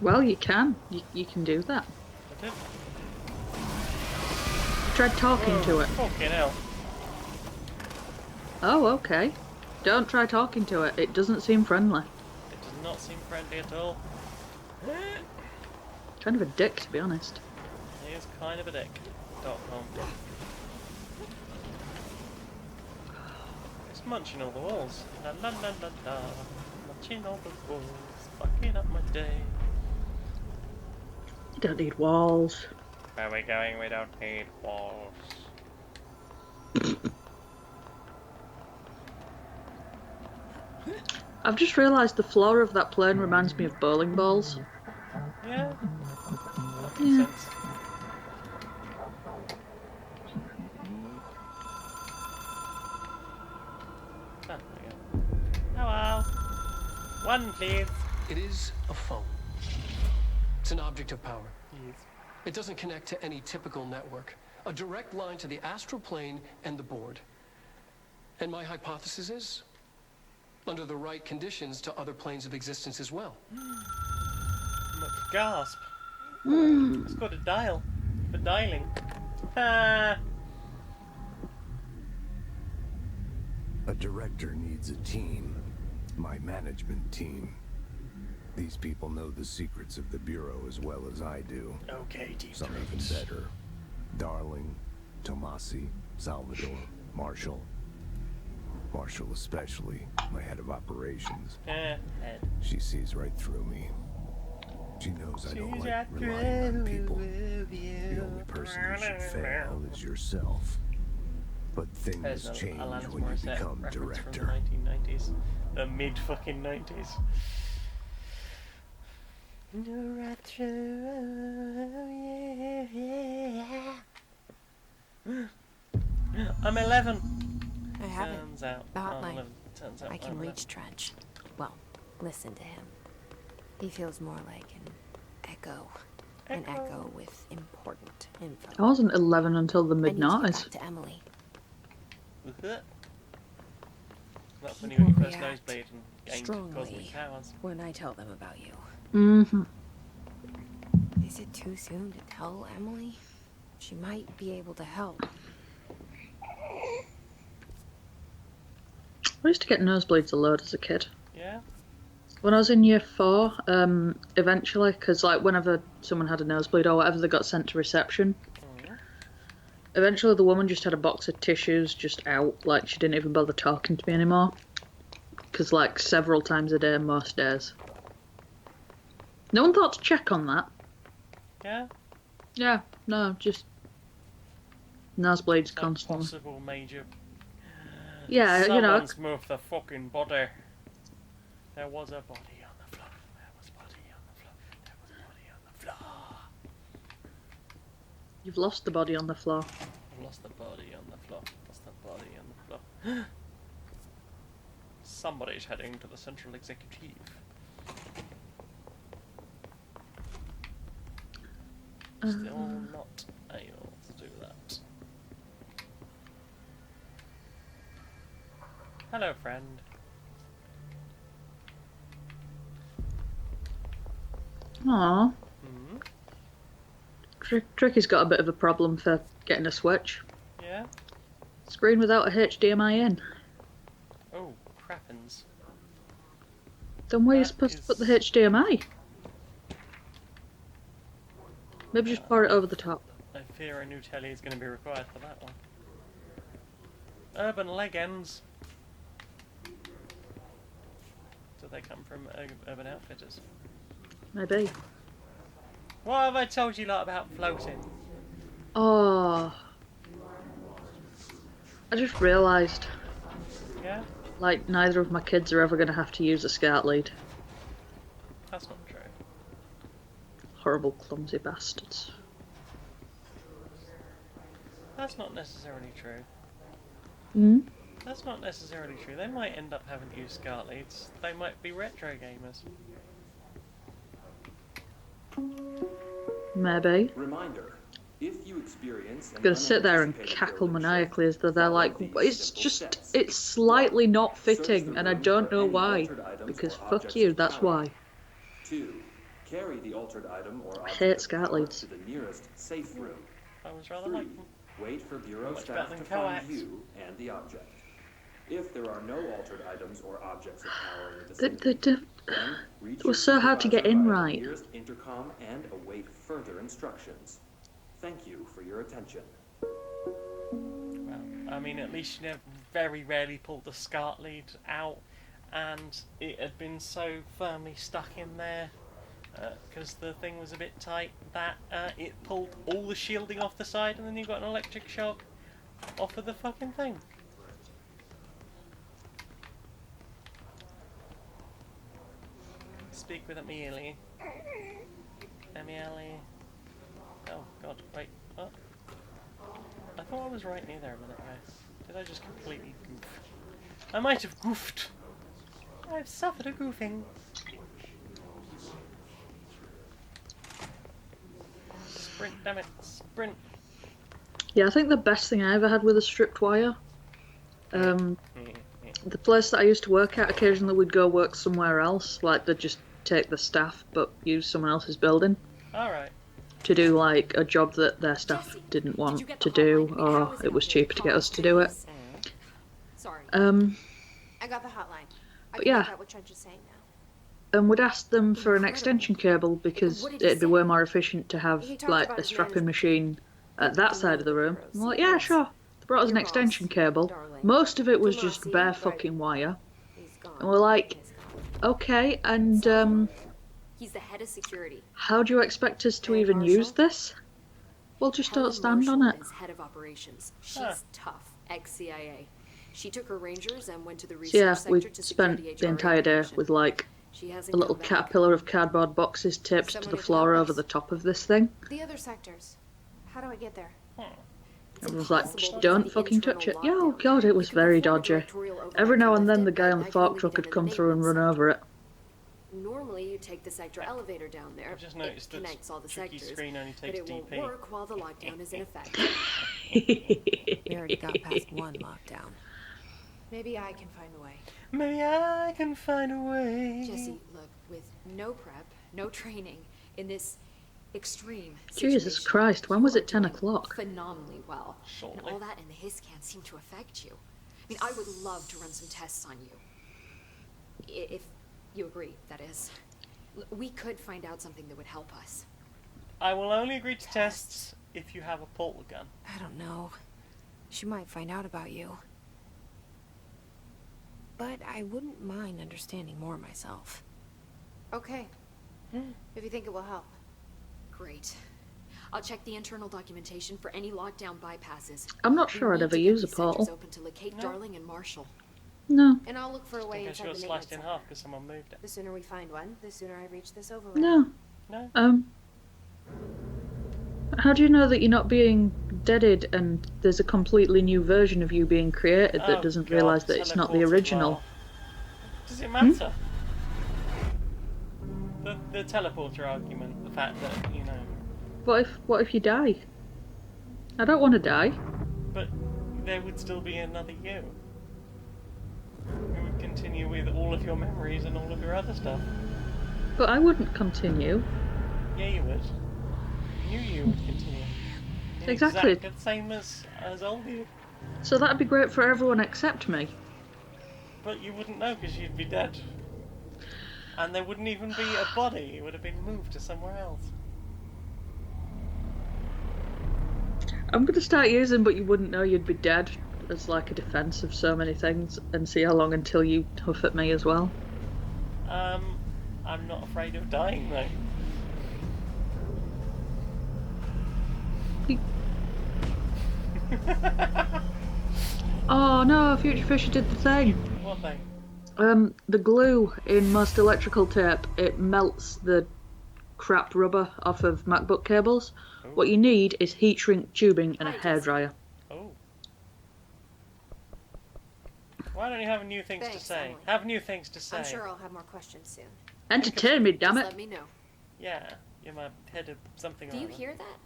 S2: Well, you can. You can do that.
S1: I did.
S2: Try talking to it.
S1: Fucking hell.
S2: Oh, okay. Don't try talking to it. It doesn't seem friendly.
S1: It does not seem friendly at all.
S2: Kind of a dick, to be honest.
S1: He is kind of a dick. .com. It's munching all the walls. La la la la la. Munching all the walls. Fucking up my day.
S2: You don't need walls.
S1: Where are we going? We don't need walls.
S2: I've just realised the floor of that plane reminds me of bowling balls.
S1: Yeah. That makes sense. Ah, there we go. Hello. One, please.
S6: It is a phone. It's an object of power.
S1: Yes.
S6: It doesn't connect to any typical network. A direct line to the astral plane and the board. And my hypothesis is, under the right conditions, to other planes of existence as well.
S1: Gasp. It's got a dial for dialing. Ah.
S7: A director needs a team. My management team. These people know the secrets of the Bureau as well as I do.
S1: Okay, deep
S7: Some even better. Darling, Tomasi, Salvador, Marshall. Marshall especially, my head of operations.
S1: Head.
S7: She sees right through me. She knows I don't
S1: She's
S7: like
S1: right
S7: relying on people.
S1: through you.
S7: The only person who should fail is yourself. But things
S1: There's
S7: change
S1: Alanis
S7: when you
S1: Morissette
S7: become
S1: reference
S7: director.
S1: From the 1990s. The mid-fucking 90s. You're right through, yeah. I'm 11.
S3: I haven't.
S1: Turns out.
S3: About
S1: I'm
S3: like
S1: 11. Turns out
S3: I can
S1: I'm
S3: reach Trench. Well, listen to him. He feels more like an echo. An echo with important info.
S2: I wasn't 11 until the
S3: I need to get
S2: mid-90s.
S3: back to Emily.
S1: 11. That's when you got your first
S3: React
S1: nosebleed and gained
S3: strongly
S1: cosmic powers.
S3: when I tell them about you.
S2: Mm-hmm.
S3: Is it too soon to tell Emily? She might be able to help.
S2: I used to get nosebleeds a load as a kid.
S1: Yeah?
S2: When I was in year 4, eventually, because like whenever someone had a nosebleed or whatever, they got sent to reception. Eventually, the woman just had a box of tissues just out, like she didn't even bother talking to me anymore. Because like several times a day, most days. No one thought to check on that.
S1: Yeah?
S2: Yeah, no, just nosebleeds
S1: Like
S2: constantly.
S1: possible major...
S2: Yeah, you know.
S1: Someone's moved the fucking body. There was a body on the floor. There was a body on the floor. There was a body on the floor.
S2: You've lost the body on the floor.
S1: I've lost the body on the floor. Lost the body on the floor. Somebody's heading to the central executive. Still not able to do that. Hello, friend.
S2: Aww.
S1: Hmm?
S2: Tricky's got a bit of a problem for getting a Switch.
S1: Yeah?
S2: Screen without a HDMI in.
S1: Oh, crappins.
S2: Then where are you
S1: That
S2: supposed to put the
S1: is-
S2: HDMI? Maybe just pour it over the top.
S1: I fear a new telly is going to be required for that one. Urban Legends. Do they come from Urban Outfitters?
S2: Maybe.
S1: What have I told you lot about floating?
S2: Oh. I just realised,
S1: Yeah?
S2: like, neither of my kids are ever going to have to use a SCART lead.
S1: That's not true.
S2: Horrible, clumsy bastards.
S1: That's not necessarily true.
S2: Hmm?
S1: That's not necessarily true. They might end up having to use SCART leads. They might be retro gamers.
S2: Maybe.
S10: Reminder. If you experience an
S2: Gonna sit there and
S10: unanticipated
S2: cackle
S10: building
S2: maniacally as though they're
S10: follow
S2: like,
S10: these
S2: it's
S10: simple
S2: just,
S10: steps.
S2: it's slightly not
S10: Search
S2: fitting,
S10: the
S2: and I
S10: room
S2: don't
S10: for
S2: know
S10: any
S2: why.
S10: altered items
S2: Because
S10: or
S2: fuck
S10: objects
S2: you,
S10: of
S2: that's
S10: power.
S2: why.
S10: 2. Carry the altered item or object
S2: hate
S10: of
S2: SCART
S10: power
S2: leads.
S10: to the nearest safe room.
S1: I was rather
S10: 3.
S1: like...
S10: Wait for bureau
S1: Much
S10: staff
S1: better
S10: to
S1: than
S10: find
S1: coax.
S10: you and the object. If there are no altered items or objects of power in the
S2: The,
S10: vicinity,
S2: the,
S10: then reach
S2: it was
S10: your
S2: so hard to get
S10: supervisor
S2: in
S10: via the
S2: right.
S10: nearest intercom and await further instructions. Thank you for your attention.
S1: Well, I mean, at least you never very rarely pulled the SCART lead out, and it had been so firmly stuck in there because the thing was a bit tight that it pulled all the shielding off the side, and then you got an electric shock off of the fucking thing. Speak with Amelie. Amelie. Oh god, wait, what? I thought I was right near there a minute ago. Did I just completely goof? I might have goofed. I've suffered a goofing. Sprint, damn it, sprint.
S2: Yeah, I think the best thing I ever had with a stripped wire, the place that I used to work at, occasionally we'd go work somewhere else, like they'd just take the staff but use someone else's building
S1: Alright.
S2: to do like a job that their staff didn't want to do, or it was cheaper to get us to do it.
S5: Sorry.
S3: I got the hotline. I
S2: But
S3: can
S2: yeah.
S3: make out what Trench is saying now.
S2: And we'd ask them for an extension cable because
S5: What did he
S2: it'd be
S5: say?
S2: way more efficient to have
S3: He talked
S2: like
S3: about
S2: a
S3: his
S2: strapping
S3: management.
S2: machine at that side of the room. I'm like, yeah, sure. They brought us an
S3: Your
S2: extension
S3: boss,
S2: cable.
S3: darling.
S2: Most of it was just
S3: Tomasi,
S2: bare
S3: right.
S2: fucking wire.
S3: He's gone.
S2: And we're like,
S3: He's gone.
S2: okay, and
S5: He's the head of security.
S2: how do you expect us to
S5: And
S2: even
S5: Marshall?
S2: use this? Well, just
S5: Helen
S2: don't stand on
S5: Marshall
S2: it.
S5: is head of operations. She's
S1: Huh.
S5: tough, ex-CIA. She took her Rangers and went to the
S2: So
S5: research
S2: yeah,
S5: sector
S2: we
S5: to secure
S2: spent
S5: the
S2: the entire day
S5: operation.
S2: with like
S5: She hasn't
S2: a little
S5: come back.
S2: caterpillar of cardboard boxes taped to
S3: Someone
S2: the
S3: who can
S2: floor
S3: help
S2: over
S3: us.
S2: the top of this thing.
S3: The other sectors. How do I get there?
S5: It's
S2: It was like,
S5: impossible
S2: just
S5: because
S2: don't
S5: of the
S2: fucking touch it.
S5: internal
S2: Yeah, oh
S5: lockdown.
S2: god, it was
S5: You can
S2: very
S5: perform a
S2: dodgy.
S5: directorial override
S2: Every now
S5: to
S2: and then
S5: lift
S2: the
S5: it,
S2: guy
S5: but
S2: on the
S5: that can
S2: fork
S5: only
S2: truck
S5: be
S2: would
S5: done
S2: come
S5: in the
S2: through and run
S5: maintenance
S2: over it.
S5: Normally, you take the sector elevator down there.
S1: I've just
S5: It
S1: noticed that
S5: connects all the
S1: Tricky
S5: sectors,
S1: screen only
S5: but
S1: takes
S5: it won't
S1: DP.
S5: work while the lockdown is in effect.
S3: We already got past one lockdown. Maybe I can find a way.
S1: Maybe I can find a way.
S5: Jesse, look, with no prep, no training, in this extreme
S2: Jesus
S5: situation.
S2: Christ, when was
S5: You
S2: it 10
S5: are doing
S2: o'clock?
S5: Phenomenally well. And
S1: Shortly.
S5: all that in the his can seem to affect you. I mean, I would love to run some tests on you. If you agree, that is. We could find out something that would help us.
S1: I will only agree to tests if you have a portal gun.
S3: I don't know. She might find out about you. But I wouldn't mind understanding more myself.
S5: Okay. If you think it will help. Great. I'll check the internal documentation for any lockdown bypasses.
S2: I'm not
S5: We
S2: sure I'd
S5: need
S2: ever
S5: to get
S2: use a
S5: these sectors
S2: portal.
S5: open to locate
S1: No.
S5: Darling and Marshall.
S2: No.
S3: And I'll look for a way
S1: Because she
S3: inside
S1: got
S3: the
S1: sliced in
S3: maintenance
S1: half
S3: center.
S1: because someone moved it.
S3: The sooner we find one, the sooner I reach this override.
S2: No.
S1: No?
S2: How do you know that you're not being deaded and there's a completely new version of you being created that
S1: Oh,
S2: doesn't
S1: God,
S2: realise that it's not the
S1: teleported
S2: original?
S1: laugh. Does it matter? The teleporter argument, the fact that, you know...
S2: What if you die? I don't want to die.
S1: But there would still be another you. It would continue with all of your memories and all of your other stuff.
S2: But I wouldn't continue.
S1: Yeah, you would. You would continue. In
S2: Exactly.
S1: Exactly the same as old you.
S2: So that'd be great for everyone except me.
S1: But you wouldn't know because you'd be dead. And there wouldn't even be a body. It would have been moved to somewhere else.
S2: I'm going to start using but you wouldn't know you'd be dead as like a defence of so many things and see how long until you huff at me as well.
S1: I'm not afraid of dying though.
S2: Oh no, Future Fisher did the thing.
S1: What thing?
S2: The glue in most electrical tape, it melts the crap rubber off of MacBook cables.
S1: Ooh.
S2: What you need is heat shrink tubing and a
S5: Hi,
S2: hairdryer.
S1: Oh. Why don't you have new things to
S3: Thanks,
S1: say?
S3: Emily.
S1: Have new things to say.
S3: I'm sure I'll have more questions soon.
S2: Entertain me, damn
S5: Just
S2: it!
S5: let me know.
S1: Yeah, you're my head of something.
S5: Do
S1: or
S5: you
S1: other.
S5: hear that?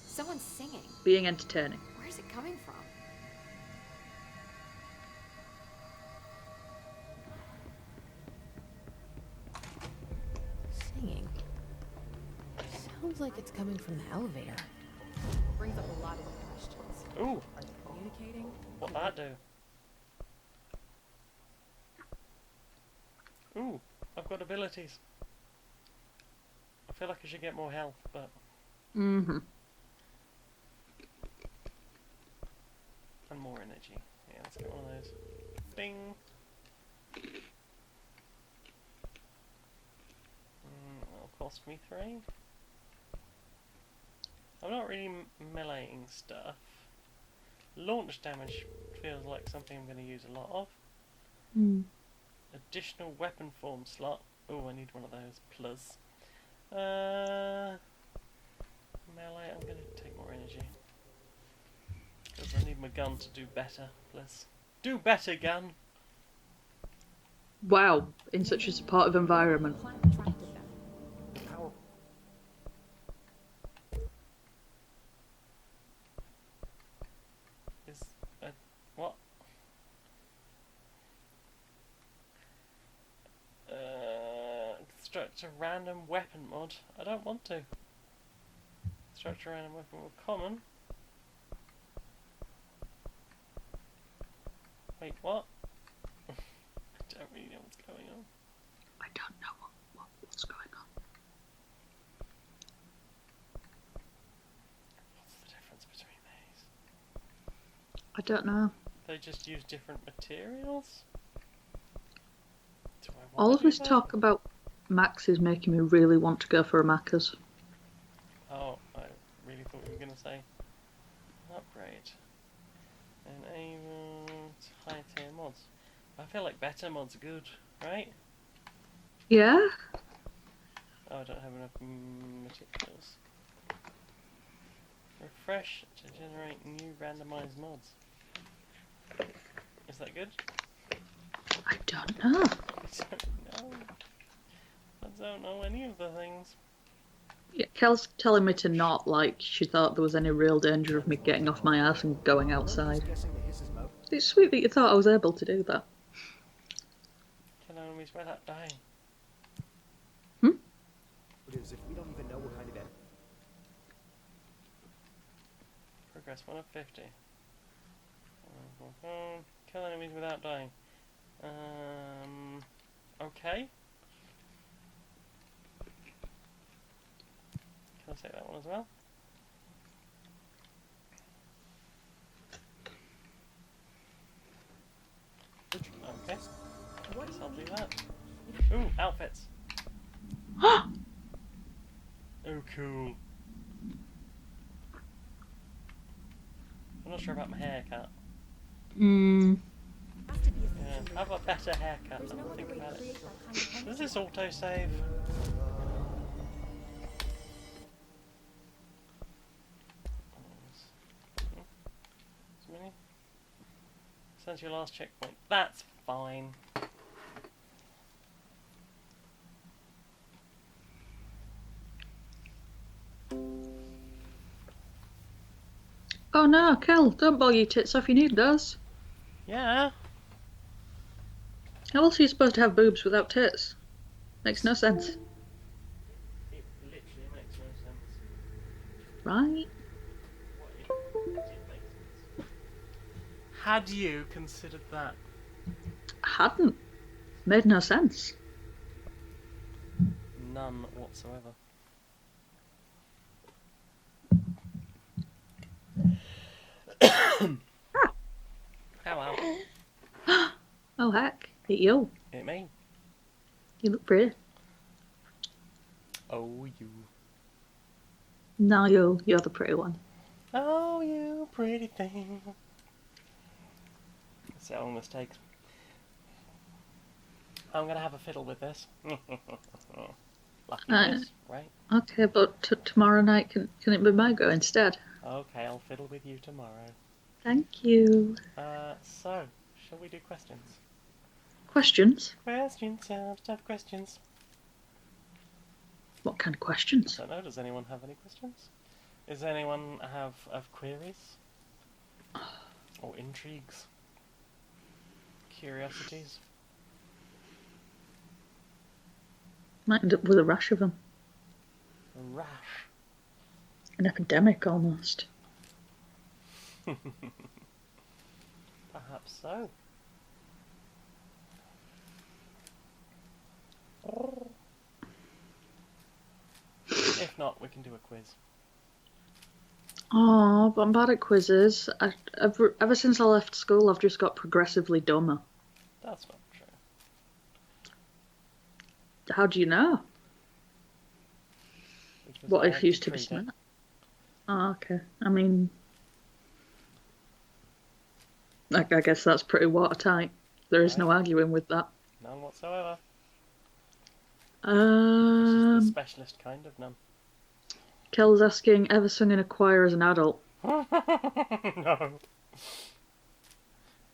S5: Someone's singing.
S2: Being entertaining.
S5: Where's it coming from?
S3: Singing. Sounds like it's coming from the elevator.
S11: Brings up a lot of questions.
S1: Ooh,
S11: Are they communicating?
S1: what'd that do? Ooh, I've got abilities. I feel like I should get more health, but
S2: Mm-hmm.
S1: and more energy. Yeah, let's get one of those. Bing. That'll cost me 3. I'm not really meleeing stuff. Launch damage feels like something I'm going to use a lot of.
S2: Mm.
S1: Additional weapon form slot. Oh, I need one of those. Plus. Melee, I'm going to take more energy. Because I need my gun to do better. Plus. Do better, gun!
S2: Wow, in such a supportive environment.
S11: Climate attracted them.
S10: The power.
S1: Is. What? Construct a random weapon mod. I don't want to. Structure a random weapon mod common. Wait, what? I don't really know what's going on.
S2: I don't know what's going on.
S1: What's the difference between these?
S2: I don't know.
S1: They just use different materials? Do I want
S2: All
S1: to
S2: of
S1: do
S2: this
S1: that?
S2: talk about Max is making me really want to go for a Macca's.
S1: Oh, I really thought you were going to say upgrade. Enable high tier mods. I feel like better mods are good, right?
S2: Yeah?
S1: Oh, I don't have enough materials. Refresh to generate new randomized mods. Is that good?
S2: I don't know.
S1: I don't know. I don't know any of the things.
S2: Yeah, Kel's telling me to not, like, she thought there was any real danger of me getting off my ass and going outside. It's sweet that you thought I was able to do that.
S1: Kill enemies without dying.
S2: Hmm?
S12: Because if we don't even know what kind of
S1: progress, 1 of 50. Kill enemies without dying. Okay. Can I take that one as well? Okay. Guess I'll do that. Ooh, outfits. Oh, cool. I'm not sure about my haircut.
S2: Hmm.
S1: Yeah, have a better haircut. I'll think about it. Does this auto-save? Mini? Since your last checkpoint. That's fine.
S2: Oh no, Kel, don't ball your tits off, you need those.
S1: Yeah.
S2: How else are you supposed to have boobs without tits? Makes no sense.
S1: It literally makes no sense.
S2: Right?
S1: What if it did make sense? Had you considered that?
S2: Hadn't. Made no sense.
S1: None whatsoever. Hello.
S2: Oh heck, it you.
S1: It me.
S2: You look pretty.
S1: Oh, you.
S2: No, you're the pretty one.
S1: Oh, you pretty thing. That's how long this takes. I'm gonna have a fiddle with this. Lucky this, right?
S2: Okay, but tomorrow night can it be my go instead?
S1: Okay, I'll fiddle with you tomorrow.
S2: Thank you.
S1: So, shall we do questions?
S2: Questions?
S1: Questions, yeah, just have questions.
S2: What kind of questions?
S1: I don't know, does anyone have any questions? Does anyone have queries? Or intrigues? Curiosities?
S2: Might end up with a rash of them.
S1: A rash?
S2: An epidemic, almost.
S1: Perhaps so. If not, we can do a quiz.
S2: Oh, but I'm bad at quizzes. Ever since I left school, I've just got progressively dumber.
S1: That's not true.
S2: How do you know?
S1: Because
S2: What
S1: I
S2: if
S1: like
S2: you used to be
S1: treat it.
S2: smart? Oh, okay. I mean, I guess that's pretty watertight. There is no
S1: Right.
S2: arguing with that.
S1: None whatsoever. This is the
S2: Um,
S1: specialist kind of none.
S2: Kel's asking, ever sung in a choir as an adult?
S1: No.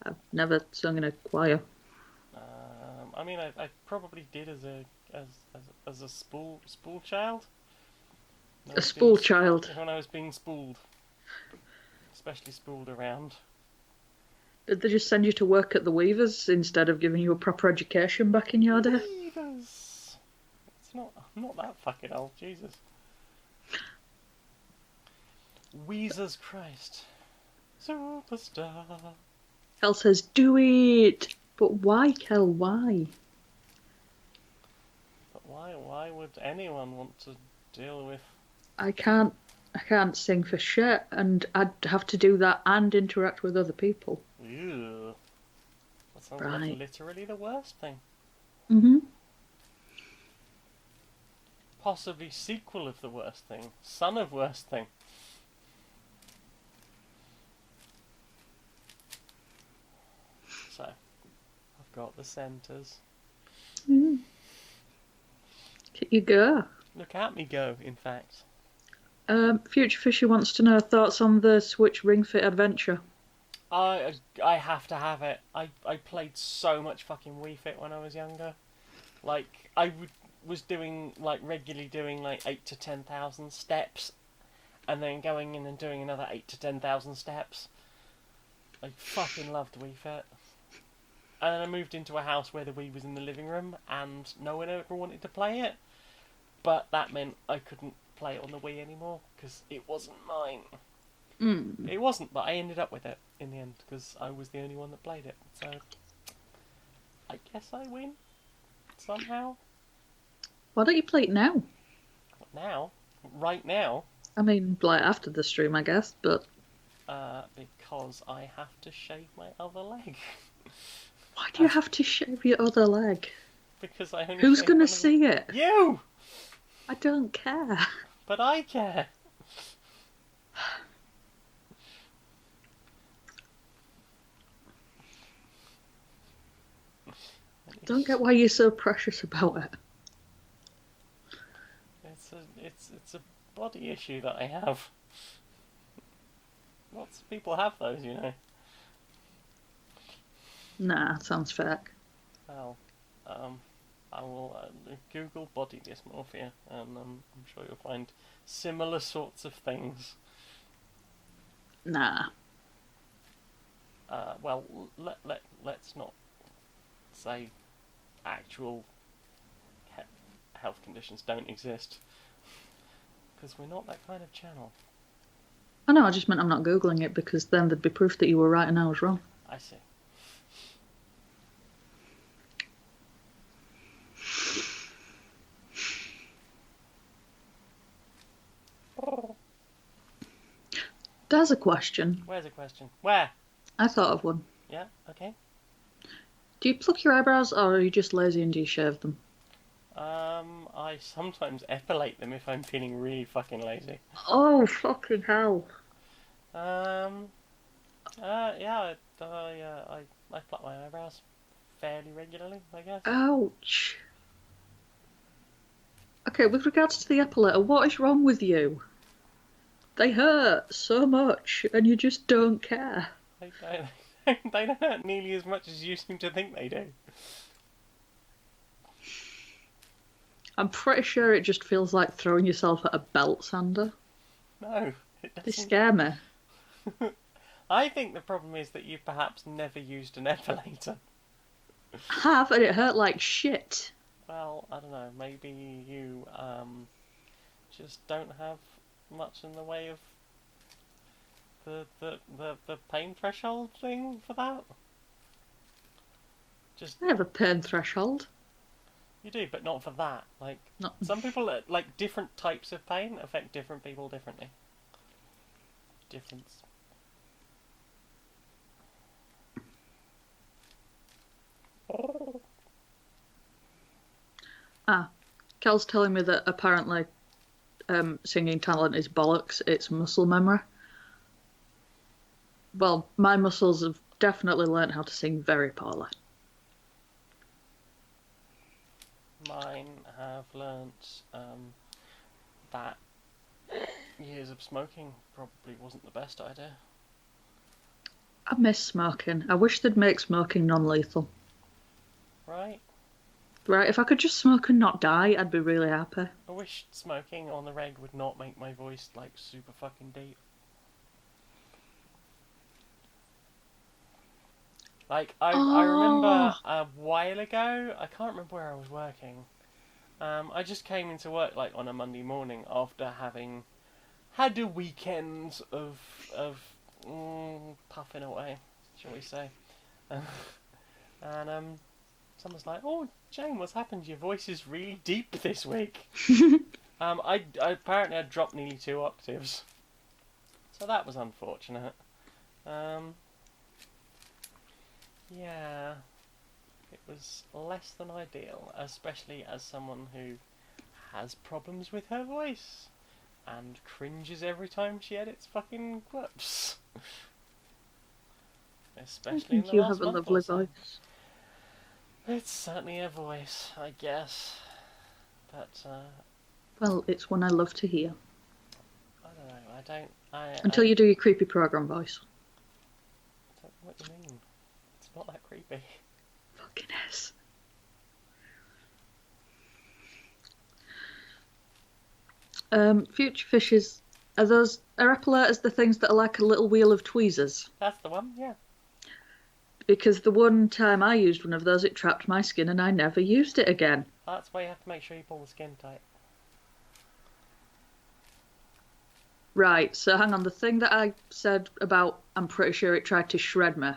S2: I've never sung in a choir.
S1: I mean, I probably did as a spool child. When I
S2: A
S1: was
S2: spool
S1: being
S2: child.
S1: When I was being spooled, especially spooled around.
S2: Did they just send you to work at the Weavers instead of giving you a proper education back in your day?
S1: Weavers. I'm not that fucking old, Jesus. Weezer's Christ. Superstar.
S2: Kel says, do it! But why, Kel, why?
S1: But why would anyone want to deal with...
S2: I can't sing for shit, and I'd have to do that and interact with other people.
S1: Ew. That sounds
S2: Right.
S1: like literally the worst thing.
S2: Mm-hmm.
S1: Possibly sequel of the worst thing. Son of worst thing. So, I've got the centres.
S2: Mm. Can you go?
S1: Look at me go, in fact.
S2: Future Fisher wants to know thoughts on the Switch Ring Fit Adventure.
S1: I have to have it. I played so much fucking Wii Fit when I was younger. Like, was doing, like, regularly doing, like, 8 to 10,000 steps, and then going in and doing another 8 to 10,000 steps. I fucking loved Wii Fit. And then I moved into a house where the Wii was in the living room, and no one ever wanted to play it. But that meant I couldn't play it on the Wii anymore, because it wasn't mine. It wasn't, but I ended up with it in the end because I was the only one that played it. So I guess I win somehow.
S2: Why don't you play it now?
S1: Now, right now.
S2: I mean, like after the stream, I guess, but...
S1: Because I have to shave my other leg.
S2: Why do you have to shave your other leg?
S1: Because I only
S2: Who's
S1: shave
S2: gonna
S1: one of them.
S2: see it?
S1: You!
S2: I don't care.
S1: But I care.
S2: Don't get why you're so precious about it.
S1: It's a body issue that I have. Lots of people have those, you know.
S2: Nah, sounds fake.
S1: Well, I will Google body dysmorphia, and I'm sure you'll find similar sorts of things.
S2: Nah.
S1: Well, let's not say actual health conditions don't exist, because we're not that kind of channel.
S2: I know, I just meant I'm not Googling it, because then there'd be proof that you were right and I was wrong.
S1: I see.
S2: There's a question.
S1: Where's a question? Where?
S2: I thought of one.
S1: Yeah, okay.
S2: Do you pluck your eyebrows, or are you just lazy and do you shave them?
S1: I sometimes epilate them if I'm feeling really fucking lazy.
S2: Oh, fucking hell.
S1: Yeah, I pluck my eyebrows fairly regularly, I guess.
S2: Ouch. Okay, with regards to the epilator, what is wrong with you? They hurt so much, and you just don't care.
S1: They don't hurt nearly as much as you seem to think they do.
S2: I'm pretty sure it just feels like throwing yourself at a belt sander.
S1: No, it doesn't.
S2: They scare me.
S1: I think the problem is that you've perhaps never used an epilator.
S2: I have, and it hurt like shit.
S1: Well, I don't know, maybe you just don't have much in the way of the pain threshold thing for that. Just
S2: I have a pain threshold.
S1: You do, but not for that. Like,
S2: No.
S1: some people, like, different types of pain affect different people differently. Difference.
S2: Kel's telling me that apparently singing talent is bollocks, it's muscle memory. Well, my muscles have definitely learnt how to sing very poorly.
S1: Mine have learnt that years of smoking probably wasn't the best idea.
S2: I miss smoking. I wish they'd make smoking non-lethal.
S1: Right?
S2: Right, if I could just smoke and not die, I'd be really happy.
S1: I wish smoking on the reg would not make my voice, like, super fucking deep. Like, I remember a while ago, I can't remember where I was working. I just came into work, like, on a Monday morning after having had a weekend of puffing away, shall we say. And someone's like, "Oh, Jane, what's happened? Your voice is really deep this week." I apparently had dropped nearly 2 octaves, so that was unfortunate. Yeah, it was less than ideal, especially as someone who has problems with her voice and cringes every time she edits fucking clips. Especially
S2: I
S1: in
S2: think
S1: the
S2: you
S1: last
S2: have a
S1: month
S2: lovely
S1: or so.
S2: voice.
S1: It's certainly a voice, I guess. But,
S2: Well, it's one I love to hear.
S1: I don't know,
S2: Until you do your creepy program voice.
S1: I don't know what you mean. It's not that creepy.
S2: Fucking is. Future fishes, are epilators the things that are like a little wheel of tweezers?
S1: That's the one, yeah.
S2: Because the one time I used one of those, it trapped my skin and I never used it again.
S1: That's why you have to make sure you pull the skin tight.
S2: Right, so hang on. The thing that I said about I'm pretty sure it tried to shred me.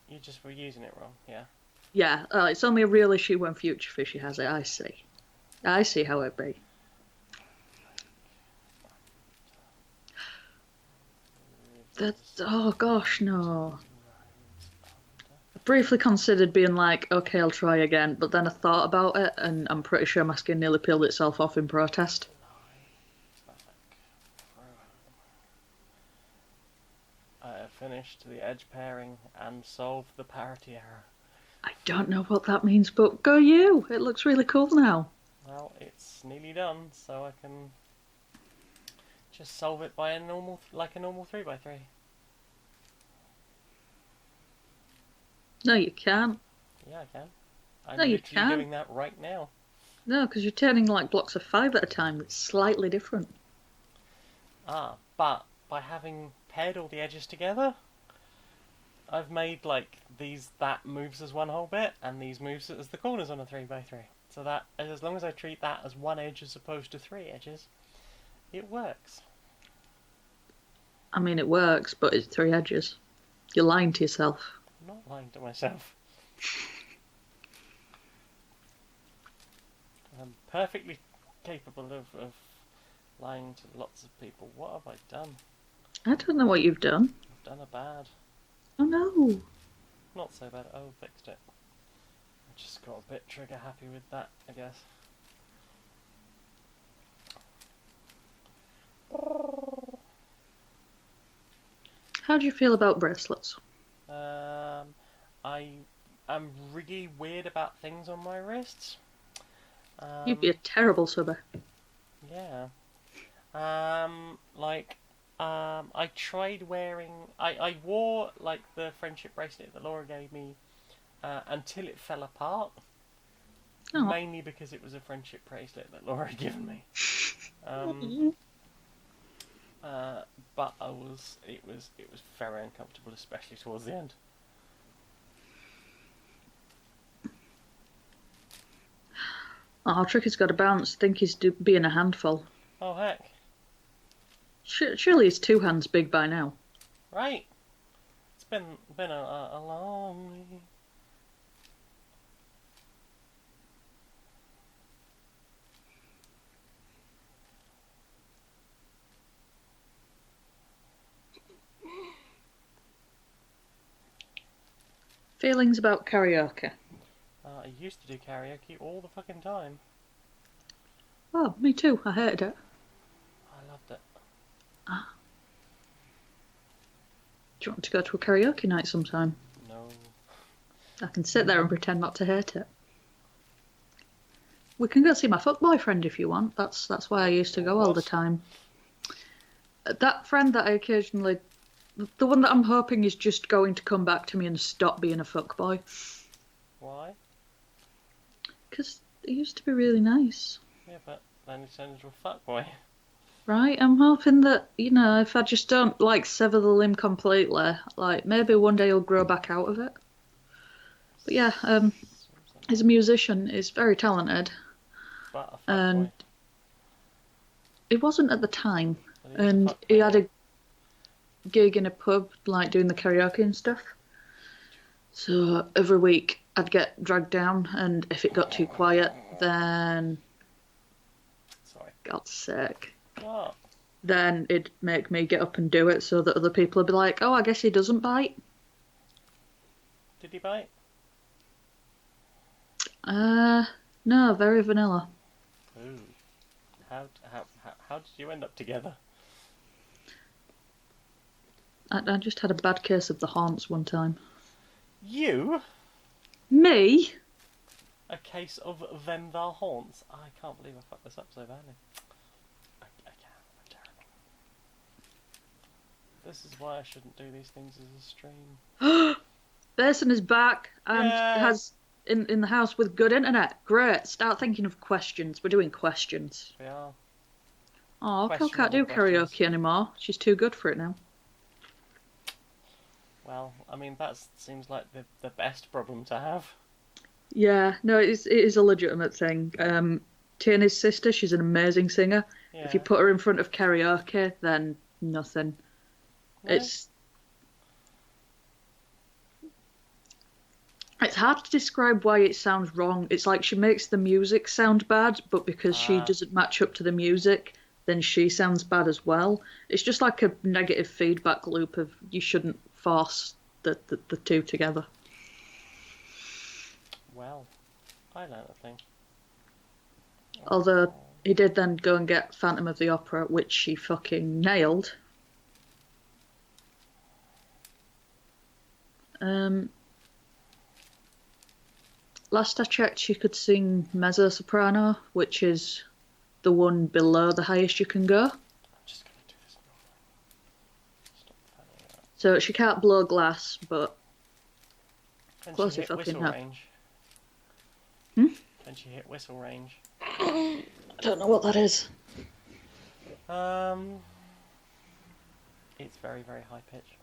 S1: You just were using it wrong, yeah.
S2: Yeah, it's only a real issue when Future Fishy has it. I see. I see how it be. Oh gosh, no. I briefly considered being like, okay, I'll try again, but then I thought about it, and I'm pretty sure my skin nearly peeled itself off in protest.
S1: I have finished the edge pairing and solved the parity error.
S2: I don't know what that means, but go you! It looks really cool now.
S1: Well, it's nearly done, so I can just solve it by a normal 3x3.
S2: No, you can't.
S1: Yeah, I can. I'm
S2: No, you
S1: literally
S2: can't.
S1: doing that right now.
S2: No, because you're turning like blocks of 5 at a time. It's slightly different.
S1: Ah, but by having paired all the edges together, I've made like that moves as one whole bit, and these moves as the corners on a 3x3. So that, as long as I treat that as one edge as opposed to 3 edges, it works.
S2: I mean, it works, but it's 3 edges. You're lying to yourself.
S1: I'm not lying to myself. I'm perfectly capable of lying to lots of people. What have I done?
S2: I don't know what you've done.
S1: I've done a bad.
S2: Oh no.
S1: Not so bad. Oh, fixed it. I just got a bit trigger happy with that, I guess.
S2: How do you feel about bracelets?
S1: I am really weird about things on my wrists.
S2: You'd be a terrible subber.
S1: Yeah. I tried wearing. I wore like the friendship bracelet that Laura gave me until it fell apart.
S2: Oh.
S1: Mainly because it was a friendship bracelet that Laura had given me. But it was very uncomfortable, especially towards the end.
S2: Oh, Tricky's got a bounce. Think he's being a handful.
S1: Oh heck!
S2: Surely he's 2 hands big by now.
S1: Right. It's been a long week.
S2: Feelings about karaoke?
S1: I used to do karaoke all the fucking time.
S2: Oh, me too. I hated it.
S1: I loved it.
S2: Ah. Do you want to go to a karaoke night sometime?
S1: No.
S2: I can sit there and pretend not to hate it. We can go see my fuck boyfriend if you want. That's why I used to go all the time. That friend that I occasionally... The one that I'm hoping is just going to come back to me and stop being a fuckboy.
S1: Why?
S2: Because he used to be really nice.
S1: Yeah, but then he turned into a fuckboy.
S2: Right? I'm hoping that, if I just don't, sever the limb completely, maybe one day he'll grow back out of it. But yeah, he's a musician. He's very talented.
S1: But a
S2: and
S1: fuckboy.
S2: he wasn't at the time.
S1: But he was a
S2: And
S1: fuckboy.
S2: he had a gig in a pub, doing the karaoke and stuff. So every week I'd get dragged down, and if it got too quiet, then...
S1: Sorry.
S2: God's sake.
S1: What?
S2: Then it'd make me get up and do it so that other people would be like, oh, I guess he doesn't bite.
S1: Did he bite?
S2: No, very vanilla.
S1: Ooh. How did you end up together?
S2: I just had a bad case of the haunts one time.
S1: You?
S2: Me?
S1: A case of them thar haunts? I can't believe I fucked this up so badly. I can't. I'm terrible. This is why I shouldn't do these things as a stream.
S2: Basin is back and
S1: Yeah.
S2: has in the house with good internet. Great. Start thinking of questions. We're doing questions.
S1: We are.
S2: Oh, Kel can't do
S1: Questionable
S2: karaoke anymore. She's too good for it now.
S1: Well, I mean, that seems like the best problem to have.
S2: Yeah, no, it is a legitimate thing. Tierney's sister, she's an amazing singer.
S1: Yeah.
S2: If you put her in front of karaoke, then nothing.
S1: No?
S2: It's hard to describe why it sounds wrong. It's like she makes the music sound bad, but because she doesn't match up to the music, then she sounds bad as well. It's just like a negative feedback loop of you shouldn't force the two together.
S1: Well, I learned a thing.
S2: Although he did then go and get Phantom of the Opera, which she fucking nailed. Last I checked, she could sing mezzo soprano, which is the one below the highest you can go.
S1: I'm just gonna do this normally. Stop fanning it out.
S2: So she can't blow glass, but
S1: Can
S2: close
S1: she
S2: if
S1: hit
S2: fucking
S1: whistle
S2: no.
S1: range? Can she hit whistle range?
S2: I don't know what that is.
S1: It's very, very high pitch.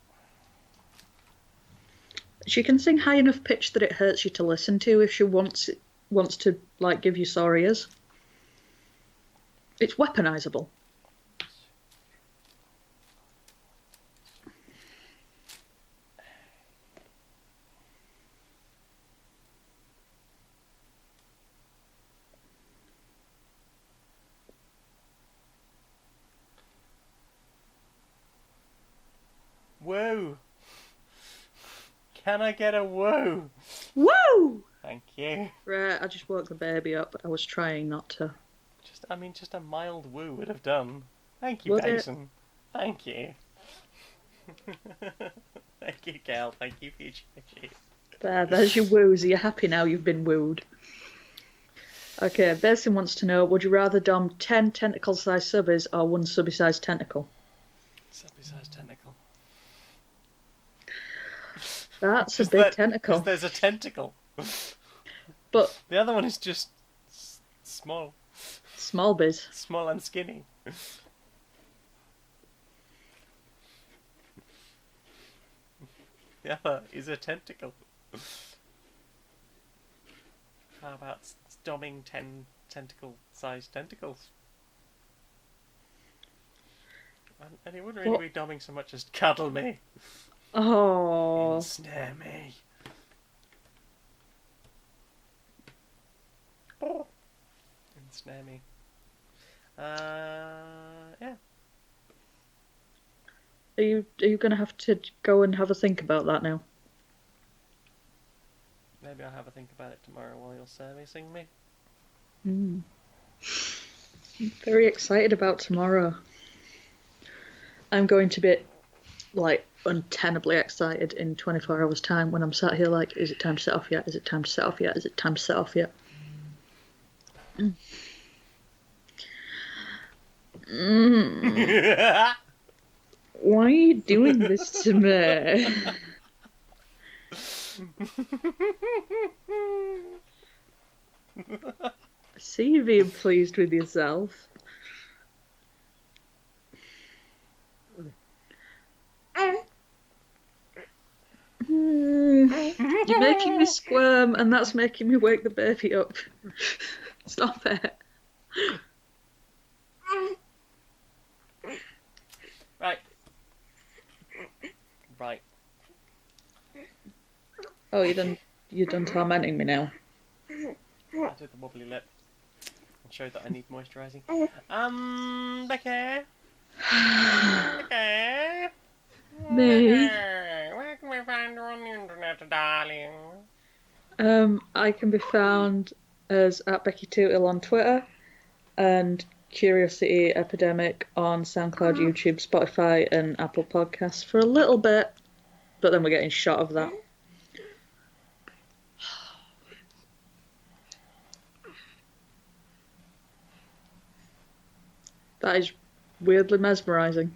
S2: She can sing high enough pitch that it hurts you to listen to if she wants to like give you sore ears. It's weaponizable.
S1: Woo! Can I get a woo?
S2: Woo!
S1: Thank you.
S2: Right, I just woke the baby up. I was trying not to.
S1: Just a mild woo would have done. Thank you,
S2: Would it?
S1: Basin. Thank you. Thank you, Cal. Thank you, Fuji.
S2: There's your woos. Are you happy now you've been wooed? Okay, Basin wants to know, would you rather dom 10 tentacle-sized subbies or one subby-sized tentacle?
S1: Subby-sized tentacle.
S2: That's a big tentacle.
S1: 'Cause there's a tentacle.
S2: But
S1: the other one is just small.
S2: Small biz.
S1: Small and skinny. The other is a tentacle. How about stomming 10 tentacle-sized tentacles? And it wouldn't really be doming so much as cuddle me.
S2: Oh.
S1: Ensnare me. Ensnare me. Yeah.
S2: Are you going to have to go and have a think about that now?
S1: Maybe I'll have a think about it tomorrow while you're servicing me.
S2: I'm very excited about tomorrow. I'm going to be, like, untenably excited in 24 hours' time when I'm sat here like, is it time to set off yet? Is it time to set off yet? Is it time to set off yet? Why are you doing this to me? I see you being pleased with yourself. You're making me squirm, and that's making me wake the baby up. Stop it.
S1: Right.
S2: Oh, you're done tormenting me now.
S1: I did the wobbly lip. And showed that I need moisturising. Becky? Becky?
S2: Me?
S1: Where can we find you on the internet, darling?
S2: I can be found as @BeckyTootle on Twitter and Curiosity Epidemic on SoundCloud, YouTube, Spotify, and Apple Podcasts for a little bit, but then we're getting shot of that. That is weirdly mesmerising.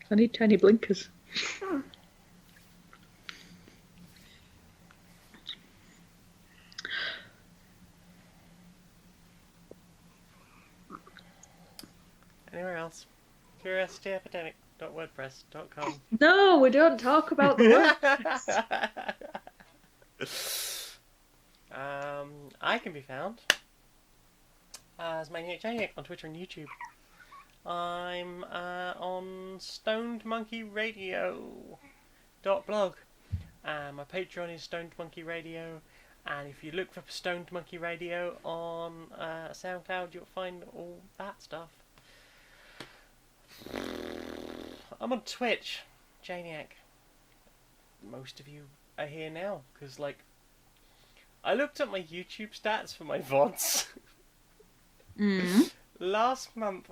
S2: I need tiny blinkers.
S1: Anywhere else? CuriosityEpidemic.wordpress.com.
S2: No, we don't talk about the work.
S1: I can be found as Maniac Janiac on Twitter and YouTube. I'm on Stoned Monkey Radio.blog. My Patreon is Stoned Monkey Radio, and if you look for Stoned Monkey Radio on SoundCloud, you'll find all that stuff. I'm on Twitch, Janiac. Most of you are here now, because, like, I looked at my YouTube stats for my VODs. Last month,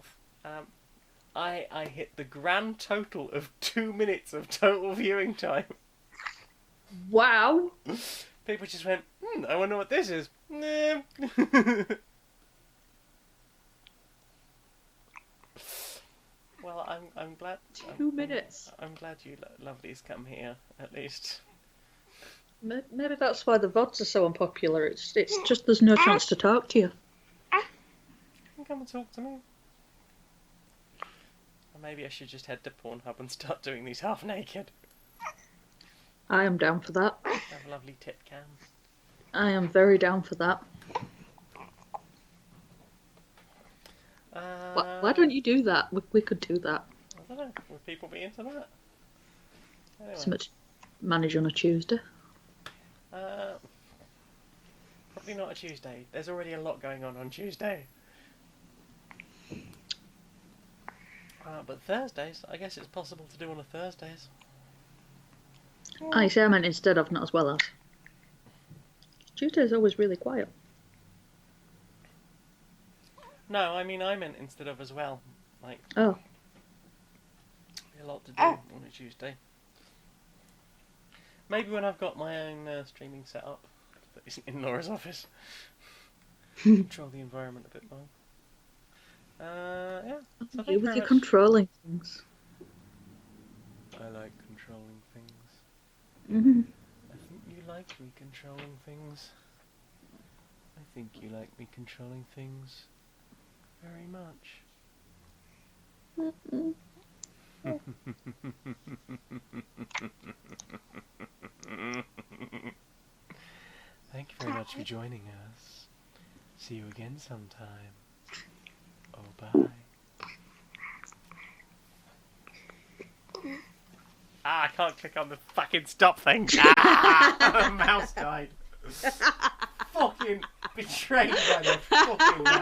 S1: I hit the grand total of 2 minutes of total viewing time.
S2: Wow.
S1: People just went, I wonder what this is. Nah. Well, I'm glad.
S2: 2 minutes.
S1: I'm glad you lovelies come here, at least.
S2: Maybe that's why the VODs are so unpopular. It's just there's no chance to talk to you.
S1: Come and talk to me. Or maybe I should just head to Pornhub and start doing these half naked.
S2: I am down for that.
S1: Have a lovely tit cam.
S2: I am very down for that. Why don't you do that? We could do that.
S1: I don't know. Would people be into that? Anyway.
S2: So much manage on a Tuesday.
S1: Probably not a Tuesday. There's already a lot going on Tuesday. But Thursdays, I guess it's possible to do on a Thursdays.
S2: I say I meant instead of, not as well as. Tuesday's always really quiet.
S1: No, I mean I meant instead of as well. Like,
S2: Oh.
S1: a lot to do on a Tuesday. Maybe when I've got my own streaming set up that isn't in Laura's office. Control the environment a bit more. Yeah. So
S2: You with your controlling things.
S1: I like controlling things.
S2: Mm-hmm.
S1: I think you like me controlling things. I think you like me controlling things very much. Thank you very much for joining us. See you again sometime. Oh, bye. I can't click on the fucking stop thing. The mouse died. Fucking betrayed by the fucking mouse.